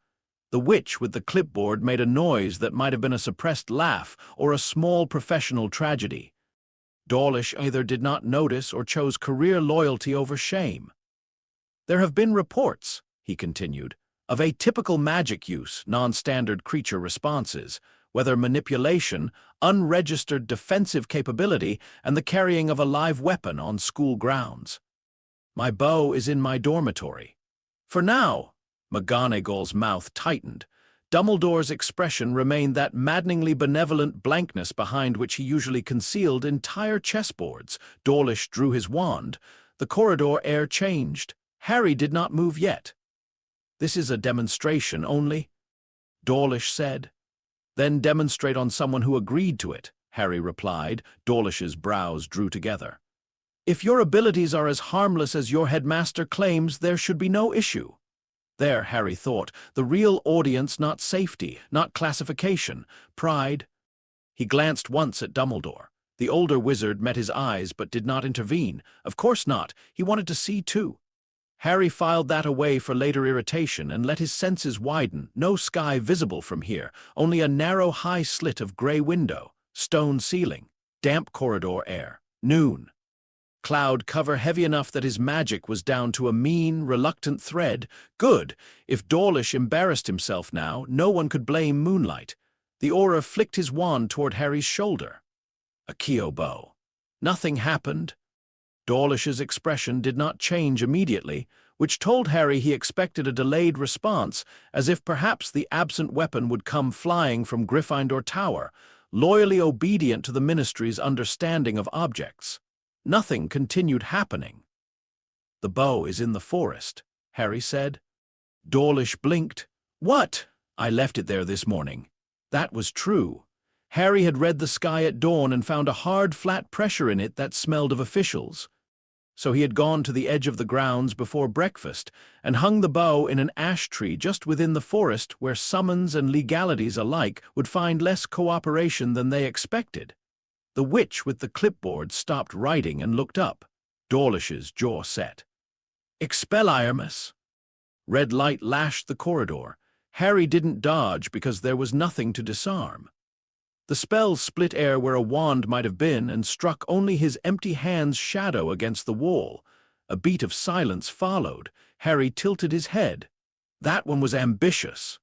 The witch with the clipboard made a noise that might have been a suppressed laugh or a small professional tragedy. Dawlish either did not notice or chose career loyalty over shame. "There have been reports," he continued, "of atypical magic use, non-standard creature responses, whether manipulation, unregistered defensive capability, and the carrying of a live weapon on school grounds. My bow is in my dormitory. For now." McGonagall's mouth tightened. Dumbledore's expression remained that maddeningly benevolent blankness behind which he usually concealed entire chessboards. Dawlish drew his wand. The corridor air changed. Harry did not move yet. "This is a demonstration only," Dawlish said. "Then demonstrate on someone who agreed to it," Harry replied. Dawlish's brows drew together. "If your abilities are as harmless as your headmaster claims, there should be no issue." There, Harry thought, the real audience, not safety, not classification, pride. He glanced once at Dumbledore. The older wizard met his eyes but did not intervene. Of course not. He wanted to see too. Harry filed that away for later irritation and let his senses widen. No sky visible from here, only a narrow high slit of gray window, stone ceiling, damp corridor air. Noon. Cloud cover heavy enough that his magic was down to a mean, reluctant thread. Good. If Dawlish embarrassed himself now, no one could blame Moonlight. The aura flicked his wand toward Harry's shoulder. A Keo bow. Nothing happened. Dawlish's expression did not change immediately, which told Harry he expected a delayed response, as if perhaps the absent weapon would come flying from Gryffindor Tower, loyally obedient to the Ministry's understanding of objects. Nothing continued happening. "The bow is in the forest," Harry said. Dawlish blinked. "What?" "I left it there this morning." That was true. Harry had read the sky at dawn and found a hard, flat pressure in it that smelled of officials. So he had gone to the edge of the grounds before breakfast and hung the bow in an ash tree just within the forest where summons and legalities alike would find less cooperation than they expected. The witch with the clipboard stopped writing and looked up. Dawlish's jaw set. "Expelliarmus!" Red light lashed the corridor. Harry didn't dodge because there was nothing to disarm. The spell split air where a wand might have been and struck only his empty hand's shadow against the wall. A beat of silence followed. Harry tilted his head. That one was ambitious.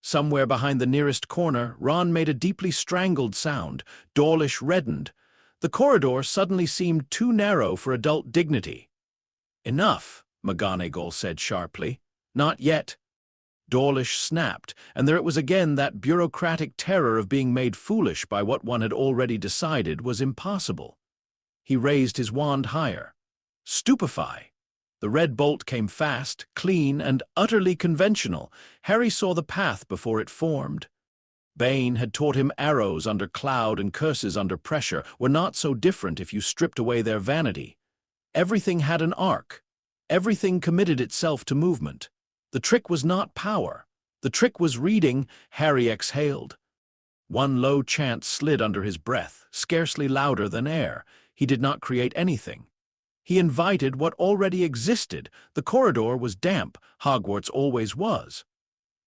Somewhere behind the nearest corner, Ron made a deeply strangled sound. Dawlish reddened. The corridor suddenly seemed too narrow for adult dignity. "Enough," McGonagall said sharply. "Not yet." Dawlish snapped, and there it was again, that bureaucratic terror of being made foolish by what one had already decided was impossible. He raised his wand higher. "Stupefy." The red bolt came fast, clean, and utterly conventional. Harry saw the path before it formed. Bane had taught him arrows under cloud and curses under pressure were not so different if you stripped away their vanity. Everything had an arc. Everything committed itself to movement. The trick was not power. The trick was reading, Harry exhaled. One low chant slid under his breath, scarcely louder than air. He did not create anything. He invited what already existed. The corridor was damp. Hogwarts always was.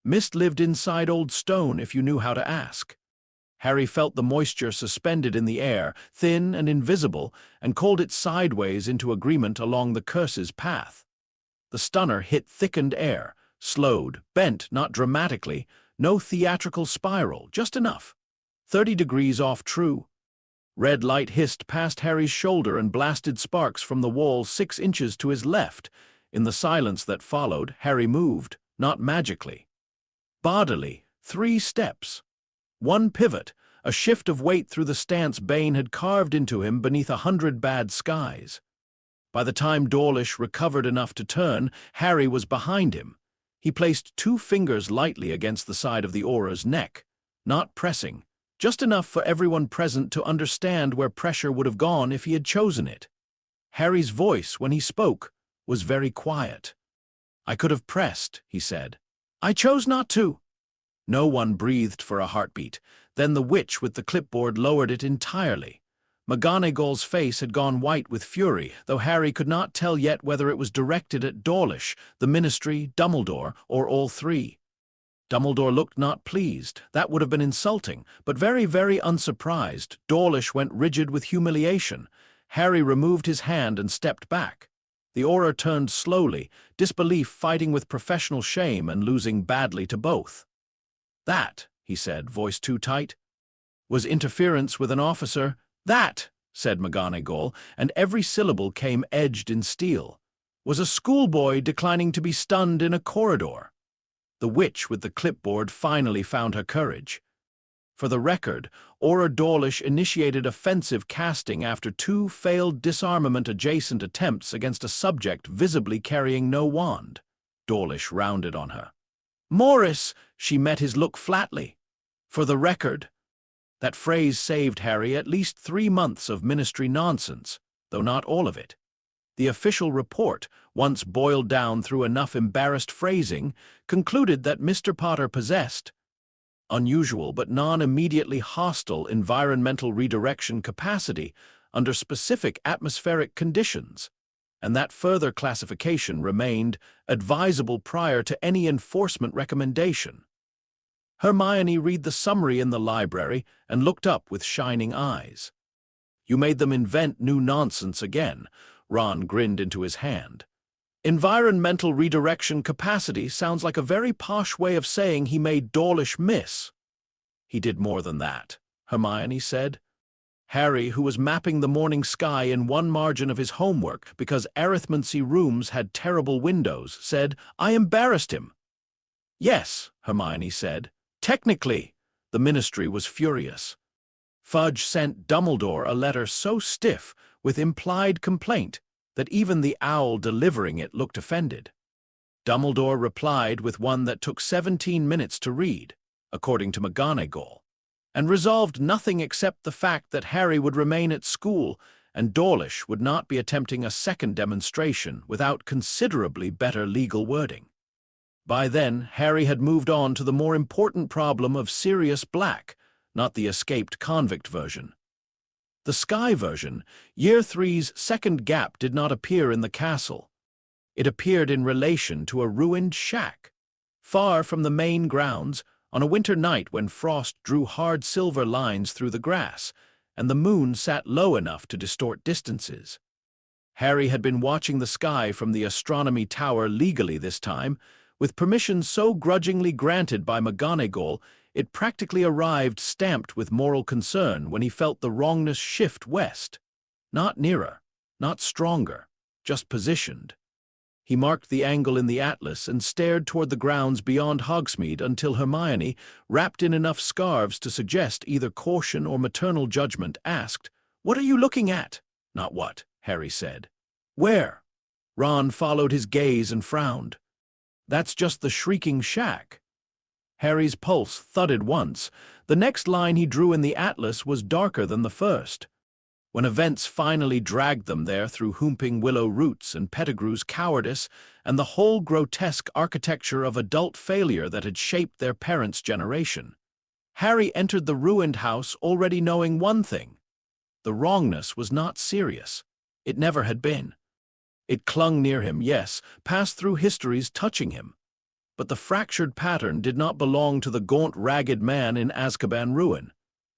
Mist lived inside old stone if you knew how to ask. Harry felt the moisture suspended in the air, thin and invisible, and called it sideways into agreement along the curse's path. The stunner hit thickened air, slowed, bent not dramatically, no theatrical spiral, just enough. 30 degrees off true. Red light hissed past Harry's shoulder and blasted sparks from the wall 6 inches to his left. In the silence that followed, Harry moved, not magically. Bodily, 3 steps. One pivot, a shift of weight through the stance Bane had carved into him beneath 100 bad skies. By the time Dawlish recovered enough to turn, Harry was behind him. He placed 2 fingers lightly against the side of the aura's neck, not pressing, just enough for everyone present to understand where pressure would have gone if he had chosen it. Harry's voice, when he spoke, was very quiet. "I could have pressed," he said. "I chose not to." No one breathed for a heartbeat. Then the witch with the clipboard lowered it entirely. McGonagall's face had gone white with fury, though Harry could not tell yet whether it was directed at Dawlish, the Ministry, Dumbledore, or all 3. Dumbledore looked not pleased. That would have been insulting, but very, very unsurprised. Dawlish went rigid with humiliation. Harry removed his hand and stepped back. The aura turned slowly, disbelief fighting with professional shame and losing badly to both. "That," he said, voice too tight, "was interference with an officer." "That," said McGonagall, and every syllable came edged in steel, "was a schoolboy declining to be stunned in a corridor." The witch with the clipboard finally found her courage. For the record, Aura Dawlish initiated offensive casting after 2 failed disarmament-adjacent attempts against a subject visibly carrying no wand. Dawlish rounded on her. "Morris!" She met his look flatly. "For the record." That phrase saved Harry at least 3 months of ministry nonsense, though not all of it. The official report, once boiled down through enough embarrassed phrasing, concluded that Mr. Potter possessed unusual but non-immediately hostile environmental redirection capacity under specific atmospheric conditions, and that further classification remained advisable prior to any enforcement recommendation. Hermione read the summary in the library and looked up with shining eyes. "You made them invent new nonsense again," Ron grinned into his hand. "Environmental redirection capacity sounds like a very posh way of saying he made Dawlish miss." "He did more than that," Hermione said. Harry, who was mapping the morning sky in one margin of his homework because arithmancy rooms had terrible windows, said, "I embarrassed him." "Yes," Hermione said. "Technically." The Ministry was furious. Fudge sent Dumbledore a letter so stiff, with implied complaint, that even the owl delivering it looked offended. Dumbledore replied with one that took 17 minutes to read, according to McGonagall, and resolved nothing except the fact that Harry would remain at school and Dawlish would not be attempting a second demonstration without considerably better legal wording. By then, Harry had moved on to the more important problem of Sirius Black, not the escaped convict version. The Sky version, Year 3's second gap, did not appear in the castle. It appeared in relation to a ruined shack, far from the main grounds, on a winter night when frost drew hard silver lines through the grass, and the moon sat low enough to distort distances. Harry had been watching the sky from the astronomy tower legally this time, with permission so grudgingly granted by McGonagall, it practically arrived stamped with moral concern when he felt the wrongness shift west. Not nearer, not stronger, just positioned. He marked the angle in the atlas and stared toward the grounds beyond Hogsmeade until Hermione, wrapped in enough scarves to suggest either caution or maternal judgment, asked, "What are you looking at?" "Not what," Harry said. "Where?" Ron followed his gaze and frowned. "That's just the shrieking shack." Harry's pulse thudded once. The next line he drew in the atlas was darker than the first. When events finally dragged them there through whooping willow roots and Pettigrew's cowardice and the whole grotesque architecture of adult failure that had shaped their parents' generation, Harry entered the ruined house already knowing one thing. The wrongness was not serious. It never had been. It clung near him, yes, passed through histories touching him. But the fractured pattern did not belong to the gaunt, ragged man in Azkaban ruin.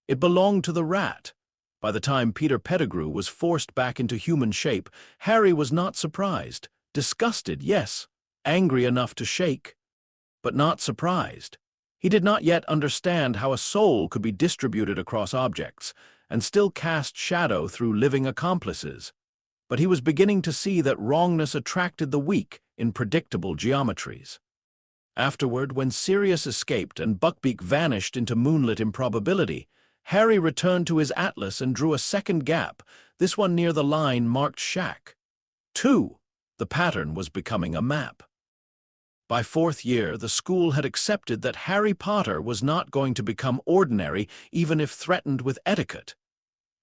It belonged to the rat. By the time Peter Pettigrew was forced back into human shape, Harry was not surprised. Disgusted, yes. Angry enough to shake. But not surprised. He did not yet understand how a soul could be distributed across objects and still cast shadow through living accomplices. But he was beginning to see that wrongness attracted the weak in predictable geometries. Afterward, when Sirius escaped and Buckbeak vanished into moonlit improbability, Harry returned to his atlas and drew a second gap, this one near the line marked shack. 2. The pattern was becoming a map. By fourth year, the school had accepted that Harry Potter was not going to become ordinary even if threatened with etiquette.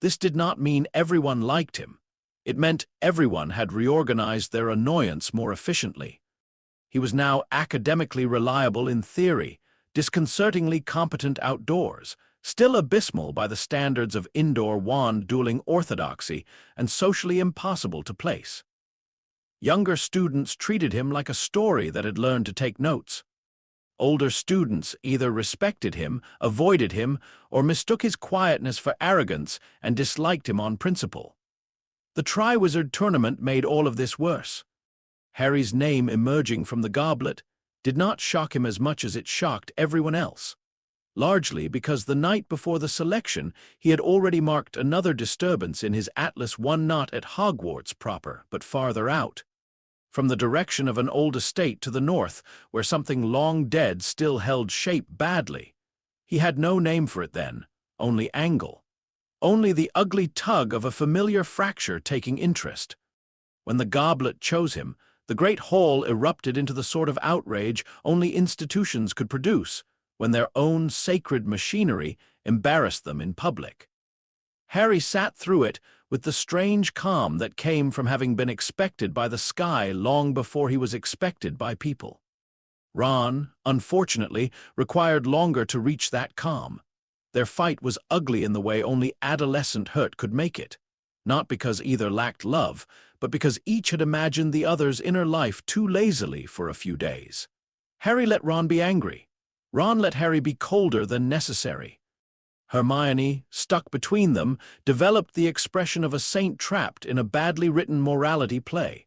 This did not mean everyone liked him. It meant everyone had reorganized their annoyance more efficiently. He was now academically reliable in theory, disconcertingly competent outdoors, still abysmal by the standards of indoor wand-dueling orthodoxy, and socially impossible to place. Younger students treated him like a story that had learned to take notes. Older students either respected him, avoided him, or mistook his quietness for arrogance and disliked him on principle. The Triwizard Tournament made all of this worse. Harry's name emerging from the goblet did not shock him as much as it shocked everyone else. Largely because the night before the selection he had already marked another disturbance in his atlas, one not at Hogwarts proper, but farther out. From the direction of an old estate to the north, where something long dead still held shape badly. He had no name for it then, only angle. Only the ugly tug of a familiar fracture taking interest. When the goblet chose him, the great hall erupted into the sort of outrage only institutions could produce, when their own sacred machinery embarrassed them in public. Harry sat through it with the strange calm that came from having been expected by the sky long before he was expected by people. Ron, unfortunately, required longer to reach that calm. Their fight was ugly in the way only adolescent hurt could make it, not because either lacked love, but because each had imagined the other's inner life too lazily for a few days. Harry let Ron be angry. Ron let Harry be colder than necessary. Hermione, stuck between them, developed the expression of a saint trapped in a badly written morality play.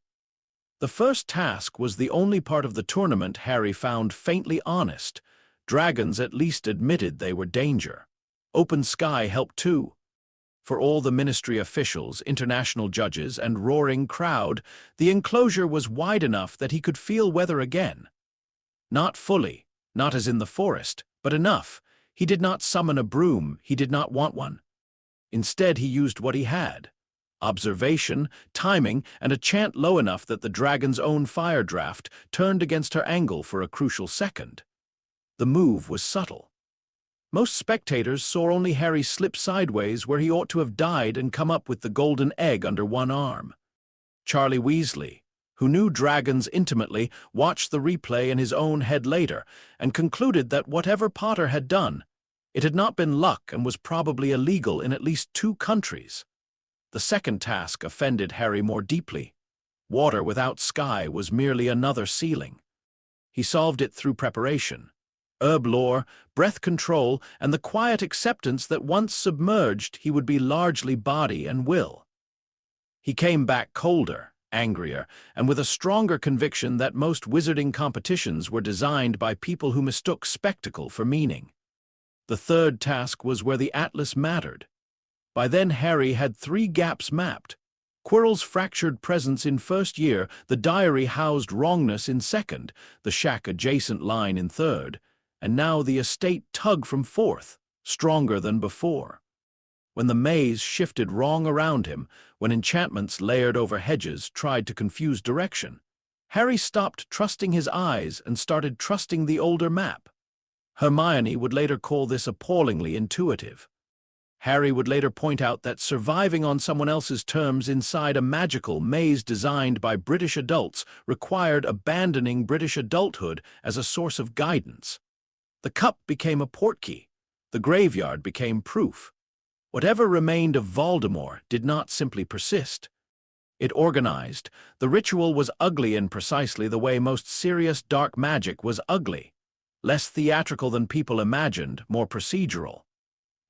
The first task was the only part of the tournament Harry found faintly honest. Dragons at least admitted they were danger. Open sky helped too. For all the ministry officials, international judges, and roaring crowd, the enclosure was wide enough that he could feel weather again. Not fully. Not as in the forest, but enough. He did not summon a broom, he did not want one. Instead, he used what he had. Observation, timing, and a chant low enough that the dragon's own fire draft turned against her angle for a crucial second. The move was subtle. Most spectators saw only Harry slip sideways where he ought to have died and come up with the golden egg under one arm. Charlie Weasley, who knew dragons intimately, watched the replay in his own head later and concluded that whatever Potter had done, it had not been luck and was probably illegal in at least 2 countries. The second task offended Harry more deeply. Water without sky was merely another ceiling. He solved it through preparation. Herb lore, breath control, and the quiet acceptance that once submerged he would be largely body and will. He came back colder, angrier, and with a stronger conviction that most wizarding competitions were designed by people who mistook spectacle for meaning. The third task was where the atlas mattered. By then Harry had 3 gaps mapped. Quirrell's fractured presence in first year, the diary housed wrongness in second, the shack adjacent line in third, and now the estate tug from fourth, stronger than before. When the maze shifted wrong around him, when enchantments layered over hedges tried to confuse direction, Harry stopped trusting his eyes and started trusting the older map. Hermione would later call this appallingly intuitive. Harry would later point out that surviving on someone else's terms inside a magical maze designed by British adults required abandoning British adulthood as a source of guidance. The cup became a portkey. The graveyard became proof. Whatever remained of Voldemort did not simply persist. It organized. The ritual was ugly in precisely the way most serious dark magic was ugly. Less theatrical than people imagined, more procedural.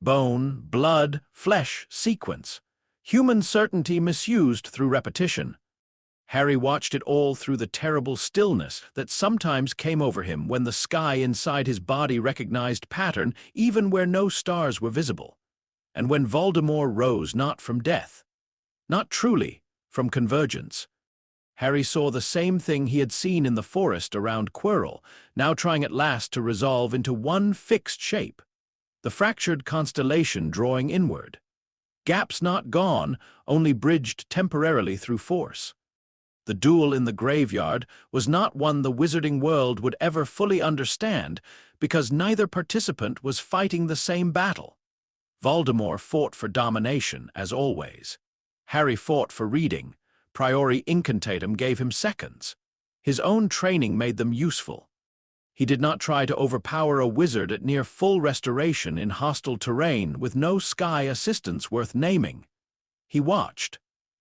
Bone, blood, flesh, sequence. Human certainty misused through repetition. Harry watched it all through the terrible stillness that sometimes came over him when the sky inside his body recognized pattern even where no stars were visible. And when Voldemort rose not from death, not truly, from convergence. Harry saw the same thing he had seen in the forest around Quirrell, now trying at last to resolve into one fixed shape. The fractured constellation drawing inward. Gaps not gone, only bridged temporarily through force. The duel in the graveyard was not one the wizarding world would ever fully understand because neither participant was fighting the same battle. Voldemort fought for domination, as always. Harry fought for reading. Priori incantatem gave him seconds. His own training made them useful. He did not try to overpower a wizard at near full restoration in hostile terrain with no sky assistance worth naming. He watched,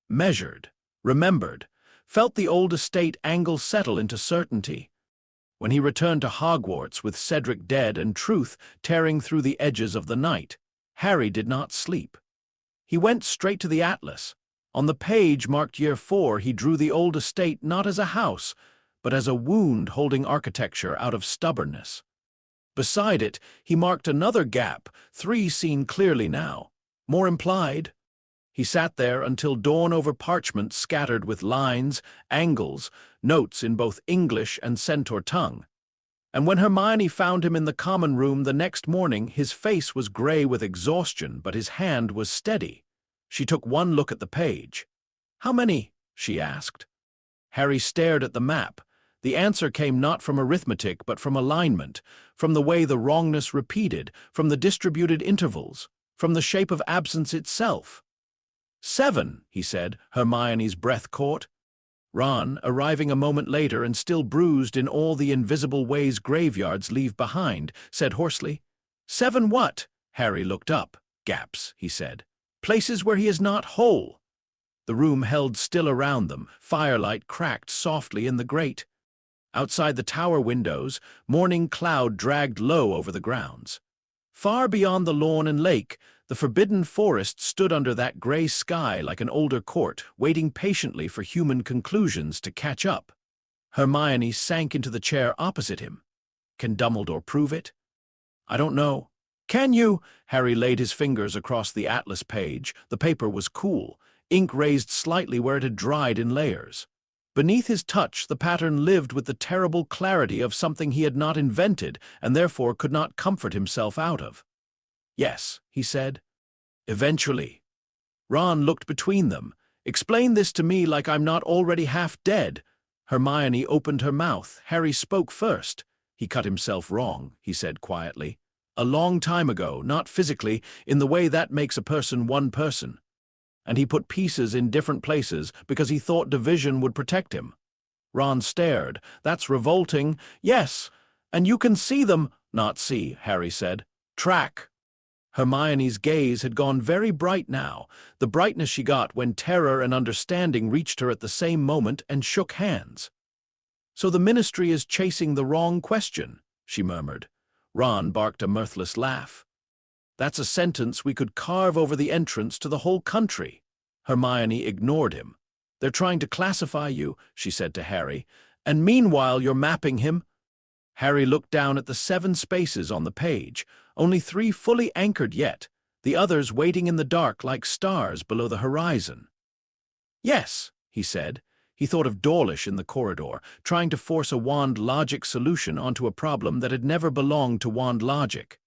measured, remembered, felt the old estate angle settle into certainty. When he returned to Hogwarts with Cedric dead and truth tearing through the edges of the night, Harry did not sleep. He went straight to the atlas. On the page marked Year 4, he drew the old estate not as a house, but as a wound holding architecture out of stubbornness. Beside it, he marked another gap, 3 seen clearly now, more implied. He sat there until dawn over parchment scattered with lines, angles, notes in both English and Centaur tongue. And when Hermione found him in the common room the next morning, his face was gray with exhaustion, but his hand was steady. She took one look at the page. "How many?" she asked. Harry stared at the map. The answer came not from arithmetic but from alignment, from the way the wrongness repeated, from the distributed intervals, from the shape of absence itself. 7, he said, Hermione's breath caught. Ron, arriving a moment later and still bruised in all the invisible ways graveyards leave behind, said hoarsely, 7 what? Harry looked up. Gaps, he said. Places where he is not whole. The room held still around them, firelight cracked softly in the grate. Outside the tower windows, morning cloud dragged low over the grounds. Far beyond the lawn and lake, the forbidden forest stood under that gray sky like an older court, waiting patiently for human conclusions to catch up. Hermione sank into the chair opposite him. Can Dumbledore prove it? I don't know. Can you? Harry laid his fingers across the atlas page. The paper was cool, ink raised slightly where it had dried in layers. Beneath his touch, the pattern lived with the terrible clarity of something he had not invented and therefore could not comfort himself out of. Yes, he said. Eventually. Ron looked between them. Explain this to me like I'm not already half dead. Hermione opened her mouth. Harry spoke first. He cut himself wrong, he said quietly. A long time ago, not physically, in the way that makes a person one person. And he put pieces in different places because he thought division would protect him. Ron stared. That's revolting. Yes, and you can see them. Not see, Harry said. Track. Hermione's gaze had gone very bright now, the brightness she got when terror and understanding reached her at the same moment and shook hands. So the Ministry is chasing the wrong question, she murmured. Ron barked a mirthless laugh. That's a sentence we could carve over the entrance to the whole country. Hermione ignored him. They're trying to classify you, she said to Harry, and meanwhile you're mapping him. Harry looked down at the 7 spaces on the page, only 3 fully anchored yet, the others waiting in the dark like stars below the horizon. Yes, he said. He thought of Dawlish in the corridor, trying to force a wand logic solution onto a problem that had never belonged to wand logic.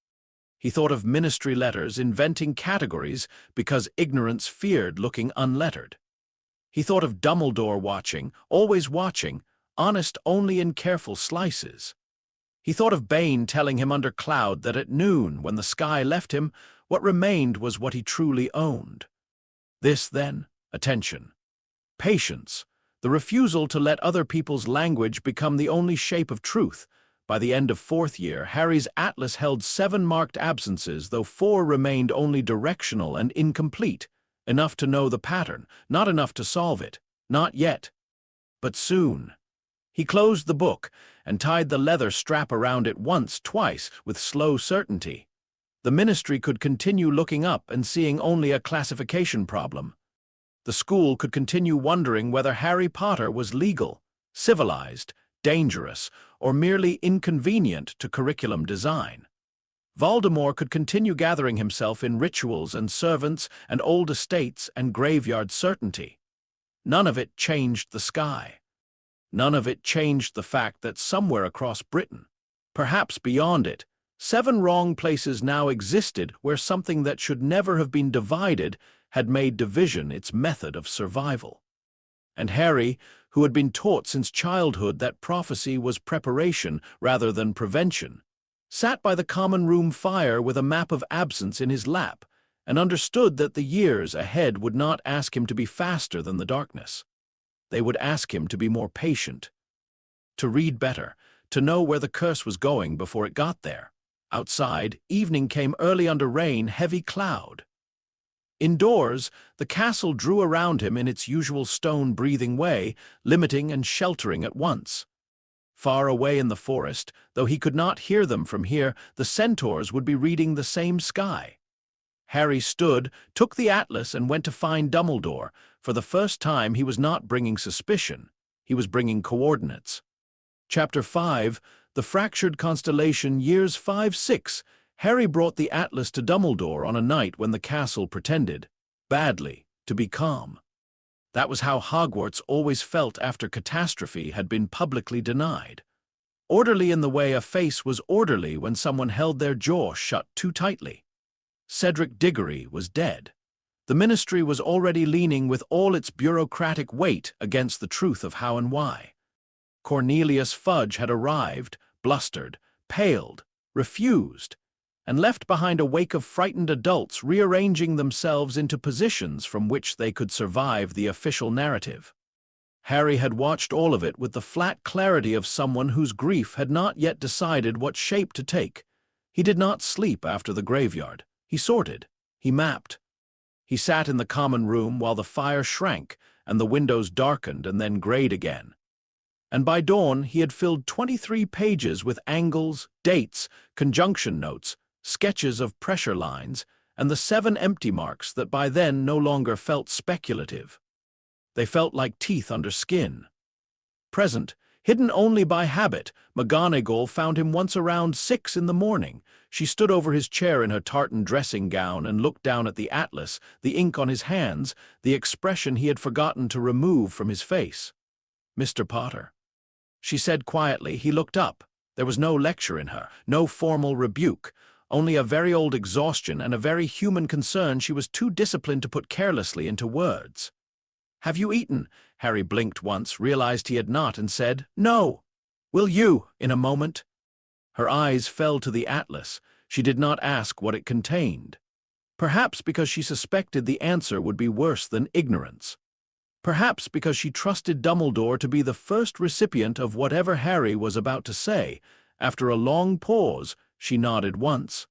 He thought of ministry letters inventing categories because ignorance feared looking unlettered. He thought of Dumbledore watching, always watching, honest only in careful slices. He thought of Bane telling him under cloud that at noon, when the sky left him, What remained was what he truly owned. This, then, attention, patience, the refusal to let other people's language become the only shape of truth. By the end of fourth year, Harry's atlas held 7 marked absences, though 4 remained only directional and incomplete, enough to know the pattern, not enough to solve it. Not yet. But soon. He closed the book and tied the leather strap around it once, twice, with slow certainty. The ministry could continue looking up and seeing only a classification problem. The school could continue wondering whether Harry Potter was legal, civilized, dangerous, or merely inconvenient to curriculum design. Voldemort could continue gathering himself in rituals and servants and old estates and graveyard certainty. None of it changed the sky. None of it changed the fact that somewhere across Britain, perhaps beyond it, 7 wrong places now existed where something that should never have been divided had made division its method of survival. And Harry, who had been taught since childhood that prophecy was preparation rather than prevention, sat by the common room fire with a map of absence in his lap and understood that the years ahead would not ask him to be faster than the darkness. They would ask him to be more patient, to read better, to know where the curse was going before it got there. Outside, evening came early under rain, heavy cloud. Indoors, the castle drew around him in its usual stone-breathing way, limiting and sheltering at once. Far away in the forest, though he could not hear them from here, the Centaurs would be reading the same sky. Harry stood, took the atlas, and went to find Dumbledore. For the first time, he was not bringing suspicion. He was bringing coordinates. Chapter 5, The Fractured Constellation, Years 5-6. Harry brought the atlas to Dumbledore on a night when the castle pretended, badly, to be calm. That was how Hogwarts always felt after catastrophe had been publicly denied. Orderly in the way a face was orderly when someone held their jaw shut too tightly. Cedric Diggory was dead. The ministry was already leaning with all its bureaucratic weight against the truth of how and why. Cornelius Fudge had arrived, blustered, paled, refused, and left behind a wake of frightened adults rearranging themselves into positions from which they could survive the official narrative. Harry had watched all of it with the flat clarity of someone whose grief had not yet decided what shape to take. He did not sleep after the graveyard. He sorted. He mapped. He sat in the common room while the fire shrank and the windows darkened and then grayed again. And by dawn he had filled 23 pages with angles, dates, conjunction notes, sketches of pressure lines, and the 7 empty marks that by then no longer felt speculative. They felt like teeth under skin. Present, hidden only by habit, McGonagall found him once around 6 in the morning. She stood over his chair in her tartan dressing gown and looked down at the atlas, the ink on his hands, the expression he had forgotten to remove from his face. "Mr. Potter," she said quietly. He looked up. There was no lecture in her, no formal rebuke, only a very old exhaustion and a very human concern she was too disciplined to put carelessly into words. "Have you eaten?" Harry blinked once, realized he had not, and said, "No." "Will you, in a moment?" Her eyes fell to the atlas. She did not ask what it contained. Perhaps because she suspected the answer would be worse than ignorance. Perhaps because she trusted Dumbledore to be the first recipient of whatever Harry was about to say. After a long pause, she nodded once.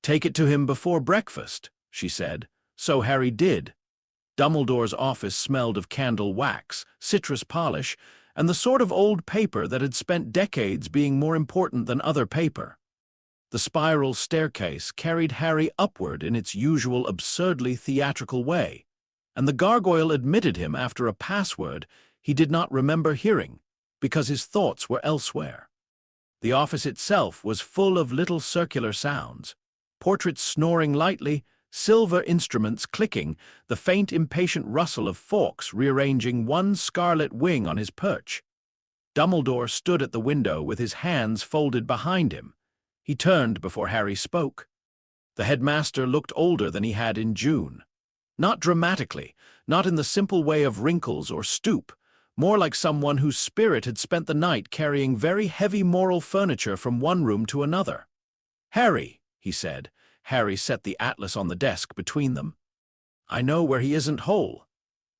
"Take it to him before breakfast," she said. So Harry did. Dumbledore's office smelled of candle wax, citrus polish, and the sort of old paper that had spent decades being more important than other paper. The spiral staircase carried Harry upward in its usual absurdly theatrical way, and the gargoyle admitted him after a password he did not remember hearing, because his thoughts were elsewhere. The office itself was full of little circular sounds, portraits snoring lightly, silver instruments clicking, the faint impatient rustle of Fawkes rearranging one scarlet wing on his perch. Dumbledore stood at the window with his hands folded behind him. He turned before Harry spoke. The headmaster looked older than he had in June. Not dramatically, not in the simple way of wrinkles or stoop, more like someone whose spirit had spent the night carrying very heavy moral furniture from one room to another. "Harry," he said, Harry set the atlas on the desk between them. "I know where he isn't whole."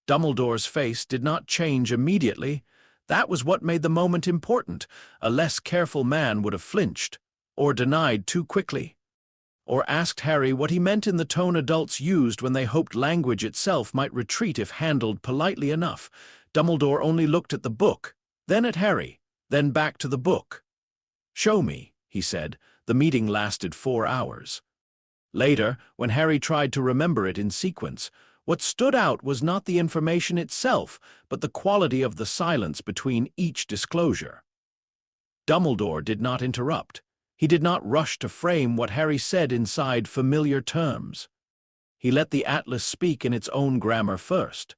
Dumbledore's face did not change immediately. That was what made the moment important. A less careful man would have flinched, or denied too quickly, or asked Harry what he meant in the tone adults used when they hoped language itself might retreat if handled politely enough. Dumbledore only looked at the book, then at Harry, then back to the book. "Show me," he said. The meeting lasted 4 hours. Later, when Harry tried to remember it in sequence, what stood out was not the information itself, but the quality of the silence between each disclosure. Dumbledore did not interrupt. He did not rush to frame what Harry said inside familiar terms. He let the atlas speak in its own grammar first.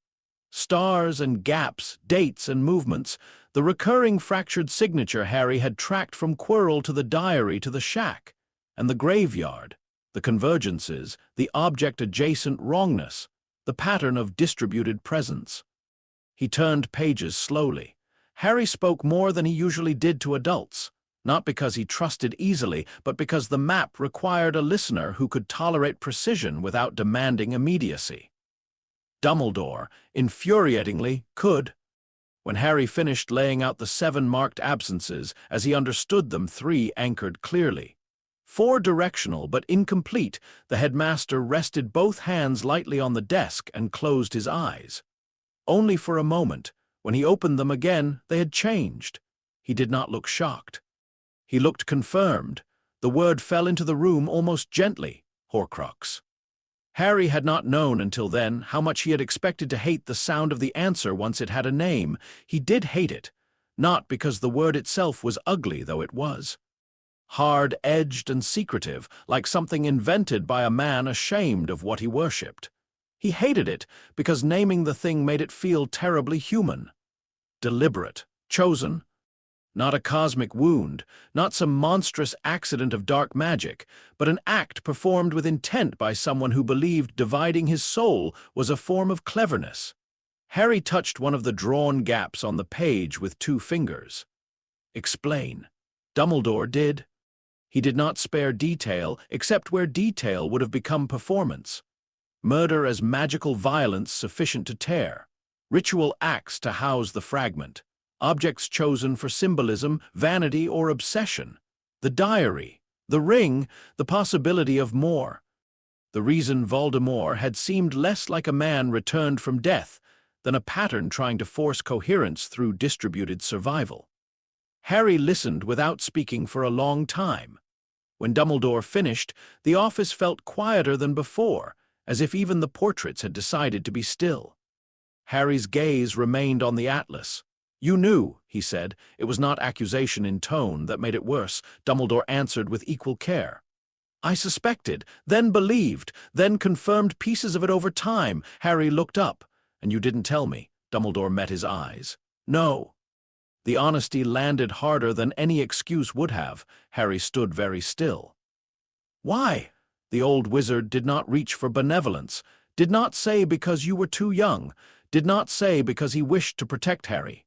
Stars and gaps, dates and movements, the recurring fractured signature Harry had tracked from Quirrell to the diary to the shack, and the graveyard, the convergences, the object-adjacent wrongness, the pattern of distributed presence. He turned pages slowly. Harry spoke more than he usually did to adults, not because he trusted easily, but because the map required a listener who could tolerate precision without demanding immediacy. Dumbledore, infuriatingly, could. When Harry finished laying out the 7 marked absences, as he understood them, 3 anchored clearly. 4 directional but incomplete, the headmaster rested both hands lightly on the desk and closed his eyes. Only for a moment. When he opened them again, they had changed. He did not look shocked. He looked confirmed. The word fell into the room almost gently: Horcrux. Harry had not known until then how much he had expected to hate the sound of the answer once it had a name. He did hate it, not because the word itself was ugly, though it was. Hard-edged and secretive, like something invented by a man ashamed of what he worshipped. He hated it because naming the thing made it feel terribly human. Deliberate, chosen. Not a cosmic wound, not some monstrous accident of dark magic, but an act performed with intent by someone who believed dividing his soul was a form of cleverness. Harry touched one of the drawn gaps on the page with 2 fingers. "Explain." Dumbledore did. He did not spare detail, except where detail would have become performance. Murder as magical violence sufficient to tear. Ritual acts to house the fragment. Objects chosen for symbolism, vanity, or obsession. The diary, the ring, the possibility of more. The reason Voldemort had seemed less like a man returned from death than a pattern trying to force coherence through distributed survival. Harry listened without speaking for a long time. When Dumbledore finished, the office felt quieter than before, as if even the portraits had decided to be still. Harry's gaze remained on the atlas. "You knew," he said. It was not accusation in tone that made it worse. Dumbledore answered with equal care. "I suspected, then believed, then confirmed pieces of it over time." Harry looked up. "And you didn't tell me?" Dumbledore met his eyes. "No." The honesty landed harder than any excuse would have. Harry stood very still. "Why?" The old wizard did not reach for benevolence, did not say because you were too young, did not say because he wished to protect Harry,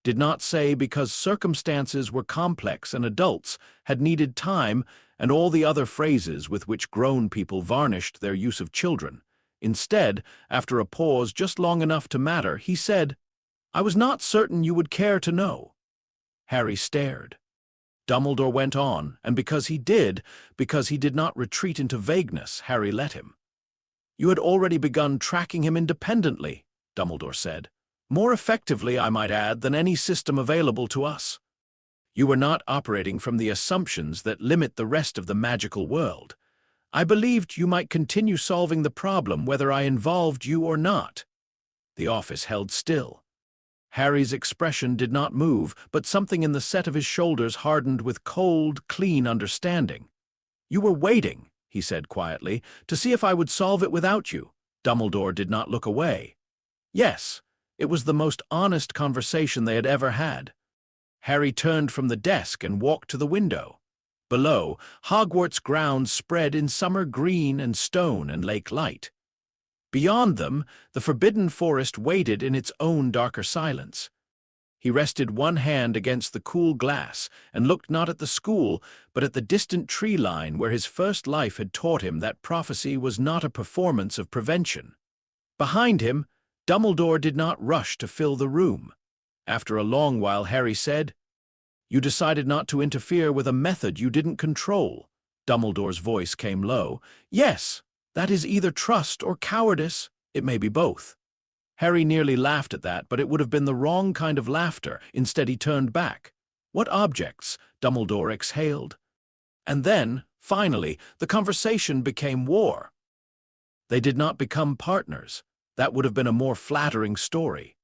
did not say because circumstances were complex and adults had needed time and all the other phrases with which grown people varnished their use of children. Instead, after a pause just long enough to matter, he said, "I was not certain you would care to know." Harry stared. Dumbledore went on, and because he did not retreat into vagueness, Harry let him. "You had already begun tracking him independently," Dumbledore said. "More effectively, I might add, than any system available to us. You were not operating from the assumptions that limit the rest of the magical world. I believed you might continue solving the problem whether I involved you or not." The office held still. Harry's expression did not move, but something in the set of his shoulders hardened with cold, clean understanding. "You were waiting," he said quietly, "to see if I would solve it without you." Dumbledore did not look away. "Yes." It was the most honest conversation they had ever had. Harry turned from the desk and walked to the window. Below, Hogwarts grounds spread in summer green and stone and lake light. Beyond them, the forbidden forest waited in its own darker silence. He rested one hand against the cool glass and looked not at the school, but at the distant tree line where his first life had taught him that prophecy was not a performance of prevention. Behind him, Dumbledore did not rush to fill the room. After a long while, Harry said, "You decided not to interfere with a method you didn't control." Dumbledore's voice came low. "Yes, that is either trust or cowardice. It may be both." Harry nearly laughed at that, but it would have been the wrong kind of laughter. Instead, he turned back. "What objects?" Dumbledore exhaled. And then, finally, the conversation became war. They did not become partners. That would have been a more flattering story.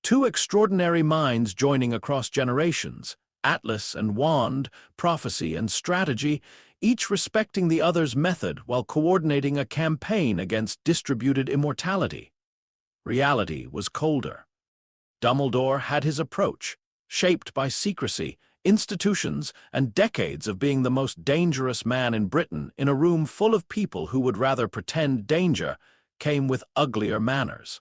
Two extraordinary minds joining across generations, Atlas and Wand, prophecy and strategy, each respecting the other's method while coordinating a campaign against distributed immortality. Reality was colder. Dumbledore had his approach, shaped by secrecy, institutions, and decades of being the most dangerous man in Britain in a room full of people who would rather pretend danger, came with uglier manners.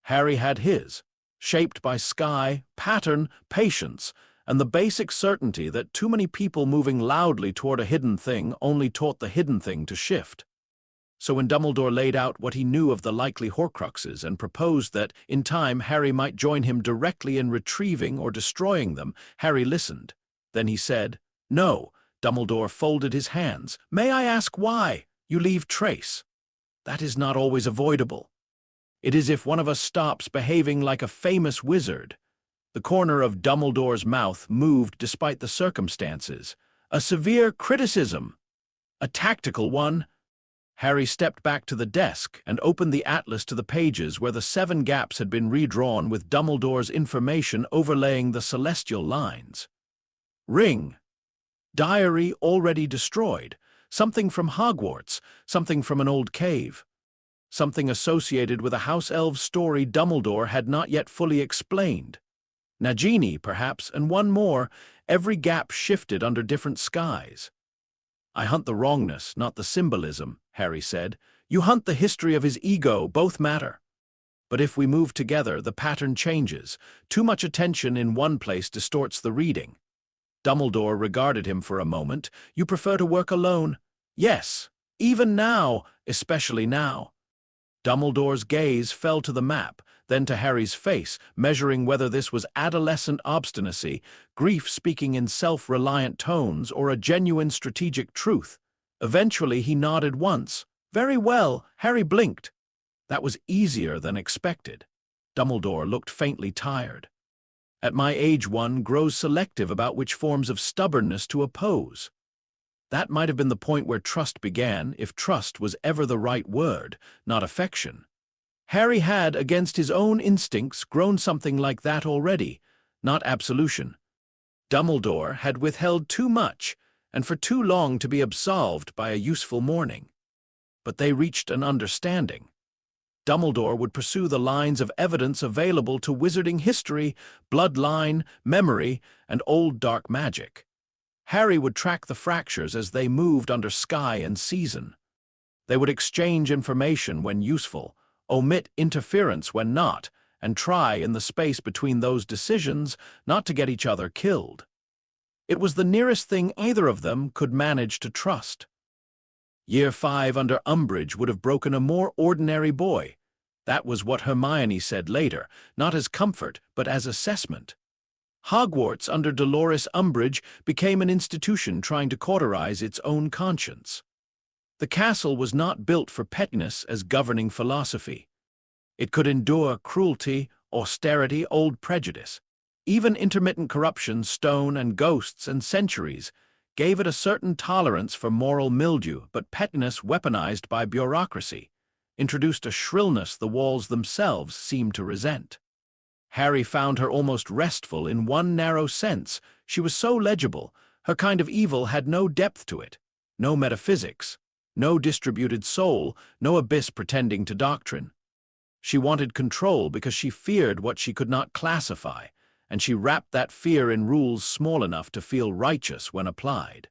Harry had his, shaped by sky, pattern, patience, and the basic certainty that too many people moving loudly toward a hidden thing only taught the hidden thing to shift. So when Dumbledore laid out what he knew of the likely Horcruxes and proposed that, in time, Harry might join him directly in retrieving or destroying them, Harry listened. Then he said, "No." Dumbledore folded his hands. "May I ask why you leave trace? That is not always avoidable. It is if one of us stops behaving like a famous wizard." The corner of Dumbledore's mouth moved despite the circumstances. "A severe criticism. A tactical one." Harry stepped back to the desk and opened the atlas to the pages where the 7 gaps had been redrawn with Dumbledore's information overlaying the celestial lines. Ring. Diary already destroyed. Something from Hogwarts. Something from an old cave. Something associated with a house elf story Dumbledore had not yet fully explained. Nagini, perhaps, and one more. Every gap shifted under different skies. "I hunt the wrongness, not the symbolism," Harry said. "You hunt the history of his ego, both matter. But if we move together, the pattern changes. Too much attention in one place distorts the reading." Dumbledore regarded him for a moment. "You prefer to work alone?" "Yes, even now, especially now." Dumbledore's gaze fell to the map, then to Harry's face, measuring whether this was adolescent obstinacy, grief speaking in self-reliant tones, or a genuine strategic truth. Eventually he nodded once. "Very well." Harry blinked. That was easier than expected. Dumbledore looked faintly tired. "At my age, one grows selective about which forms of stubbornness to oppose." That might have been the point where trust began, if trust was ever the right word, not affection. Harry had, against his own instincts, grown something like that already, not absolution. Dumbledore had withheld too much, and for too long to be absolved by a useful mourning. But they reached an understanding. Dumbledore would pursue the lines of evidence available to wizarding history, bloodline, memory, and old dark magic. Harry would track the fractures as they moved under sky and season. They would exchange information when useful, omit interference when not, and try, in the space between those decisions, not to get each other killed. It was the nearest thing either of them could manage to trust. Year 5 under Umbridge would have broken a more ordinary boy. That was what Hermione said later, not as comfort, but as assessment. Hogwarts under Dolores Umbridge became an institution trying to cauterize its own conscience. The castle was not built for pettiness as governing philosophy. It could endure cruelty, austerity, old prejudice. Even intermittent corruption, stone and ghosts and centuries gave it a certain tolerance for moral mildew, but pettiness weaponized by bureaucracy introduced a shrillness the walls themselves seemed to resent. Harry found her almost restful in one narrow sense. She was so legible, her kind of evil had no depth to it, no metaphysics. No distributed soul, no abyss pretending to doctrine. She wanted control because she feared what she could not classify, and she wrapped that fear in rules small enough to feel righteous when applied.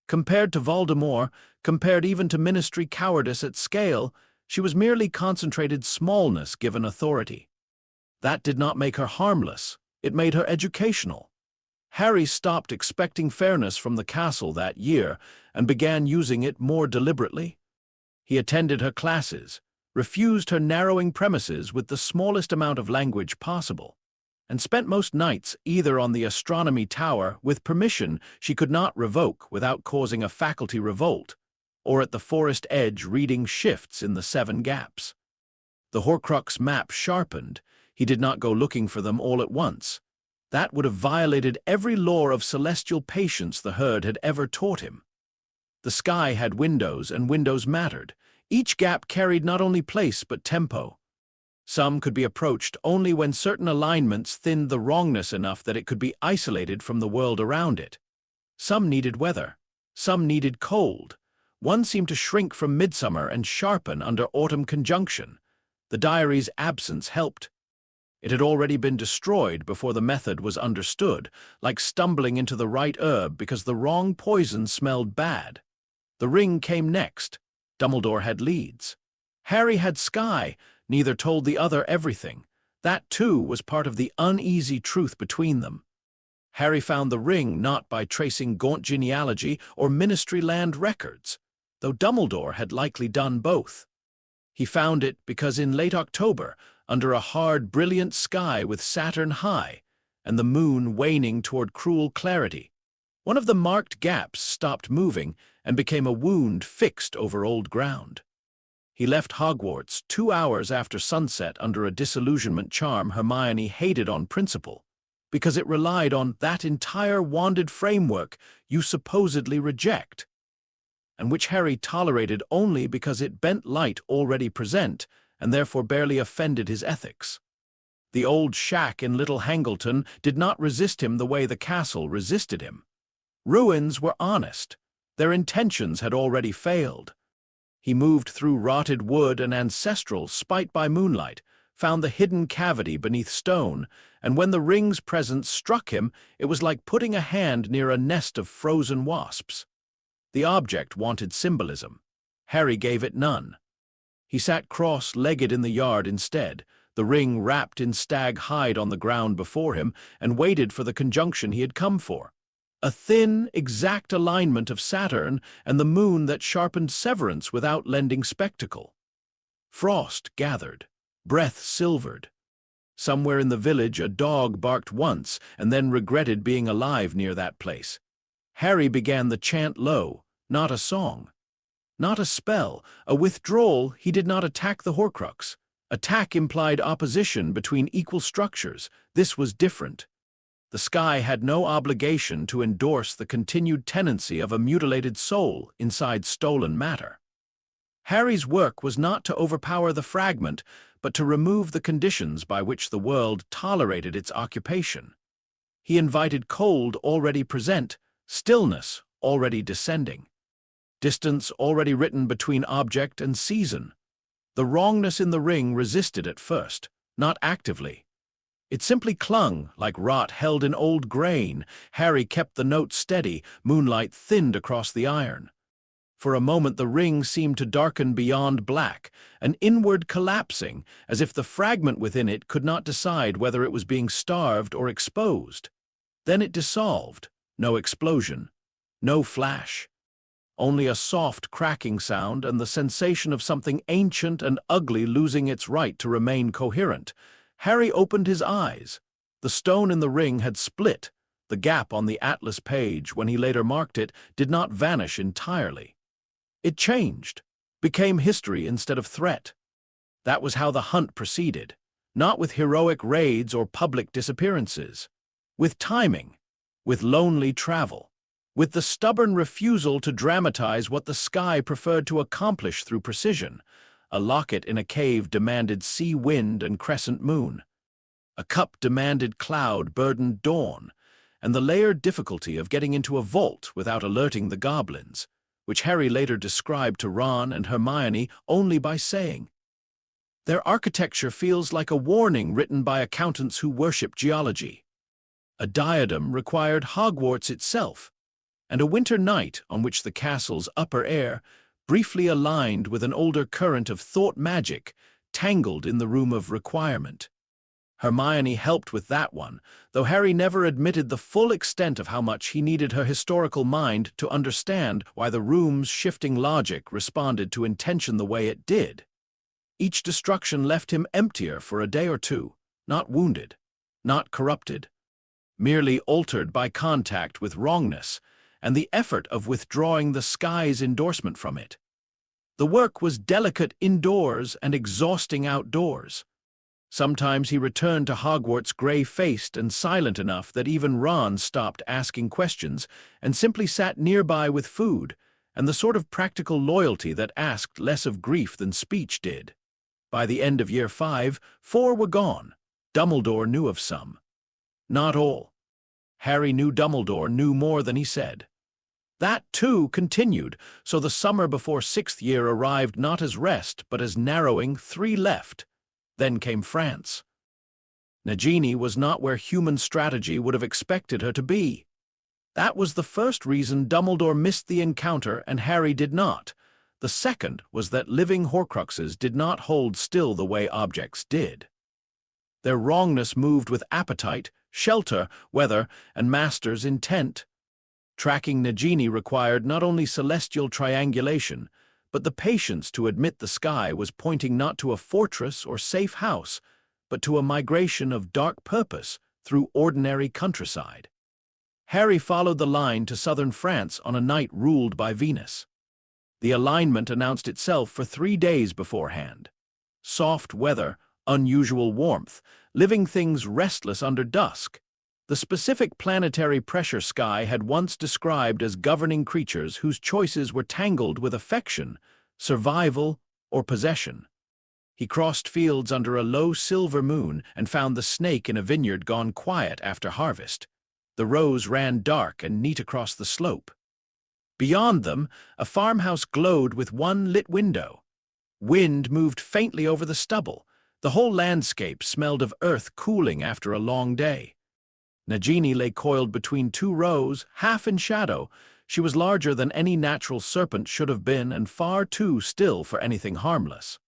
Compared to Voldemort, compared even to ministry cowardice at scale, she was merely concentrated smallness given authority. That did not make her harmless, It made her educational. Harry stopped expecting fairness from the castle that year and began using it more deliberately. He attended her classes, refused her narrowing premises with the smallest amount of language possible, and spent most nights either on the astronomy tower with permission she could not revoke without causing a faculty revolt, or at the forest edge reading shifts in the 7 gaps. The Horcrux map sharpened. He did not go looking for them all at once. That would have violated every law of celestial patience the herd had ever taught him. The sky had windows, and windows mattered. Each gap carried not only place but tempo. Some could be approached only when certain alignments thinned the wrongness enough that it could be isolated from the world around it. Some needed weather. Some needed cold. One seemed to shrink from midsummer and sharpen under autumn conjunction. The diary's absence helped. It had already been destroyed before the method was understood, like stumbling into the right herb because the wrong poison smelled bad. The ring came next. Dumbledore had leads. Harry had sky. Neither told the other everything. That, too, was part of the uneasy truth between them. Harry found the ring not by tracing gaunt genealogy or ministry land records, though Dumbledore had likely done both. He found it because in late October, under a hard, brilliant sky with Saturn high and the moon waning toward cruel clarity, one of the marked gaps stopped moving and became a wound fixed over old ground. He left Hogwarts 2 hours after sunset under a disillusionment charm Hermione hated on principle, because it relied on that entire wanded framework you supposedly reject, and which Harry tolerated only because it bent light already present and therefore barely offended his ethics. The old shack in Little Hangleton did not resist him the way the castle resisted him. Ruins were honest. Their intentions had already failed. He moved through rotted wood and ancestral spite by moonlight, found the hidden cavity beneath stone, and when the ring's presence struck him, it was like putting a hand near a nest of frozen wasps. The object wanted symbolism. Harry gave it none. He sat cross-legged in the yard instead, the ring wrapped in stag hide on the ground before him, and waited for the conjunction he had come for. A thin, exact alignment of Saturn and the moon that sharpened severance without lending spectacle. Frost gathered. Breath silvered. Somewhere in the village a dog barked once and then regretted being alive near that place. Harry began the chant low, not a song. Not a spell, a withdrawal. He did not attack the Horcrux. Attack implied opposition between equal structures. This was different. The sky had no obligation to endorse the continued tenancy of a mutilated soul inside stolen matter. Harry's work was not to overpower the fragment, but to remove the conditions by which the world tolerated its occupation. He invited cold already present, stillness already descending, distance already written between object and season. The wrongness in the ring resisted at first, not actively. It simply clung, like rot held in old grain. Harry kept the note steady, moonlight thinned across the iron. For a moment the ring seemed to darken beyond black, an inward collapsing, as if the fragment within it could not decide whether it was being starved or exposed. Then it dissolved. No explosion. No flash. Only a soft cracking sound and the sensation of something ancient and ugly losing its right to remain coherent. Harry opened his eyes. The stone in the ring had split. The gap on the atlas page, when he later marked it, did not vanish entirely. It changed, became history instead of threat. That was how the hunt proceeded, not with heroic raids or public disappearances. With timing, with lonely travel, with the stubborn refusal to dramatize what the sky preferred to accomplish through precision. A locket in a cave demanded sea wind and crescent moon. A cup demanded cloud-burdened dawn, and the layered difficulty of getting into a vault without alerting the goblins, which Harry later described to Ron and Hermione only by saying, "Their architecture feels like a warning written by accountants who worship geology." A diadem required Hogwarts itself, and a winter night on which the castle's upper air briefly aligned with an older current of thought magic, tangled in the room of requirement. Hermione helped with that one, though Harry never admitted the full extent of how much he needed her historical mind to understand why the room's shifting logic responded to intention the way it did. Each destruction left him emptier for a day or two, not wounded, not corrupted, merely altered by contact with wrongness and the effort of withdrawing the sky's endorsement from it. The work was delicate indoors and exhausting outdoors. Sometimes he returned to Hogwarts gray-faced and silent enough that even Ron stopped asking questions and simply sat nearby with food and the sort of practical loyalty that asked less of grief than speech did. By the end of Year 5, 4 were gone. Dumbledore knew of some. Not all. Harry knew Dumbledore knew more than he said. That, too, continued, so the summer before 6th year arrived not as rest, but as narrowing 3 left. Then came France. Nagini was not where human strategy would have expected her to be. That was the first reason Dumbledore missed the encounter and Harry did not. The second was that living Horcruxes did not hold still the way objects did. Their wrongness moved with appetite, shelter, weather, and master's intent. Tracking Nagini required not only celestial triangulation, but the patience to admit the sky was pointing not to a fortress or safe house, but to a migration of dark purpose through ordinary countryside. Harry followed the line to southern France on a night ruled by Venus. The alignment announced itself for 3 days beforehand. Soft weather, unusual warmth, living things restless under dusk. The specific planetary pressure Sky had once described as governing creatures whose choices were tangled with affection, survival, or possession. He crossed fields under a low silver moon and found the snake in a vineyard gone quiet after harvest. The rows ran dark and neat across the slope. Beyond them, a farmhouse glowed with one lit window. Wind moved faintly over the stubble. The whole landscape smelled of earth cooling after a long day. Nagini lay coiled between 2 rows, half in shadow. She was larger than any natural serpent should have been and far too still for anything harmless.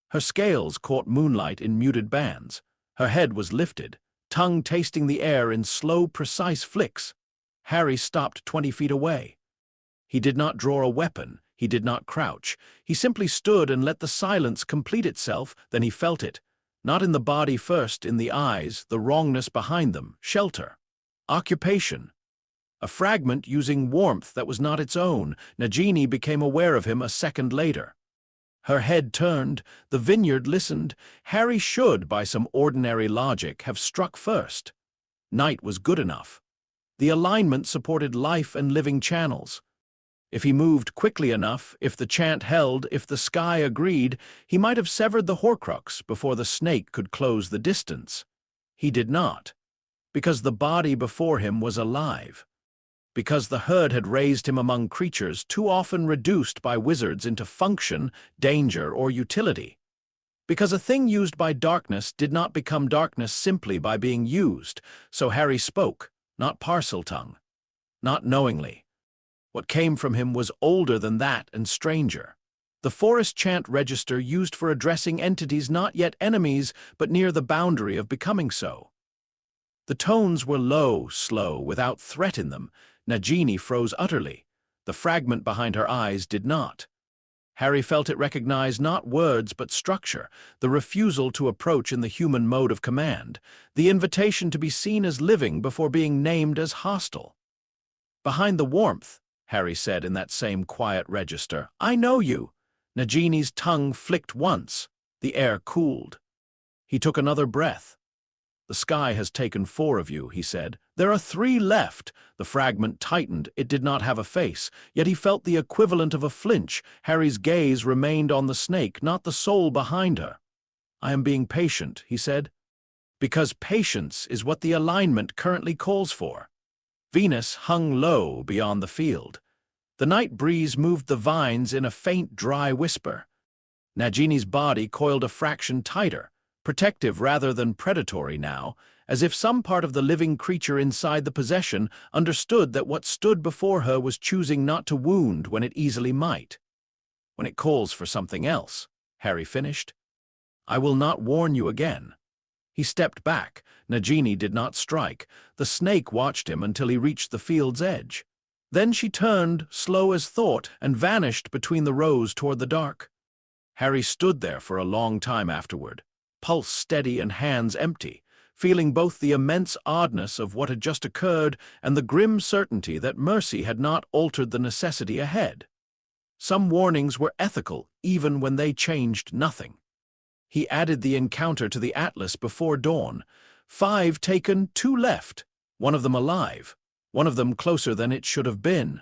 Her scales caught moonlight in muted bands. Her head was lifted, tongue tasting the air in slow, precise flicks. Harry stopped 20 feet away. He did not draw a weapon. He did not crouch. He simply stood and let the silence complete itself. Then he felt it. Not in the body first, in the eyes, the wrongness behind them, shelter, occupation. A fragment using warmth that was not its own. Nagini became aware of him a second later. Her head turned, the vineyard listened. Harry should, by some ordinary logic, have struck first. Night was good enough. The alignment supported life and living channels. If he moved quickly enough, if the chant held, if the sky agreed, he might have severed the Horcrux before the snake could close the distance. He did not, because the body before him was alive, because the herd had raised him among creatures too often reduced by wizards into function, danger, or utility, because a thing used by darkness did not become darkness simply by being used. So Harry spoke, not parcel-tongue, not knowingly. What came from him was older than that and stranger. The forest chant register used for addressing entities not yet enemies, but near the boundary of becoming so. The tones were low, slow, without threat in them. Nagini froze utterly. The fragment behind her eyes did not. Harry felt it recognized not words but structure, the refusal to approach in the human mode of command, the invitation to be seen as living before being named as hostile. Behind the warmth, Harry said in that same quiet register, "I know you." Nagini's tongue flicked once. The air cooled. He took another breath. "The sky has taken 4 of you," he said. "There are 3 left." The fragment tightened. It did not have a face, yet he felt the equivalent of a flinch. Harry's gaze remained on the snake, not the soul behind her. "I am being patient," he said, "because patience is what the alignment currently calls for." Venus hung low beyond the field. The night breeze moved the vines in a faint, dry whisper. Nagini's body coiled a fraction tighter, protective rather than predatory now, as if some part of the living creature inside the possession understood that what stood before her was choosing not to wound when it easily might. "When it calls for something else," Harry finished. "I will not warn you again." He stepped back. Nagini did not strike. The snake watched him until he reached the field's edge. Then she turned, slow as thought, and vanished between the rows toward the dark. Harry stood there for a long time afterward, pulse steady and hands empty, feeling both the immense oddness of what had just occurred and the grim certainty that mercy had not altered the necessity ahead. Some warnings were ethical, even when they changed nothing. He added the encounter to the atlas before dawn. 5 taken, 2 left, one of them alive, one of them closer than it should have been.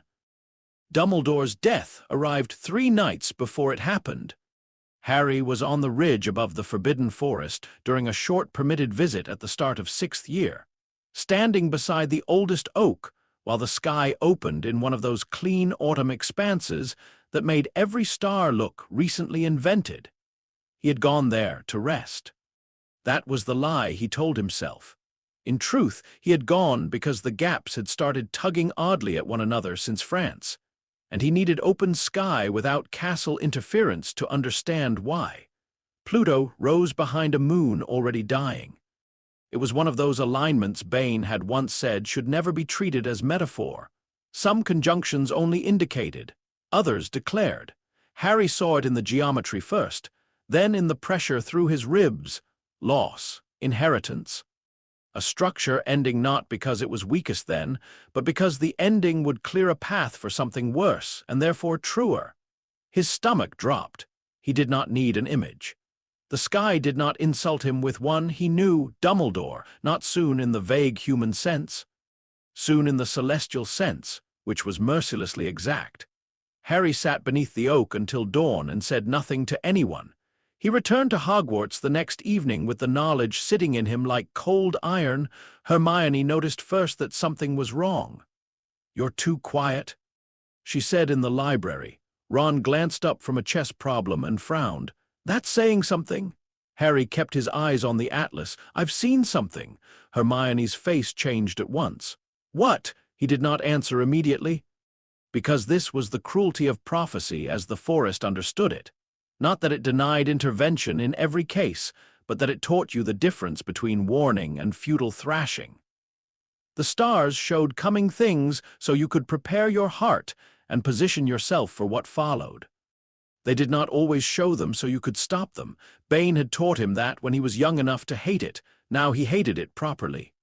Dumbledore's death arrived 3 nights before it happened. Harry was on the ridge above the Forbidden Forest during a short permitted visit at the start of 6th year, standing beside the oldest oak while the sky opened in one of those clean autumn expanses that made every star look recently invented. He had gone there to rest. That was the lie he told himself. In truth, he had gone because the gaps had started tugging oddly at one another since France, and he needed open sky without castle interference to understand why. Pluto rose behind a moon already dying. It was one of those alignments Bain had once said should never be treated as metaphor. Some conjunctions only indicated, others declared. Harry saw it in the geometry first, then in the pressure through his ribs. Loss, inheritance. A structure ending not because it was weakest then, but because the ending would clear a path for something worse and therefore truer. His stomach dropped. He did not need an image. The sky did not insult him with one he knew, Dumbledore, not soon in the vague human sense. Soon in the celestial sense, which was mercilessly exact. Harry sat beneath the oak until dawn and said nothing to anyone. He returned to Hogwarts the next evening with the knowledge sitting in him like cold iron. Hermione noticed first that something was wrong. "You're too quiet," she said in the library. Ron glanced up from a chess problem and frowned. "That's saying something." Harry kept his eyes on the atlas. "I've seen something." Hermione's face changed at once. "What?" He did not answer immediately. Because this was the cruelty of prophecy as the forest understood it. Not that it denied intervention in every case, but that it taught you the difference between warning and futile thrashing. The stars showed coming things so you could prepare your heart and position yourself for what followed. They did not always show them so you could stop them. Bain had taught him that when he was young enough to hate it. Now he hated it properly.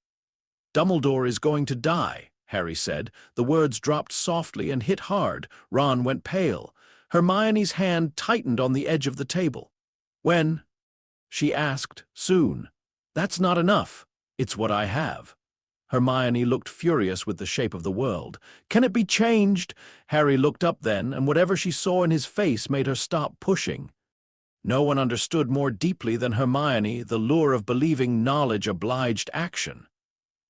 "Dumbledore is going to die," Harry said. The words dropped softly and hit hard. Ron went pale. Hermione's hand tightened on the edge of the table. "When?" she asked. "Soon." "That's not enough. It's what I have." Hermione looked furious with the shape of the world. "Can it be changed?" Harry looked up then, and whatever she saw in his face made her stop pushing. No one understood more deeply than Hermione the lure of believing knowledge obliged action.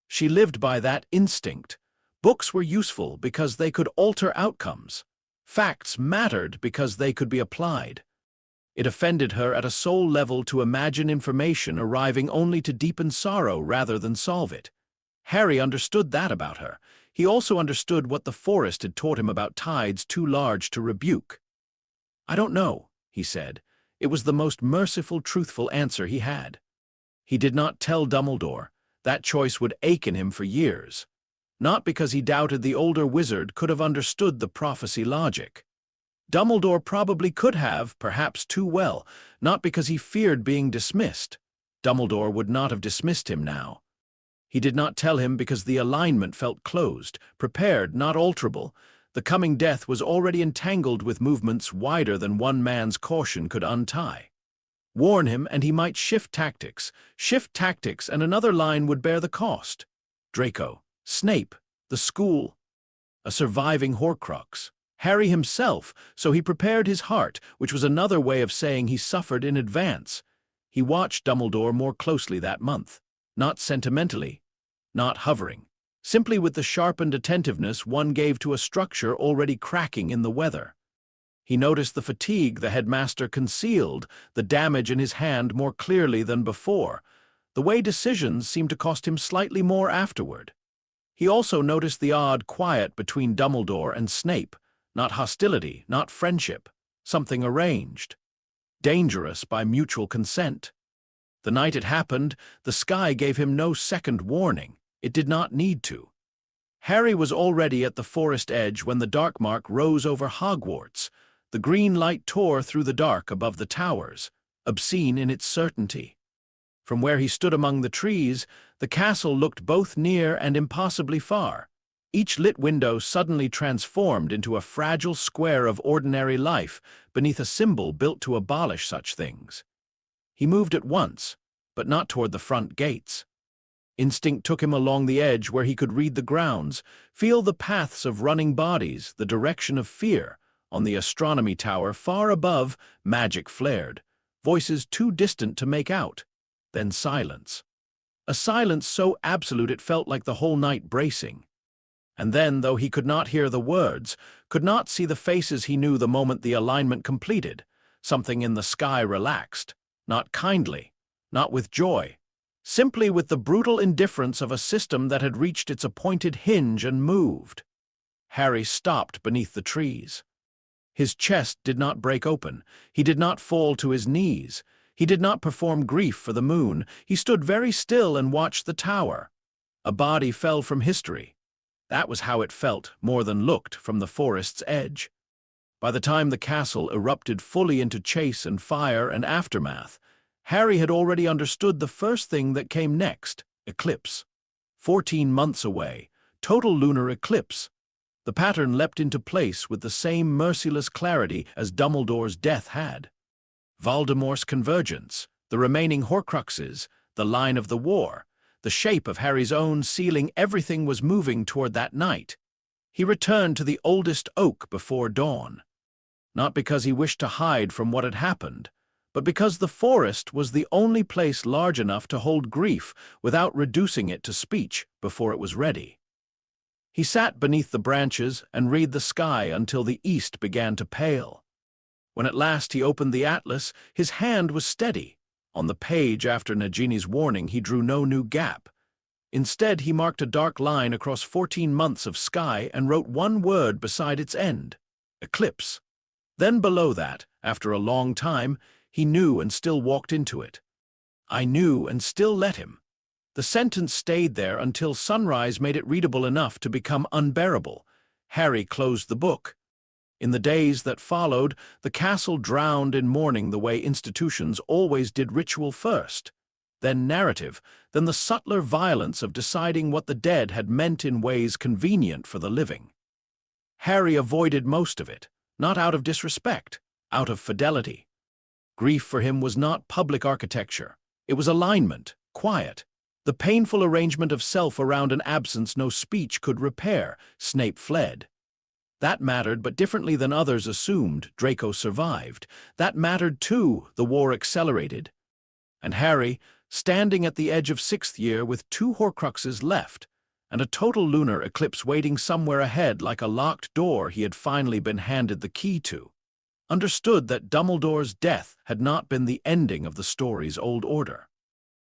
She lived by that instinct. Books were useful because they could alter outcomes. Facts mattered because they could be applied. It offended her at a soul level to imagine information arriving only to deepen sorrow rather than solve it. Harry understood that about her. He also understood what the forest had taught him about tides too large to rebuke. "I don't know," he said. It was the most merciful, truthful answer he had. He did not tell Dumbledore. That choice would ache in him for years. Not because he doubted the older wizard could have understood the prophecy logic. Dumbledore probably could have, perhaps too well, not because he feared being dismissed. Dumbledore would not have dismissed him now. He did not tell him because the alignment felt closed, prepared, not alterable. The coming death was already entangled with movements wider than one man's caution could untie. Warn him and he might shift tactics, and another line would bear the cost. Draco, Snape, the school, a surviving Horcrux, Harry himself, so he prepared his heart, which was another way of saying he suffered in advance. He watched Dumbledore more closely that month, not sentimentally, not hovering, simply with the sharpened attentiveness one gave to a structure already cracking in the weather. He noticed the fatigue the headmaster concealed, the damage in his hand more clearly than before, the way decisions seemed to cost him slightly more afterward. He also noticed the odd quiet between Dumbledore and Snape, not hostility, not friendship, something arranged, dangerous by mutual consent. The night it happened, the sky gave him no second warning. It did not need to. Harry was already at the forest edge when the dark mark rose over Hogwarts. The green light tore through the dark above the towers, obscene in its certainty. From where he stood among the trees, the castle looked both near and impossibly far. Each lit window suddenly transformed into a fragile square of ordinary life beneath a symbol built to abolish such things. He moved at once, but not toward the front gates. Instinct took him along the edge where he could read the grounds, feel the paths of running bodies, the direction of fear. On the astronomy tower far above, magic flared, voices too distant to make out. Then silence. A silence so absolute it felt like the whole night bracing. And then, though he could not hear the words, could not see the faces he knew the moment the alignment completed, something in the sky relaxed, not kindly, not with joy, simply with the brutal indifference of a system that had reached its appointed hinge and moved. Harry stopped beneath the trees. His chest did not break open. He did not fall to his knees. He did not perform grief for the moon. He stood very still and watched the tower. A body fell from history. That was how it felt, more than looked, from the forest's edge. By the time the castle erupted fully into chase and fire and aftermath, Harry had already understood the first thing that came next: eclipse. 14 months away, total lunar eclipse. The pattern leapt into place with the same merciless clarity as Dumbledore's death had. Voldemort's convergence, the remaining Horcruxes, the line of the war, the shape of Harry's own ceiling, everything was moving toward that night. He returned to the oldest oak before dawn. Not because he wished to hide from what had happened, but because the forest was the only place large enough to hold grief without reducing it to speech before it was ready. He sat beneath the branches and read the sky until the east began to pale. When at last he opened the atlas, his hand was steady. On the page after Nagini's warning, he drew no new gap. Instead, he marked a dark line across 14 months of sky and wrote one word beside its end: eclipse. Then below that, after a long time, he knew and still walked into it. I knew and still let him. The sentence stayed there until sunrise made it readable enough to become unbearable. Harry closed the book. In the days that followed, the castle drowned in mourning the way institutions always did: ritual first, then narrative, then the subtler violence of deciding what the dead had meant in ways convenient for the living. Harry avoided most of it, not out of disrespect, out of fidelity. Grief for him was not public architecture. It was alignment, quiet, the painful arrangement of self around an absence no speech could repair. Snape fled. That mattered, but differently than others assumed. Draco survived. That mattered too. The war accelerated. And Harry, standing at the edge of 6th year with 2 Horcruxes left, and a total lunar eclipse waiting somewhere ahead like a locked door he had finally been handed the key to, understood that Dumbledore's death had not been the ending of the story's old order.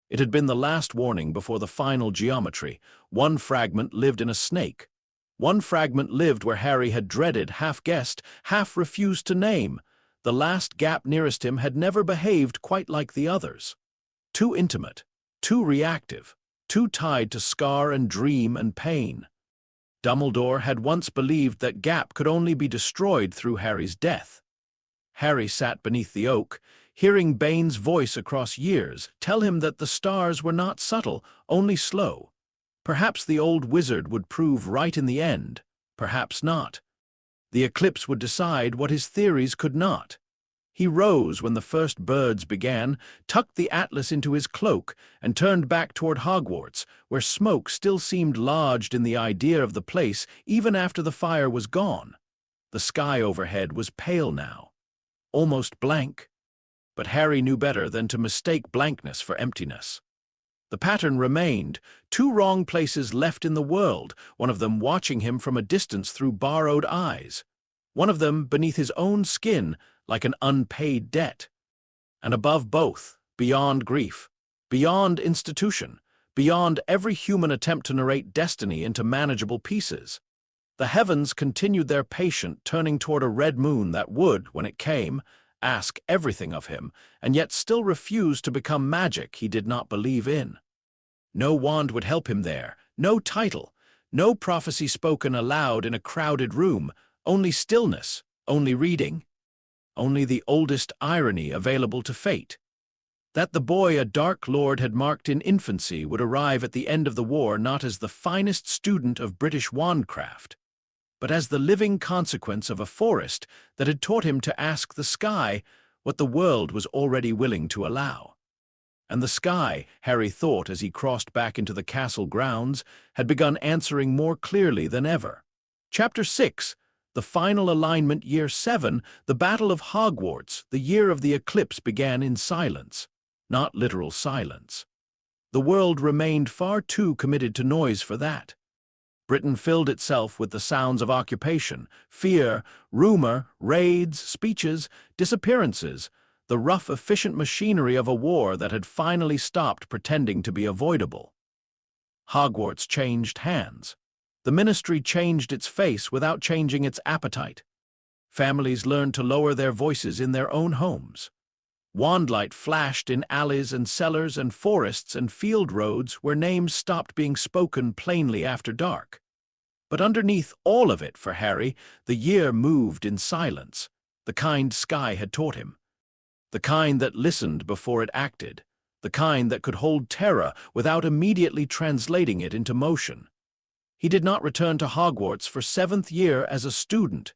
It had been the last warning before the final geometry. One fragment lived in a snake. One fragment lived where Harry had dreaded, half guessed, half refused to name. The last gap nearest him had never behaved quite like the others. Too intimate, too reactive, too tied to scar and dream and pain. Dumbledore had once believed that gap could only be destroyed through Harry's death. Harry sat beneath the oak, hearing Bane's voice across years tell him that the stars were not subtle, only slow. Perhaps the old wizard would prove right in the end, perhaps not. The eclipse would decide what his theories could not. He rose when the first birds began, tucked the atlas into his cloak, and turned back toward Hogwarts, where smoke still seemed lodged in the idea of the place even after the fire was gone. The sky overhead was pale now, almost blank. But Harry knew better than to mistake blankness for emptiness. The pattern remained, 2 wrong places left in the world, one of them watching him from a distance through borrowed eyes, one of them beneath his own skin like an unpaid debt. And above both, beyond grief, beyond institution, beyond every human attempt to narrate destiny into manageable pieces, the heavens continued their patient turning toward a red moon that would, when it came, ask everything of him, and yet still refuse to become magic he did not believe in. No wand would help him there, no title, no prophecy spoken aloud in a crowded room, only stillness, only reading, only the oldest irony available to fate. That the boy a Dark Lord had marked in infancy would arrive at the end of the war not as the finest student of British wandcraft, but as the living consequence of a forest that had taught him to ask the sky what the world was already willing to allow. And the sky, Harry thought as he crossed back into the castle grounds, had begun answering more clearly than ever. Chapter 6, the final alignment, Year 7, the Battle of Hogwarts, the year of the eclipse, began in silence, not literal silence. The world remained far too committed to noise for that. Britain filled itself with the sounds of occupation, fear, rumor, raids, speeches, disappearances, the rough, efficient machinery of a war that had finally stopped pretending to be avoidable. Hogwarts changed hands. The ministry changed its face without changing its appetite. Families learned to lower their voices in their own homes. Wandlight flashed in alleys and cellars and forests and field roads where names stopped being spoken plainly after dark. But underneath all of it, for Harry, the year moved in silence, the kind sky had taught him. The kind that listened before it acted, the kind that could hold terror without immediately translating it into motion. He did not return to Hogwarts for 7th year as a student.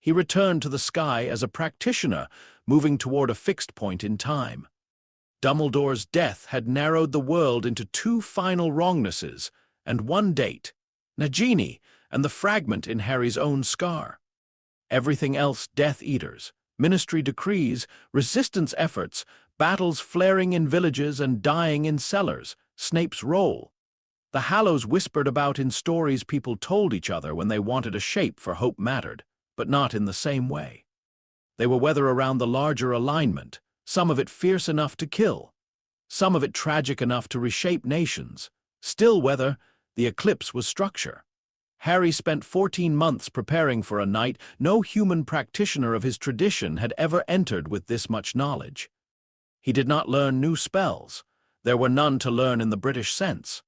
He returned to the sky as a practitioner, moving toward a fixed point in time. Dumbledore's death had narrowed the world into 2 final wrongnesses and 1 date, Nagini and the fragment in Harry's own scar. Everything else Death Eaters, ministry decrees, resistance efforts, battles flaring in villages and dying in cellars, Snape's role. The Hallows whispered about in stories people told each other when they wanted a shape for hope mattered, but not in the same way. They were weather around the larger alignment, some of it fierce enough to kill, some of it tragic enough to reshape nations. Still weather, the eclipse was structure. Harry spent 14 months preparing for a night no human practitioner of his tradition had ever entered with this much knowledge. He did not learn new spells. There were none to learn in the British sense.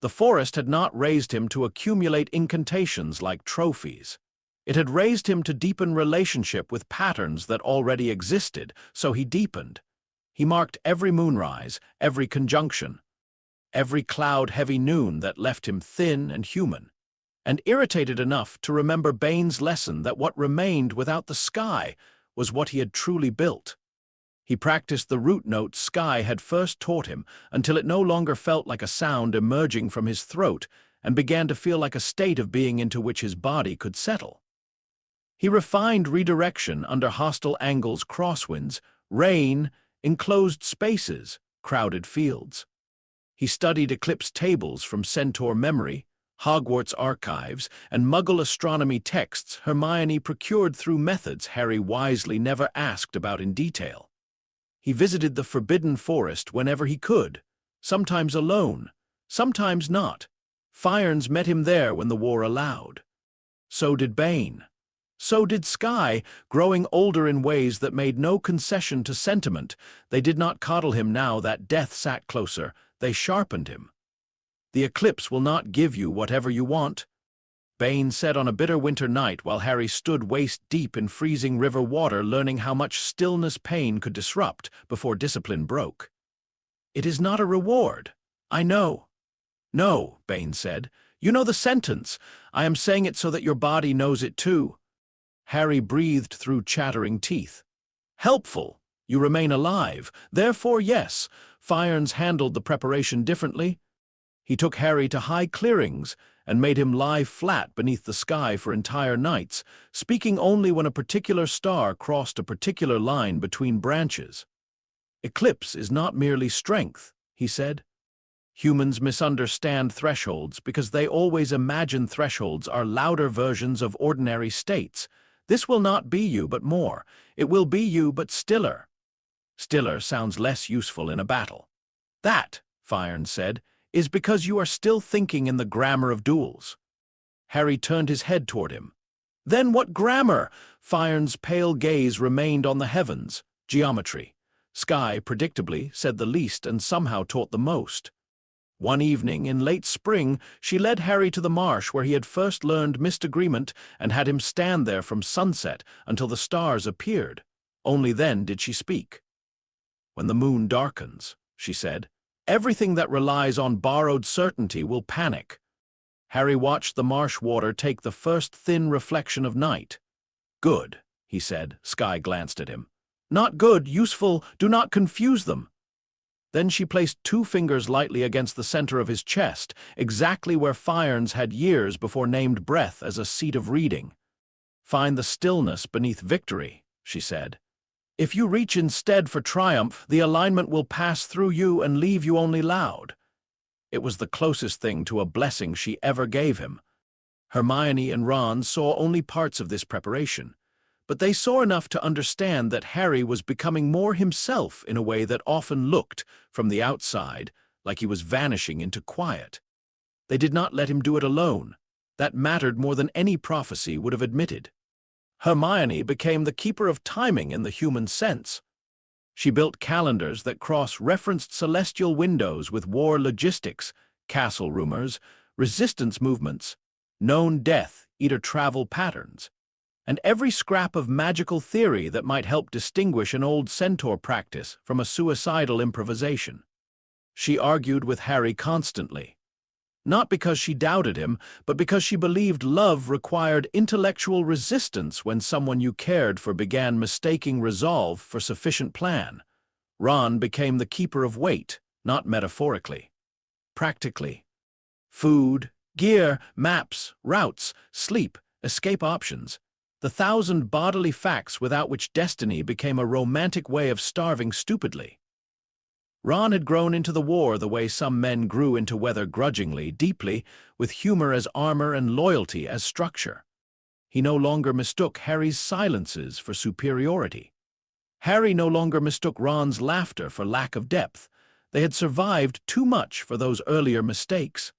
The forest had not raised him to accumulate incantations like trophies. It had raised him to deepen relationship with patterns that already existed, so he deepened. He marked every moonrise, every conjunction, every cloud-heavy noon that left him thin and human, and irritated enough to remember Bane's lesson that what remained without the sky was what he had truly built. He practiced the root notes Sky had first taught him until it no longer felt like a sound emerging from his throat and began to feel like a state of being into which his body could settle. He refined redirection under hostile angles, crosswinds, rain, enclosed spaces, crowded fields. He studied eclipse tables from Centaur memory, Hogwarts archives, and Muggle astronomy texts Hermione procured through methods Harry wisely never asked about in detail. He visited the Forbidden Forest whenever he could, sometimes alone, sometimes not. Fyarns met him there when the war allowed. So did Bane. So did Sky, growing older in ways that made no concession to sentiment. They did not coddle him now that death sat closer, they sharpened him. The eclipse will not give you whatever you want, Bane said on a bitter winter night while Harry stood waist-deep in freezing river water learning how much stillness pain could disrupt before discipline broke. It is not a reward. I know. No, Bane said. You know the sentence. I am saying it so that your body knows it too. Harry breathed through chattering teeth. Helpful. You remain alive. Therefore, yes. Fyarns handled the preparation differently. He took Harry to high clearings and made him lie flat beneath the sky for entire nights, speaking only when a particular star crossed a particular line between branches. Eclipse is not merely strength, he said. Humans misunderstand thresholds because they always imagine thresholds are louder versions of ordinary states. This will not be you, but more. It will be you, but stiller. Stiller sounds less useful in a battle. That, Fyarns said, is because you are still thinking in the grammar of duels. Harry turned his head toward him. Then what grammar? Firen's pale gaze remained on the heavens, geometry. Sky, predictably, said the least and somehow taught the most. One evening, in late spring, she led Harry to the marsh where he had first learned misagreement and had him stand there from sunset until the stars appeared. Only then did she speak. "When the moon darkens," she said, "everything that relies on borrowed certainty will panic." Harry watched the marsh water take the first thin reflection of night. "Good," he said. Sky glanced at him. "Not good, useful, do not confuse them." Then she placed 2 fingers lightly against the center of his chest, exactly where Firen's had years before named breath as a seat of reading. "Find the stillness beneath victory," she said. "If you reach instead for triumph, the alignment will pass through you and leave you only loud." It was the closest thing to a blessing she ever gave him. Hermione and Ron saw only parts of this preparation, but they saw enough to understand that Harry was becoming more himself in a way that often looked, from the outside, like he was vanishing into quiet. They did not let him do it alone. That mattered more than any prophecy would have admitted. Hermione became the keeper of timing in the human sense. She built calendars that cross-referenced celestial windows with war logistics, castle rumors, resistance movements, known death, eater travel patterns, and every scrap of magical theory that might help distinguish an old centaur practice from a suicidal improvisation. She argued with Harry constantly, not because she doubted him, but because she believed love required intellectual resistance when someone you cared for began mistaking resolve for sufficient plan. Ron became the keeper of weight, not metaphorically. Practically. Food, gear, maps, routes, sleep, escape options. The 1,000 bodily facts without which destiny became a romantic way of starving stupidly. Ron had grown into the war the way some men grew into weather grudgingly, deeply, with humor as armor and loyalty as structure. He no longer mistook Harry's silences for superiority. Harry no longer mistook Ron's laughter for lack of depth. They had survived too much for those earlier mistakes.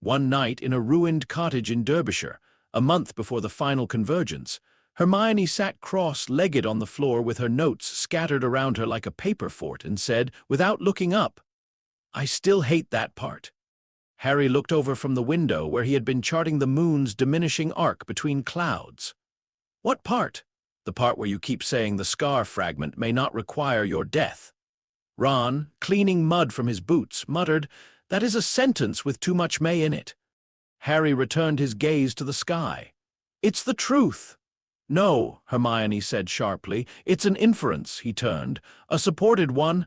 One night in a ruined cottage in Derbyshire, a month before the final convergence, Hermione sat cross-legged on the floor with her notes scattered around her like a paper fort and said, without looking up, "I still hate that part." Harry looked over from the window where he had been charting the moon's diminishing arc between clouds. "What part?" "The part where you keep saying the scar fragment may not require your death." Ron, cleaning mud from his boots, muttered, "That is a sentence with too much may in it." Harry returned his gaze to the sky. "It's the truth." "No," Hermione said sharply. "It's an inference," he turned. "A supported one.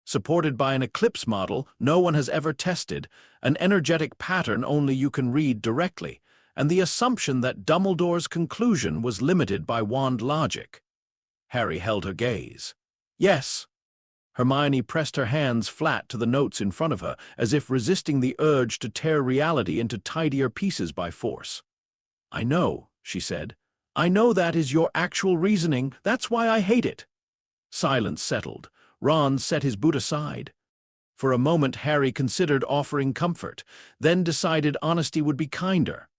Supported by an eclipse model no one has ever tested, an energetic pattern only you can read directly, and the assumption that Dumbledore's conclusion was limited by wand logic." Harry held her gaze. "Yes." Hermione pressed her hands flat to the notes in front of her, as if resisting the urge to tear reality into tidier pieces by force. "I know," she said. "I know that is your actual reasoning. That's why I hate it." Silence settled. Ron set his boot aside. For a moment Harry considered offering comfort, then decided honesty would be kinder.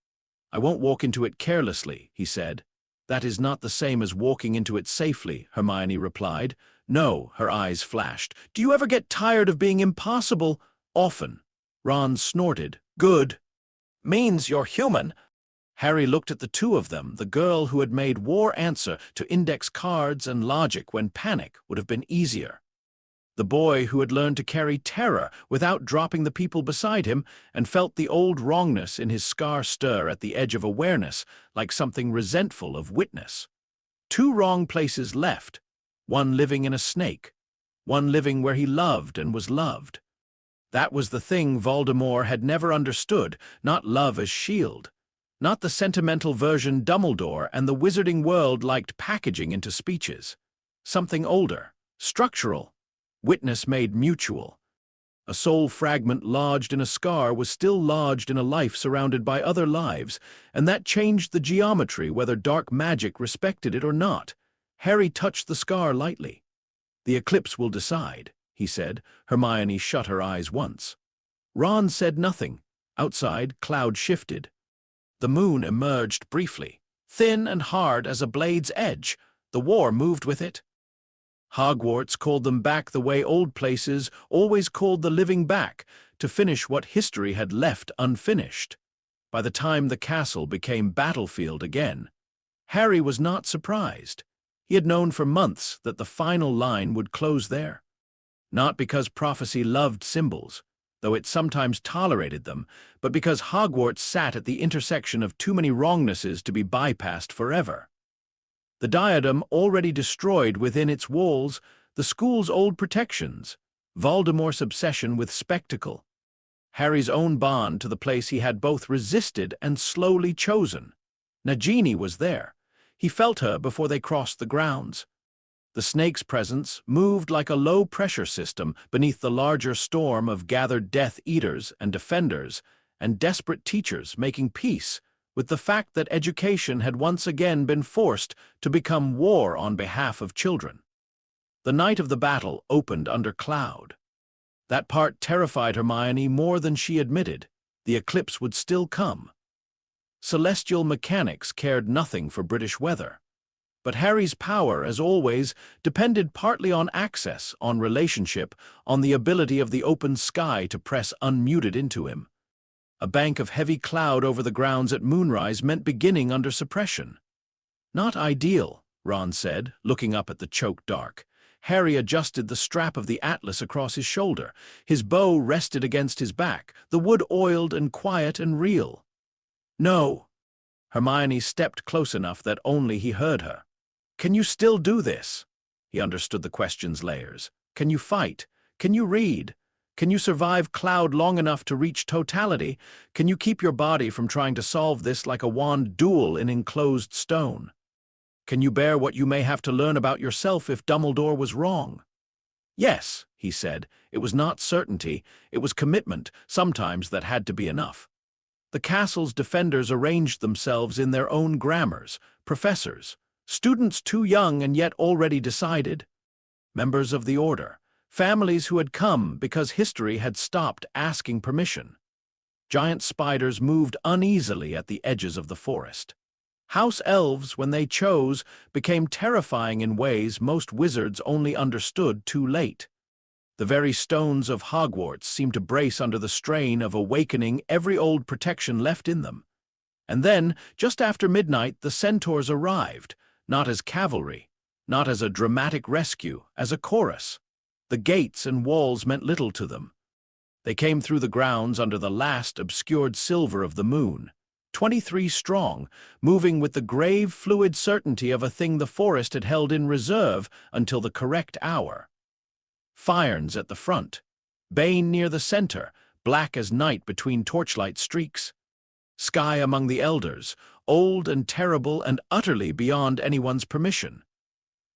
"I won't walk into it carelessly," he said. "That is not the same as walking into it safely," Hermione replied. "No," her eyes flashed. "Do you ever get tired of being impossible?" "Often." Ron snorted. "Good. Means you're human." Harry looked at the two of them, the girl who had made war answer to index cards and logic when panic would have been easier. The boy who had learned to carry terror without dropping the people beside him and felt the old wrongness in his scar stir at the edge of awareness like something resentful of witness. 2 wrong places left, one living in a snake, one living where he loved and was loved. That was the thing Voldemort had never understood, not love as shield. Not the sentimental version Dumbledore and the wizarding world liked packaging into speeches. Something older, structural, witness made mutual. A soul fragment lodged in a scar was still lodged in a life surrounded by other lives, and that changed the geometry whether dark magic respected it or not. Harry touched the scar lightly. "The eclipse will decide," he said. Hermione shut her eyes once. Ron said nothing. Outside, cloud shifted. The moon emerged briefly. Thin and hard as a blade's edge, the war moved with it. Hogwarts called them back the way old places always called the living back, to finish what history had left unfinished. By the time the castle became battlefield again, Harry was not surprised. He had known for months that the final line would close there. Not because prophecy loved symbols, though it sometimes tolerated them, but because Hogwarts sat at the intersection of too many wrongnesses to be bypassed forever. The diadem already destroyed within its walls the school's old protections, Voldemort's obsession with spectacle, Harry's own bond to the place he had both resisted and slowly chosen. Nagini was there. He felt her before they crossed the grounds. The snake's presence moved like a low-pressure system beneath the larger storm of gathered Death Eaters and Defenders and desperate teachers making peace with the fact that education had once again been forced to become war on behalf of children. The night of the battle opened under cloud. That part terrified Hermione more than she admitted. The eclipse would still come. Celestial mechanics cared nothing for British weather. But Harry's power, as always, depended partly on access, on relationship, on the ability of the open sky to press unmuted into him. A bank of heavy cloud over the grounds at moonrise meant beginning under suppression. Not ideal, Ron said, looking up at the choked dark. Harry adjusted the strap of the atlas across his shoulder. His bow rested against his back, the wood oiled and quiet and real. No. Hermione stepped close enough that only he heard her. Can you still do this? He understood the question's layers. Can you fight? Can you read? Can you survive cloud long enough to reach totality? Can you keep your body from trying to solve this like a wand duel in enclosed stone? Can you bear what you may have to learn about yourself if Dumbledore was wrong? Yes, he said. It was not certainty. It was commitment, sometimes that had to be enough. The castle's defenders arranged themselves in their own grammars, professors, students too young and yet already decided, members of the Order, families who had come because history had stopped asking permission. Giant spiders moved uneasily at the edges of the forest. House elves, when they chose, became terrifying in ways most wizards only understood too late. The very stones of Hogwarts seemed to brace under the strain of awakening every old protection left in them. And then, just after midnight, the Centaurs arrived, not as cavalry, not as a dramatic rescue, as a chorus. The gates and walls meant little to them. They came through the grounds under the last obscured silver of the moon, 23 strong, moving with the grave, fluid certainty of a thing the forest had held in reserve until the correct hour. Fyarns at the front, Bane near the center, black as night between torchlight streaks. Sky among the elders, old and terrible and utterly beyond anyone's permission.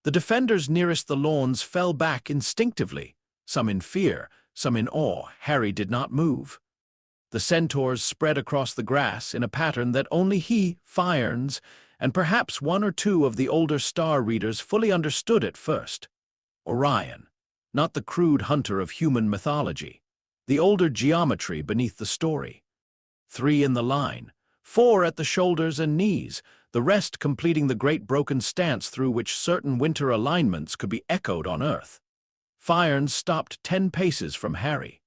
The defenders nearest the lawns fell back instinctively, some in fear, some in awe. Harry did not move. The centaurs spread across the grass in a pattern that only he, Fyarns, and perhaps one or two of the older star readers fully understood at first. Orion, not the crude hunter of human mythology, the older geometry beneath the story. 3 in the line, 4 at the shoulders and knees, the rest completing the great broken stance through which certain winter alignments could be echoed on Earth. Fyarns stopped 10 paces from Harry.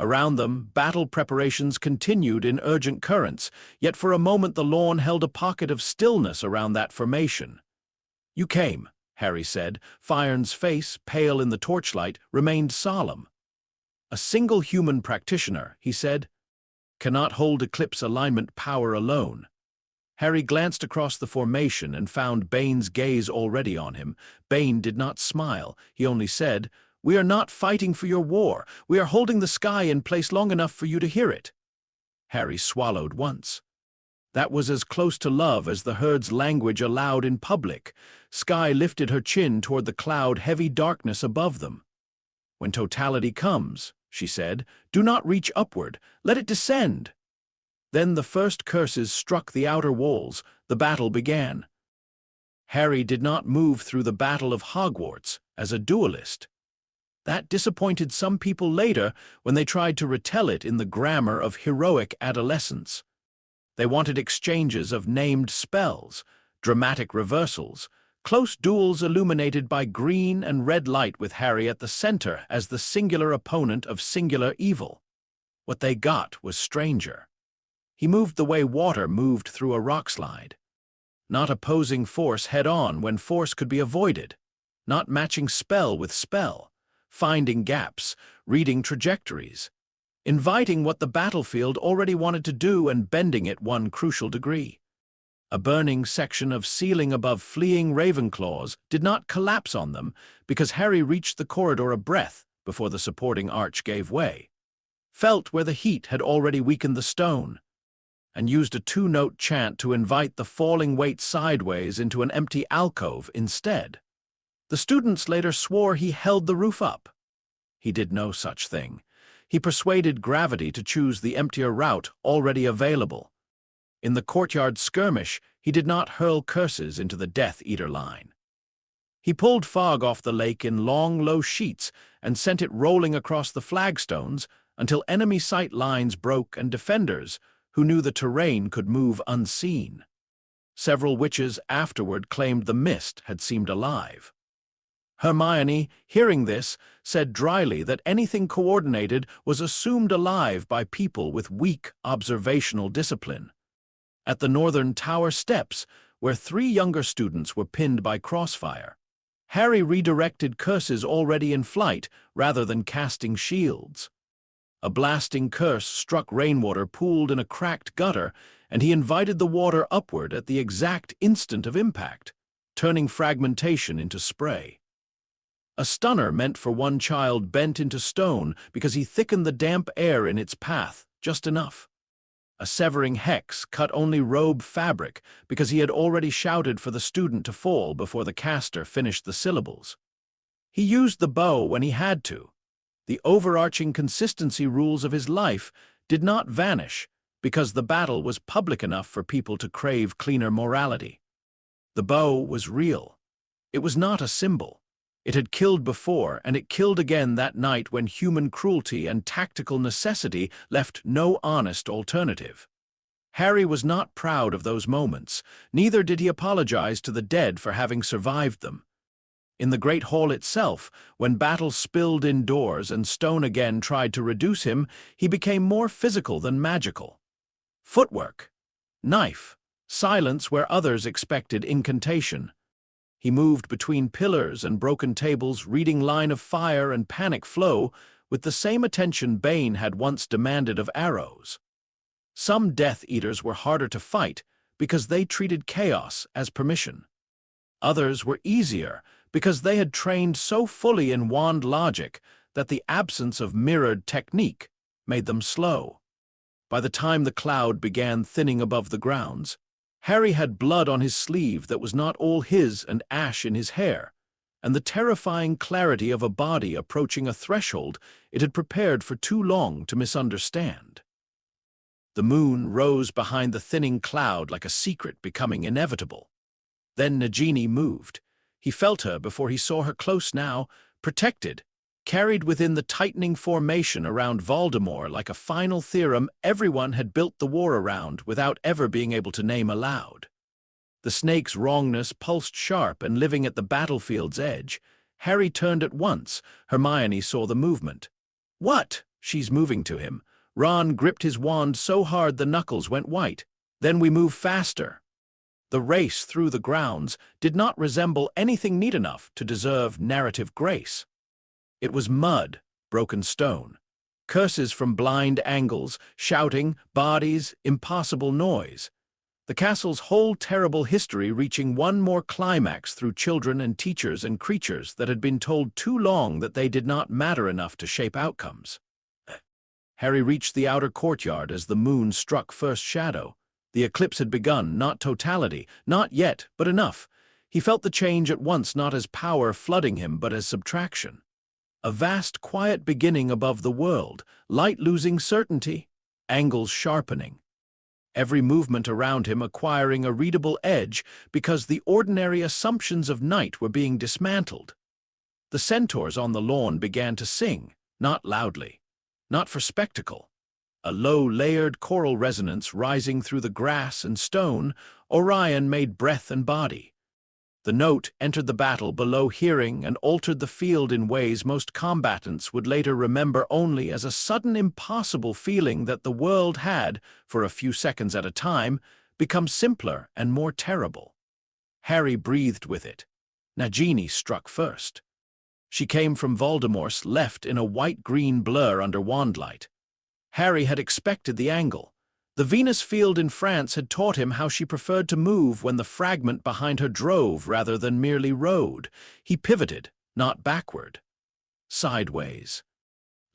Around them, battle preparations continued in urgent currents, yet for a moment the lawn held a pocket of stillness around that formation. You came, Harry said. Fyarns' face, pale in the torchlight, remained solemn. A single human practitioner, he said, cannot hold eclipse alignment power alone. Harry glanced across the formation and found Bane's gaze already on him. Bane did not smile. He only said, "We are not fighting for your war. We are holding the sky in place long enough for you to hear it." Harry swallowed once. That was as close to love as the herd's language allowed in public. Sky lifted her chin toward the cloud-heavy darkness above them. "When totality comes," she said, "do not reach upward. Let it descend." Then the first curses struck the outer walls. The battle began. Harry did not move through the Battle of Hogwarts as a duelist. That disappointed some people later when they tried to retell it in the grammar of heroic adolescence. They wanted exchanges of named spells, dramatic reversals, close duels illuminated by green and red light with Harry at the center as the singular opponent of singular evil. What they got was stranger. He moved the way water moved through a rock slide. Not opposing force head-on when force could be avoided. Not matching spell with spell. Finding gaps, reading trajectories. Inviting what the battlefield already wanted to do and bending it one crucial degree. A burning section of ceiling above fleeing Ravenclaws did not collapse on them because Harry reached the corridor a breath before the supporting arch gave way. Felt where the heat had already weakened the stone, and used a two-note chant to invite the falling weight sideways into an empty alcove instead. The students later swore he held the roof up. He did no such thing. He persuaded gravity to choose the emptier route already available. In the courtyard skirmish, he did not hurl curses into the Death Eater line. He pulled fog off the lake in long, low sheets and sent it rolling across the flagstones until enemy sight lines broke and defenders, who knew the terrain, could move unseen. Several witches afterward claimed the mist had seemed alive. Hermione, hearing this, said dryly that anything coordinated was assumed alive by people with weak observational discipline. At the northern tower steps, where 3 younger students were pinned by crossfire, Harry redirected curses already in flight rather than casting shields. A blasting curse struck rainwater pooled in a cracked gutter, and he invited the water upward at the exact instant of impact, turning fragmentation into spray. A stunner meant for one child bent into stone because he thickened the damp air in its path just enough. A severing hex cut only robe fabric because he had already shouted for the student to fall before the caster finished the syllables. He used the bow when he had to. The overarching consistency rules of his life did not vanish because the battle was public enough for people to crave cleaner morality. The bow was real. It was not a symbol. It had killed before, and it killed again that night when human cruelty and tactical necessity left no honest alternative. Harry was not proud of those moments, neither did he apologize to the dead for having survived them. In the Great Hall itself, when battle spilled indoors and stone again tried to reduce him, he became more physical than magical. Footwork, knife, silence where others expected incantation. He moved between pillars and broken tables, reading line of fire and panic flow with the same attention Bane had once demanded of arrows. Some Death Eaters were harder to fight because they treated chaos as permission. Others were easier because they had trained so fully in wand logic that the absence of mirrored technique made them slow. By the time the cloud began thinning above the grounds, Harry had blood on his sleeve that was not all his and ash in his hair, and the terrifying clarity of a body approaching a threshold it had prepared for too long to misunderstand. The moon rose behind the thinning cloud like a secret becoming inevitable. Then Nagini moved. He felt her before he saw her close now, protected, carried within the tightening formation around Voldemort like a final theorem everyone had built the war around without ever being able to name aloud. The snake's wrongness pulsed sharp, and living at the battlefield's edge, Harry turned at once. Hermione saw the movement. "What?" She's moving to him. Ron gripped his wand so hard the knuckles went white. "Then we move faster." The race through the grounds did not resemble anything neat enough to deserve narrative grace. It was mud, broken stone, curses from blind angles, shouting, bodies, impossible noise. The castle's whole terrible history reaching one more climax through children and teachers and creatures that had been told too long that they did not matter enough to shape outcomes. Harry reached the outer courtyard as the moon struck first shadow. The eclipse had begun, not totality, not yet, but enough. He felt the change at once, not as power flooding him, but as subtraction. A vast, quiet beginning above the world, light losing certainty, angles sharpening. Every movement around him acquiring a readable edge because the ordinary assumptions of night were being dismantled. The centaurs on the lawn began to sing, not loudly, not for spectacle, A low, layered choral resonance rising through the grass and stone, Orion made breath and body. The note entered the battle below hearing and altered the field in ways most combatants would later remember only as a sudden impossible feeling that the world had, for a few seconds at a time, become simpler and more terrible. Harry breathed with it. Nagini struck first. She came from Voldemort's left in a white-green blur under wandlight. Harry had expected the angle. The Venus field in France had taught him how she preferred to move when the fragment behind her drove rather than merely rode. He pivoted, not backward. Sideways.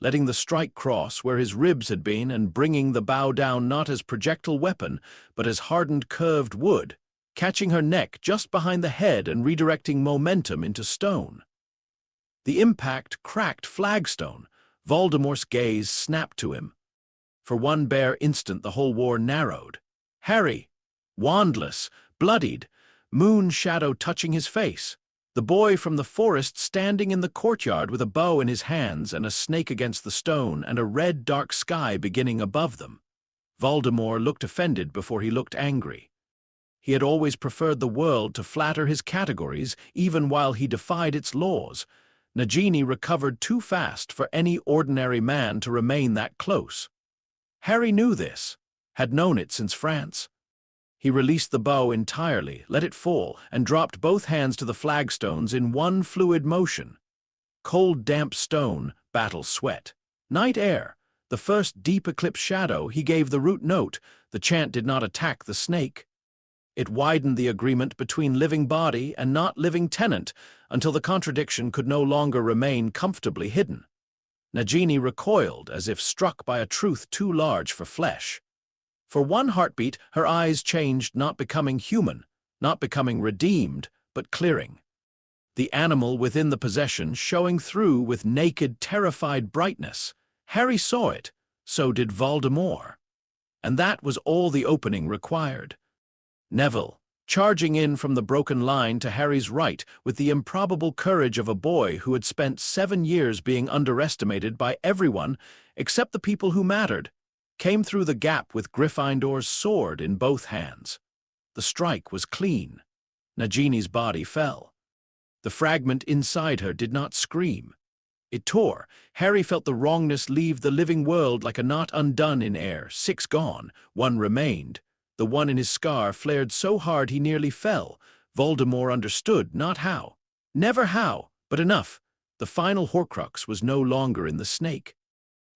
Letting the strike cross where his ribs had been and bringing the bow down not as projectile weapon, but as hardened curved wood, catching her neck just behind the head and redirecting momentum into stone. The impact cracked flagstone. Voldemort's gaze snapped to him. For one bare instant the whole war narrowed. Harry, wandless, bloodied, moon shadow touching his face. The boy from the forest standing in the courtyard with a bow in his hands and a snake against the stone and a red dark sky beginning above them. Voldemort looked offended before he looked angry. He had always preferred the world to flatter his categories even while he defied its laws. Nagini recovered too fast for any ordinary man to remain that close. Harry knew this, had known it since France. He released the bow entirely, let it fall, and dropped both hands to the flagstones in one fluid motion. Cold, damp stone, battle sweat. Night air. The first deep eclipse shadow, he gave the root note. The chant did not attack the snake. It widened the agreement between living body and not living tenant until the contradiction could no longer remain comfortably hidden. Nagini recoiled as if struck by a truth too large for flesh. For one heartbeat, her eyes changed, not becoming human, not becoming redeemed, but clearing. The animal within the possession showing through with naked, terrified brightness. Harry saw it, so did Voldemort. And that was all the opening required. Neville, charging in from the broken line to Harry's right with the improbable courage of a boy who had spent 7 years being underestimated by everyone except the people who mattered, came through the gap with Gryffindor's sword in both hands. The strike was clean. Nagini's body fell. The fragment inside her did not scream. It tore. Harry felt the wrongness leave the living world like a knot undone in air. 6 gone, 1 remained. The one in his scar flared so hard he nearly fell. Voldemort understood not how. Never how, but enough. The final Horcrux was no longer in the snake.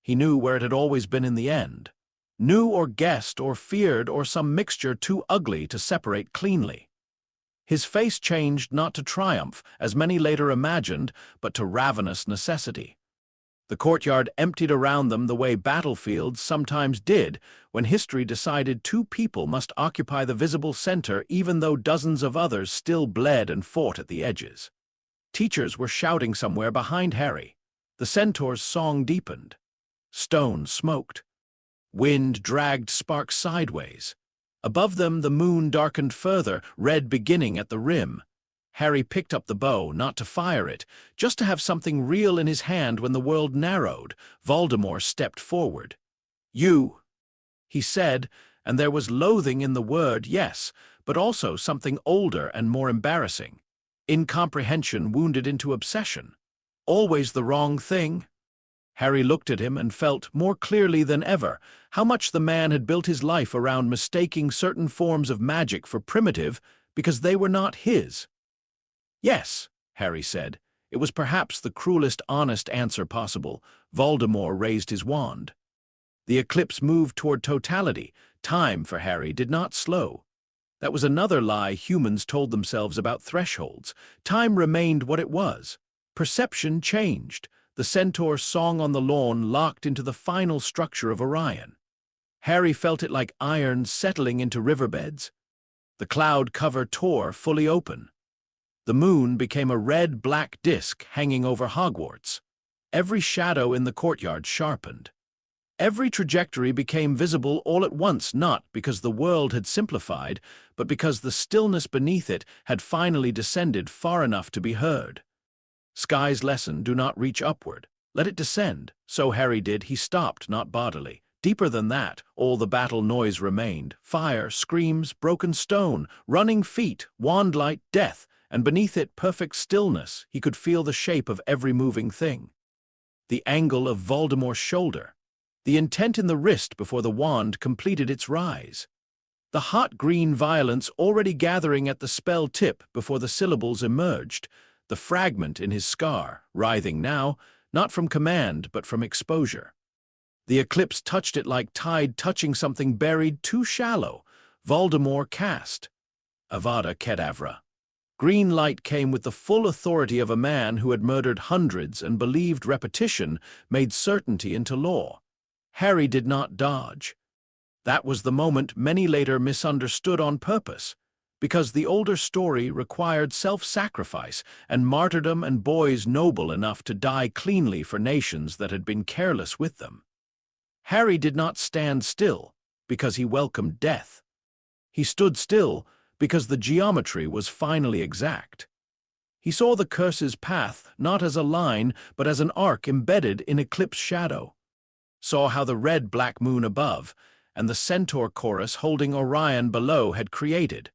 He knew where it had always been in the end. Knew or guessed or feared or some mixture too ugly to separate cleanly. His face changed not to triumph, as many later imagined, but to ravenous necessity. The courtyard emptied around them the way battlefields sometimes did when history decided 2 people must occupy the visible center even though dozens of others still bled and fought at the edges. Teachers were shouting somewhere behind Harry. The Centaurs' song deepened. Stone smoked. Wind dragged sparks sideways. Above them the moon darkened further, red beginning at the rim. Harry picked up the bow, not to fire it, just to have something real in his hand when the world narrowed. Voldemort stepped forward. "You," he said, and there was loathing in the word, yes, but also something older and more embarrassing. Incomprehension wounded into obsession. Always the wrong thing. Harry looked at him and felt, more clearly than ever, how much the man had built his life around mistaking certain forms of magic for primitive because they were not his. "Yes," Harry said. It was perhaps the cruelest honest answer possible. Voldemort raised his wand. The eclipse moved toward totality. Time, for Harry, did not slow. That was another lie humans told themselves about thresholds. Time remained what it was. Perception changed. The Centaur's song on the lawn locked into the final structure of Orion. Harry felt it like iron settling into riverbeds. The cloud cover tore fully open. The moon became a red-black disk hanging over Hogwarts. Every shadow in the courtyard sharpened. Every trajectory became visible all at once, not because the world had simplified, but because the stillness beneath it had finally descended far enough to be heard. Sky's lesson, do not reach upward. Let it descend. So Harry did. He stopped, not bodily, Deeper than that, all the battle noise remained: fire, screams, broken stone, running feet, wand-light death, and beneath it perfect stillness. He could feel the shape of every moving thing. The angle of Voldemort's shoulder, the intent in the wrist before the wand completed its rise. The hot green violence already gathering at the spell tip before the syllables emerged, the fragment in his scar, writhing now, not from command but from exposure. The eclipse touched it like tide touching something buried too shallow. Voldemort cast. Avada Kedavra. Green light came with the full authority of a man who had murdered hundreds and believed repetition made certainty into law. Harry did not dodge. That was the moment many later misunderstood on purpose, because the older story required self-sacrifice and martyrdom and boys noble enough to die cleanly for nations that had been careless with them. Harry did not stand still because he welcomed death. He stood still because the geometry was finally exact. He saw the curse's path not as a line but as an arc embedded in eclipse shadow. Saw how the red-black moon above and the centaur chorus holding Orion below had created,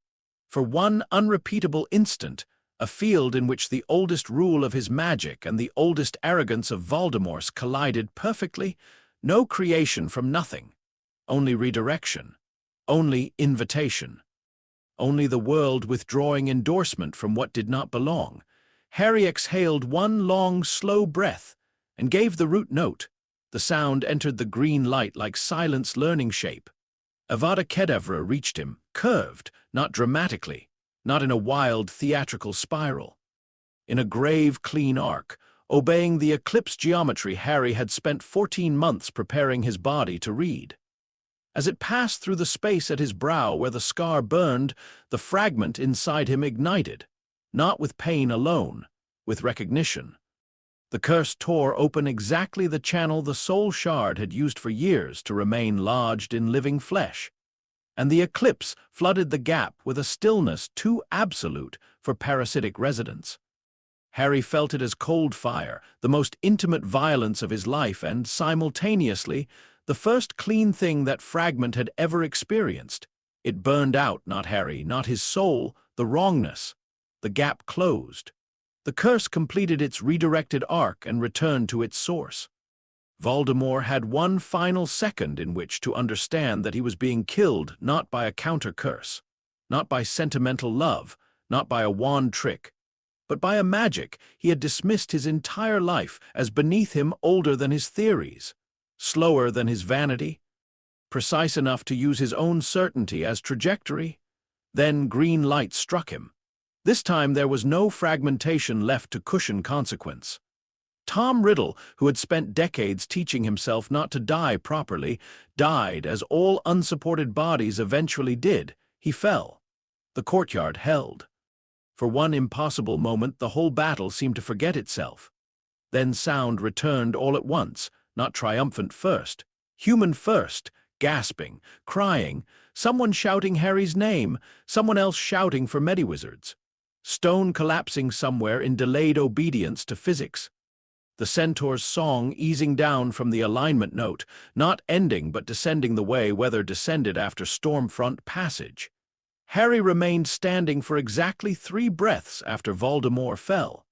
for one unrepeatable instant, a field in which the oldest rule of his magic and the oldest arrogance of Voldemort's collided perfectly. No creation from nothing, only redirection, only invitation, only the world withdrawing endorsement from what did not belong. Harry exhaled one long, slow breath and gave the root note. The sound entered the green light like silence learning shape. Avada Kedavra reached him, curved, not dramatically, not in a wild theatrical spiral. In a grave, clean arc, obeying the eclipse geometry Harry had spent 14 months preparing his body to read. As it passed through the space at his brow where the scar burned, the fragment inside him ignited, not with pain alone, with recognition. The curse tore open exactly the channel the soul shard had used for years to remain lodged in living flesh, and the eclipse flooded the gap with a stillness too absolute for parasitic residence. Harry felt it as cold fire, the most intimate violence of his life and, simultaneously, the first clean thing that fragment had ever experienced. It burned out, not Harry, not his soul, the wrongness. The gap closed. The curse completed its redirected arc and returned to its source. Voldemort had one final second in which to understand that he was being killed not by a counter-curse, not by sentimental love, not by a wand trick, but by a magic he had dismissed his entire life as beneath him, older than his theories, slower than his vanity, precise enough to use his own certainty as trajectory. Then green light struck him. This time there was no fragmentation left to cushion consequence. Tom Riddle, who had spent decades teaching himself not to die properly, died as all unsupported bodies eventually did. He fell. The courtyard held. For one impossible moment, the whole battle seemed to forget itself. Then sound returned all at once, not triumphant first, human first, gasping, crying, someone shouting Harry's name, someone else shouting for Mediwizards. Stone collapsing somewhere in delayed obedience to physics. The Centaur's song easing down from the alignment note, not ending but descending the way weather descended after Stormfront passage. Harry remained standing for exactly 3 breaths after Voldemort fell.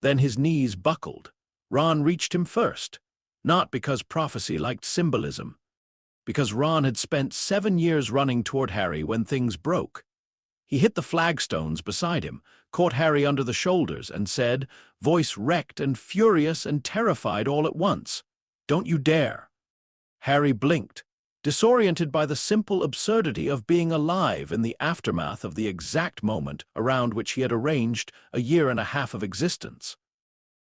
Then his knees buckled. Ron reached him first, not because prophecy liked symbolism, because Ron had spent 7 years running toward Harry when things broke. He hit the flagstones beside him, caught Harry under the shoulders, and said, voice wrecked and furious and terrified all at once, "Don't you dare." Harry blinked, disoriented by the simple absurdity of being alive in the aftermath of the exact moment around which he had arranged a 1.5 years of existence.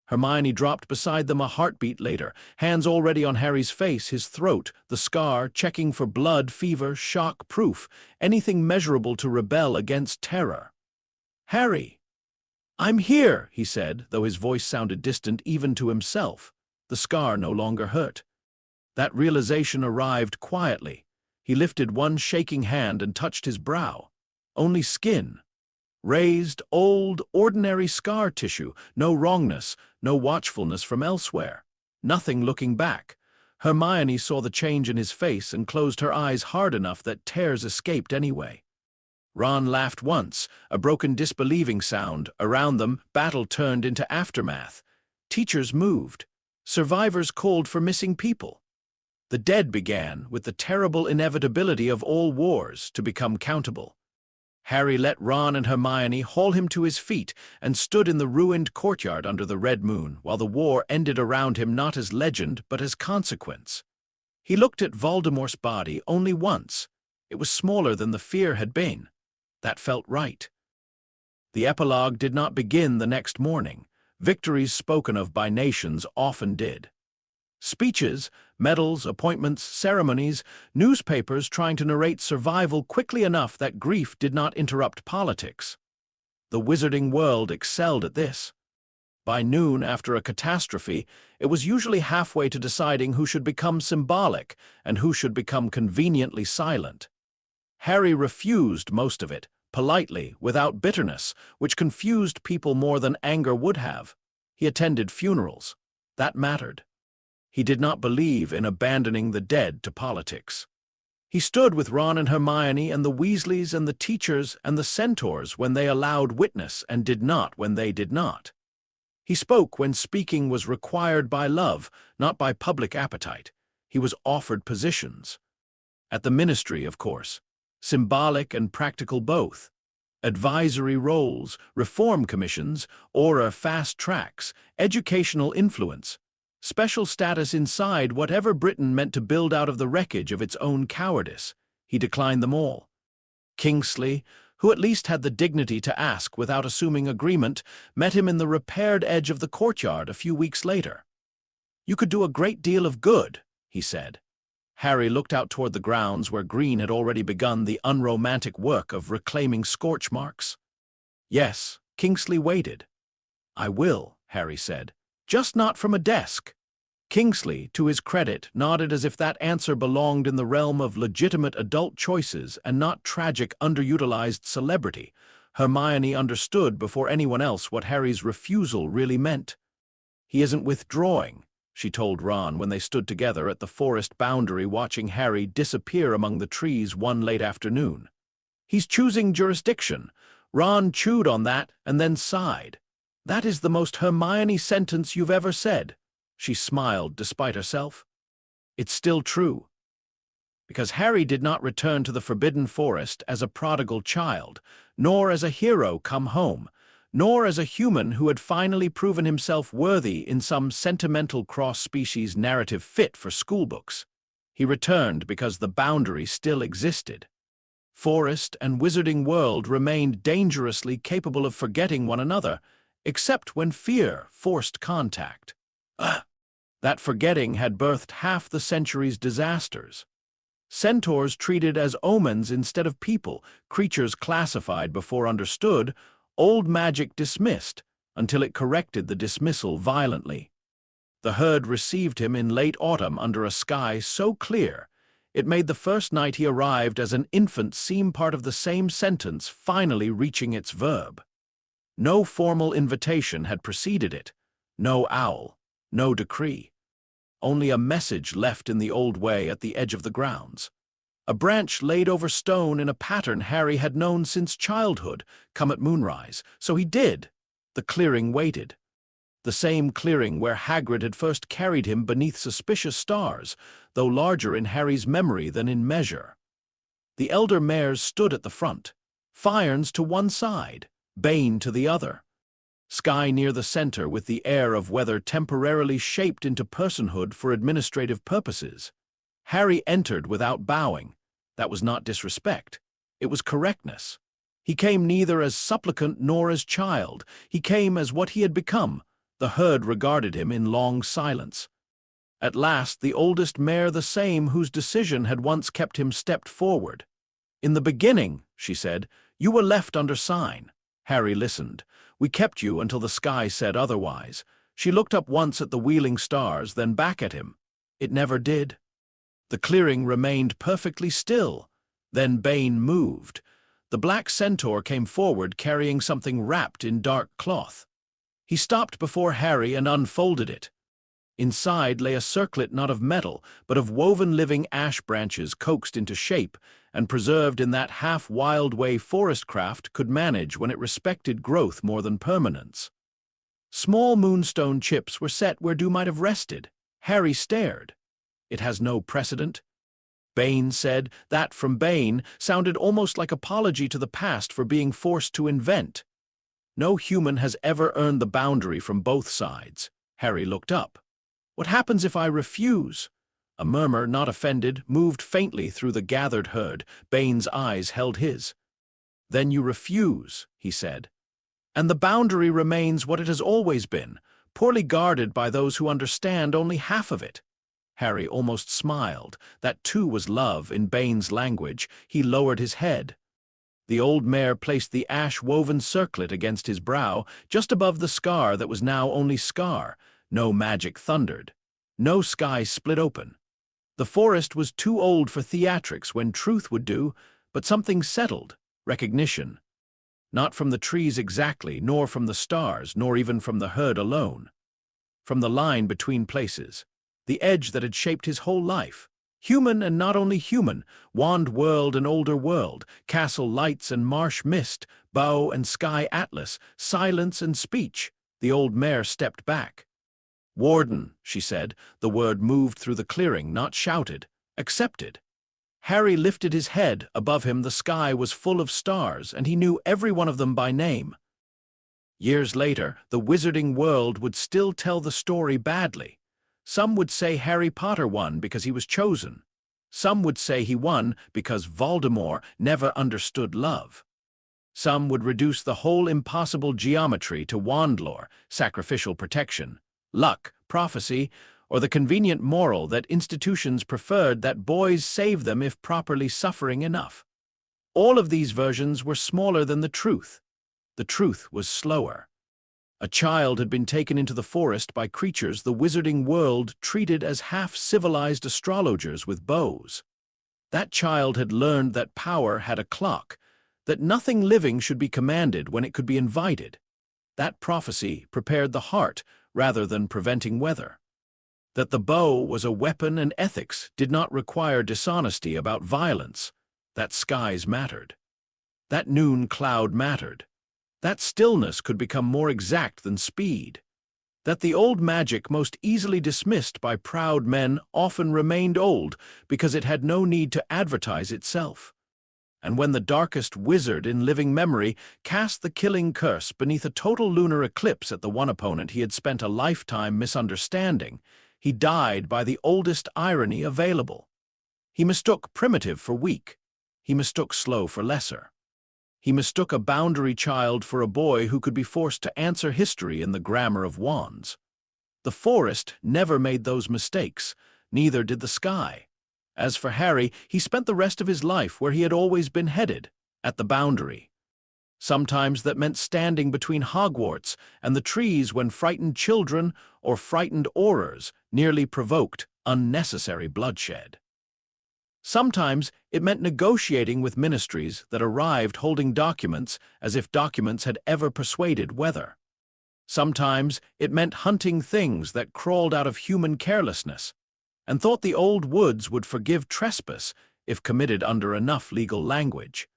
Hermione dropped beside them a heartbeat later, hands already on Harry's face, his throat, the scar, checking for blood, fever, shock, proof, anything measurable to rebel against terror. "Harry!" "I'm here," he said, though his voice sounded distant even to himself. The scar no longer hurt. That realization arrived quietly. He lifted one shaking hand and touched his brow. Only skin. Raised, old, ordinary scar tissue, no wrongness, no watchfulness from elsewhere. Nothing looking back. Hermione saw the change in his face and closed her eyes hard enough that tears escaped anyway. Ron laughed once, a broken disbelieving sound. Around them, battle turned into aftermath. Teachers moved. Survivors called for missing people. The dead began, with the terrible inevitability of all wars, to become countable. Harry let Ron and Hermione haul him to his feet and stood in the ruined courtyard under the red moon, while the war ended around him not as legend but as consequence. He looked at Voldemort's body only once. It was smaller than the fear had been. That felt right. The epilogue did not begin the next morning. Victories spoken of by nations often did. Speeches, medals, appointments, ceremonies, newspapers trying to narrate survival quickly enough that grief did not interrupt politics. The wizarding world excelled at this. By noon, after a catastrophe, it was usually halfway to deciding who should become symbolic and who should become conveniently silent. Harry refused most of it, politely, without bitterness, which confused people more than anger would have. He attended funerals. That mattered. He did not believe in abandoning the dead to politics. He stood with Ron and Hermione and the Weasleys and the teachers and the Centaurs when they allowed witness and did not when they did not. He spoke when speaking was required by love, not by public appetite. He was offered positions. At the ministry, of course. Symbolic and practical both. Advisory roles, reform commissions, Auror fast tracks, educational influence. Special status inside whatever Britain meant to build out of the wreckage of its own cowardice. He declined them all. Kingsley, who at least had the dignity to ask without assuming agreement, met him in the repaired edge of the courtyard a few weeks later. "You could do a great deal of good," he said. Harry looked out toward the grounds where Green had already begun the unromantic work of reclaiming scorch marks. Yes, Kingsley waited. "I will," Harry said. "Just not from a desk." Kingsley, to his credit, nodded as if that answer belonged in the realm of legitimate adult choices and not tragic underutilized celebrity. Hermione understood before anyone else what Harry's refusal really meant. "He isn't withdrawing," she told Ron when they stood together at the forest boundary watching Harry disappear among the trees one late afternoon. "He's choosing jurisdiction." Ron chewed on that and then sighed. "That is the most Hermione sentence you've ever said." She smiled despite herself. "It's still true." Because Harry did not return to the Forbidden Forest as a prodigal child, nor as a hero come home, nor as a human who had finally proven himself worthy in some sentimental cross-species narrative fit for schoolbooks. He returned because the boundary still existed. Forest and wizarding world remained dangerously capable of forgetting one another, except when fear forced contact. That forgetting had birthed half the century's disasters. Centaurs treated as omens instead of people, creatures classified before understood, old magic dismissed, until it corrected the dismissal violently. The herd received him in late autumn under a sky so clear, it made the first night he arrived as an infant seem part of the same sentence finally reaching its verb. No formal invitation had preceded it, no owl, no decree. Only a message left in the old way at the edge of the grounds. A branch laid over stone in a pattern Harry had known since childhood, come at moonrise, so he did. The clearing waited. The same clearing where Hagrid had first carried him beneath suspicious stars, though larger in Harry's memory than in measure. The elder mares stood at the front, Fyarns to one side, Bane to the other. Sky near the center with the air of weather temporarily shaped into personhood for administrative purposes. Harry entered without bowing. That was not disrespect. It was correctness. He came neither as supplicant nor as child. He came as what he had become. The herd regarded him in long silence. At last, the oldest mare the same whose decision had once kept him stepped forward. "In the beginning," she said, "you were left under sign." Harry listened. "We kept you until the sky said otherwise." She looked up once at the wheeling stars, then back at him. It never did. The clearing remained perfectly still. Then Bane moved. The black centaur came forward carrying something wrapped in dark cloth. He stopped before Harry and unfolded it. Inside lay a circlet not of metal, but of woven living ash branches coaxed into shape and preserved in that half-wild way forest craft could manage when it respected growth more than permanence. Small moonstone chips were set where dew might have rested. Harry stared. It has no precedent. Bain said. That from Bain sounded almost like apology to the past for being forced to invent. No human has ever earned the boundary from both sides. Harry looked up. What happens if I refuse? A murmur, not offended, moved faintly through the gathered herd. Bain's eyes held his. Then you refuse, he said. And the boundary remains what it has always been, poorly guarded by those who understand only half of it. Harry almost smiled. That too was love in Bain's language. He lowered his head. The old mare placed the ash-woven circlet against his brow, just above the scar that was now only scar. No magic thundered. No sky split open. The forest was too old for theatrics when truth would do, but something settled, recognition. Not from the trees exactly, nor from the stars, nor even from the herd alone. From the line between places, the edge that had shaped his whole life. Human and not only human, wand world and older world, castle lights and marsh mist, bow and sky atlas, silence and speech. The old mare stepped back. Warden, she said. The word moved through the clearing, not shouted. Accepted. Harry lifted his head. Above him the sky was full of stars, and he knew every one of them by name. Years later, the wizarding world would still tell the story badly. Some would say Harry Potter won because he was chosen. Some would say he won because Voldemort never understood love. Some would reduce the whole impossible geometry to wand lore, sacrificial protection, luck, prophecy, or the convenient moral that institutions preferred that boys save them if properly suffering enough. All of these versions were smaller than the truth. The truth was slower. A child had been taken into the forest by creatures the wizarding world treated as half-civilized astrologers with bows. That child had learned that power had a clock, that nothing living should be commanded when it could be invited. That prophecy prepared the heart rather than preventing weather. That the bow was a weapon and ethics did not require dishonesty about violence. That skies mattered. That noon cloud mattered. That stillness could become more exact than speed. That the old magic most easily dismissed by proud men often remained old because it had no need to advertise itself. And when the darkest wizard in living memory cast the killing curse beneath a total lunar eclipse at the one opponent he had spent a lifetime misunderstanding, he died by the oldest irony available. He mistook primitive for weak. He mistook slow for lesser. He mistook a boundary child for a boy who could be forced to answer history in the grammar of wands. The forest never made those mistakes, neither did the sky. As for Harry, he spent the rest of his life where he had always been headed, at the boundary. Sometimes that meant standing between Hogwarts and the trees when frightened children or frightened aurors nearly provoked unnecessary bloodshed. Sometimes it meant negotiating with ministries that arrived holding documents as if documents had ever persuaded weather. Sometimes it meant hunting things that crawled out of human carelessness and thought the old woods would forgive trespass if committed under enough legal language.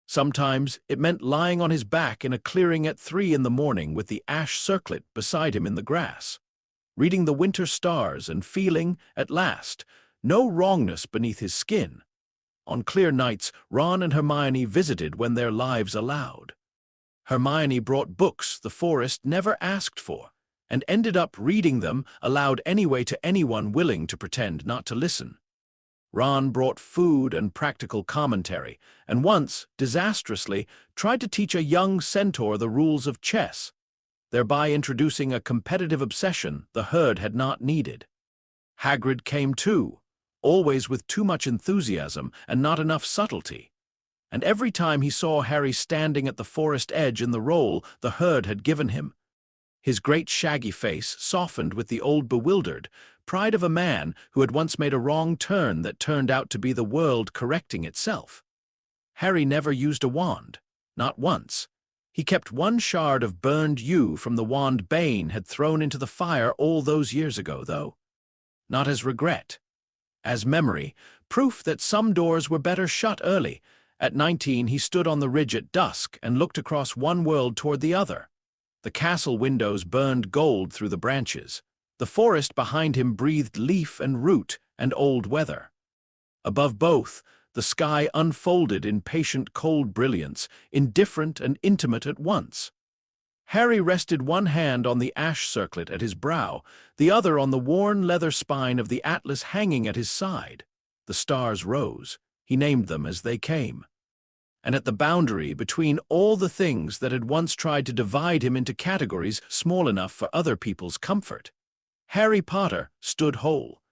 Sometimes it meant lying on his back in a clearing at 3 in the morning with the ash circlet beside him in the grass, reading the winter stars and feeling, at last, no wrongness beneath his skin. On clear nights, Ron and Hermione visited when their lives allowed. Hermione brought books the forest never asked for, and ended up reading them aloud anyway to anyone willing to pretend not to listen. Ron brought food and practical commentary, and once, disastrously, tried to teach a young centaur the rules of chess, thereby introducing a competitive obsession the herd had not needed. Hagrid came too, always with too much enthusiasm and not enough subtlety. And every time he saw Harry standing at the forest edge in the role the herd had given him, his great shaggy face softened with the old bewildered pride of a man who had once made a wrong turn that turned out to be the world correcting itself. Harry never used a wand, not once. He kept one shard of burned yew from the wand Bane had thrown into the fire all those years ago, though. Not as regret. As memory, proof that some doors were better shut early. At 19, he stood on the ridge at dusk and looked across one world toward the other. The castle windows burned gold through the branches. The forest behind him breathed leaf and root and old weather. Above both, the sky unfolded in patient cold brilliance, indifferent and intimate at once. Harry rested one hand on the ash circlet at his brow, the other on the worn leather spine of the atlas hanging at his side. The stars rose. He named them as they came. And at the boundary between all the things that had once tried to divide him into categories small enough for other people's comfort, Harry Potter stood whole,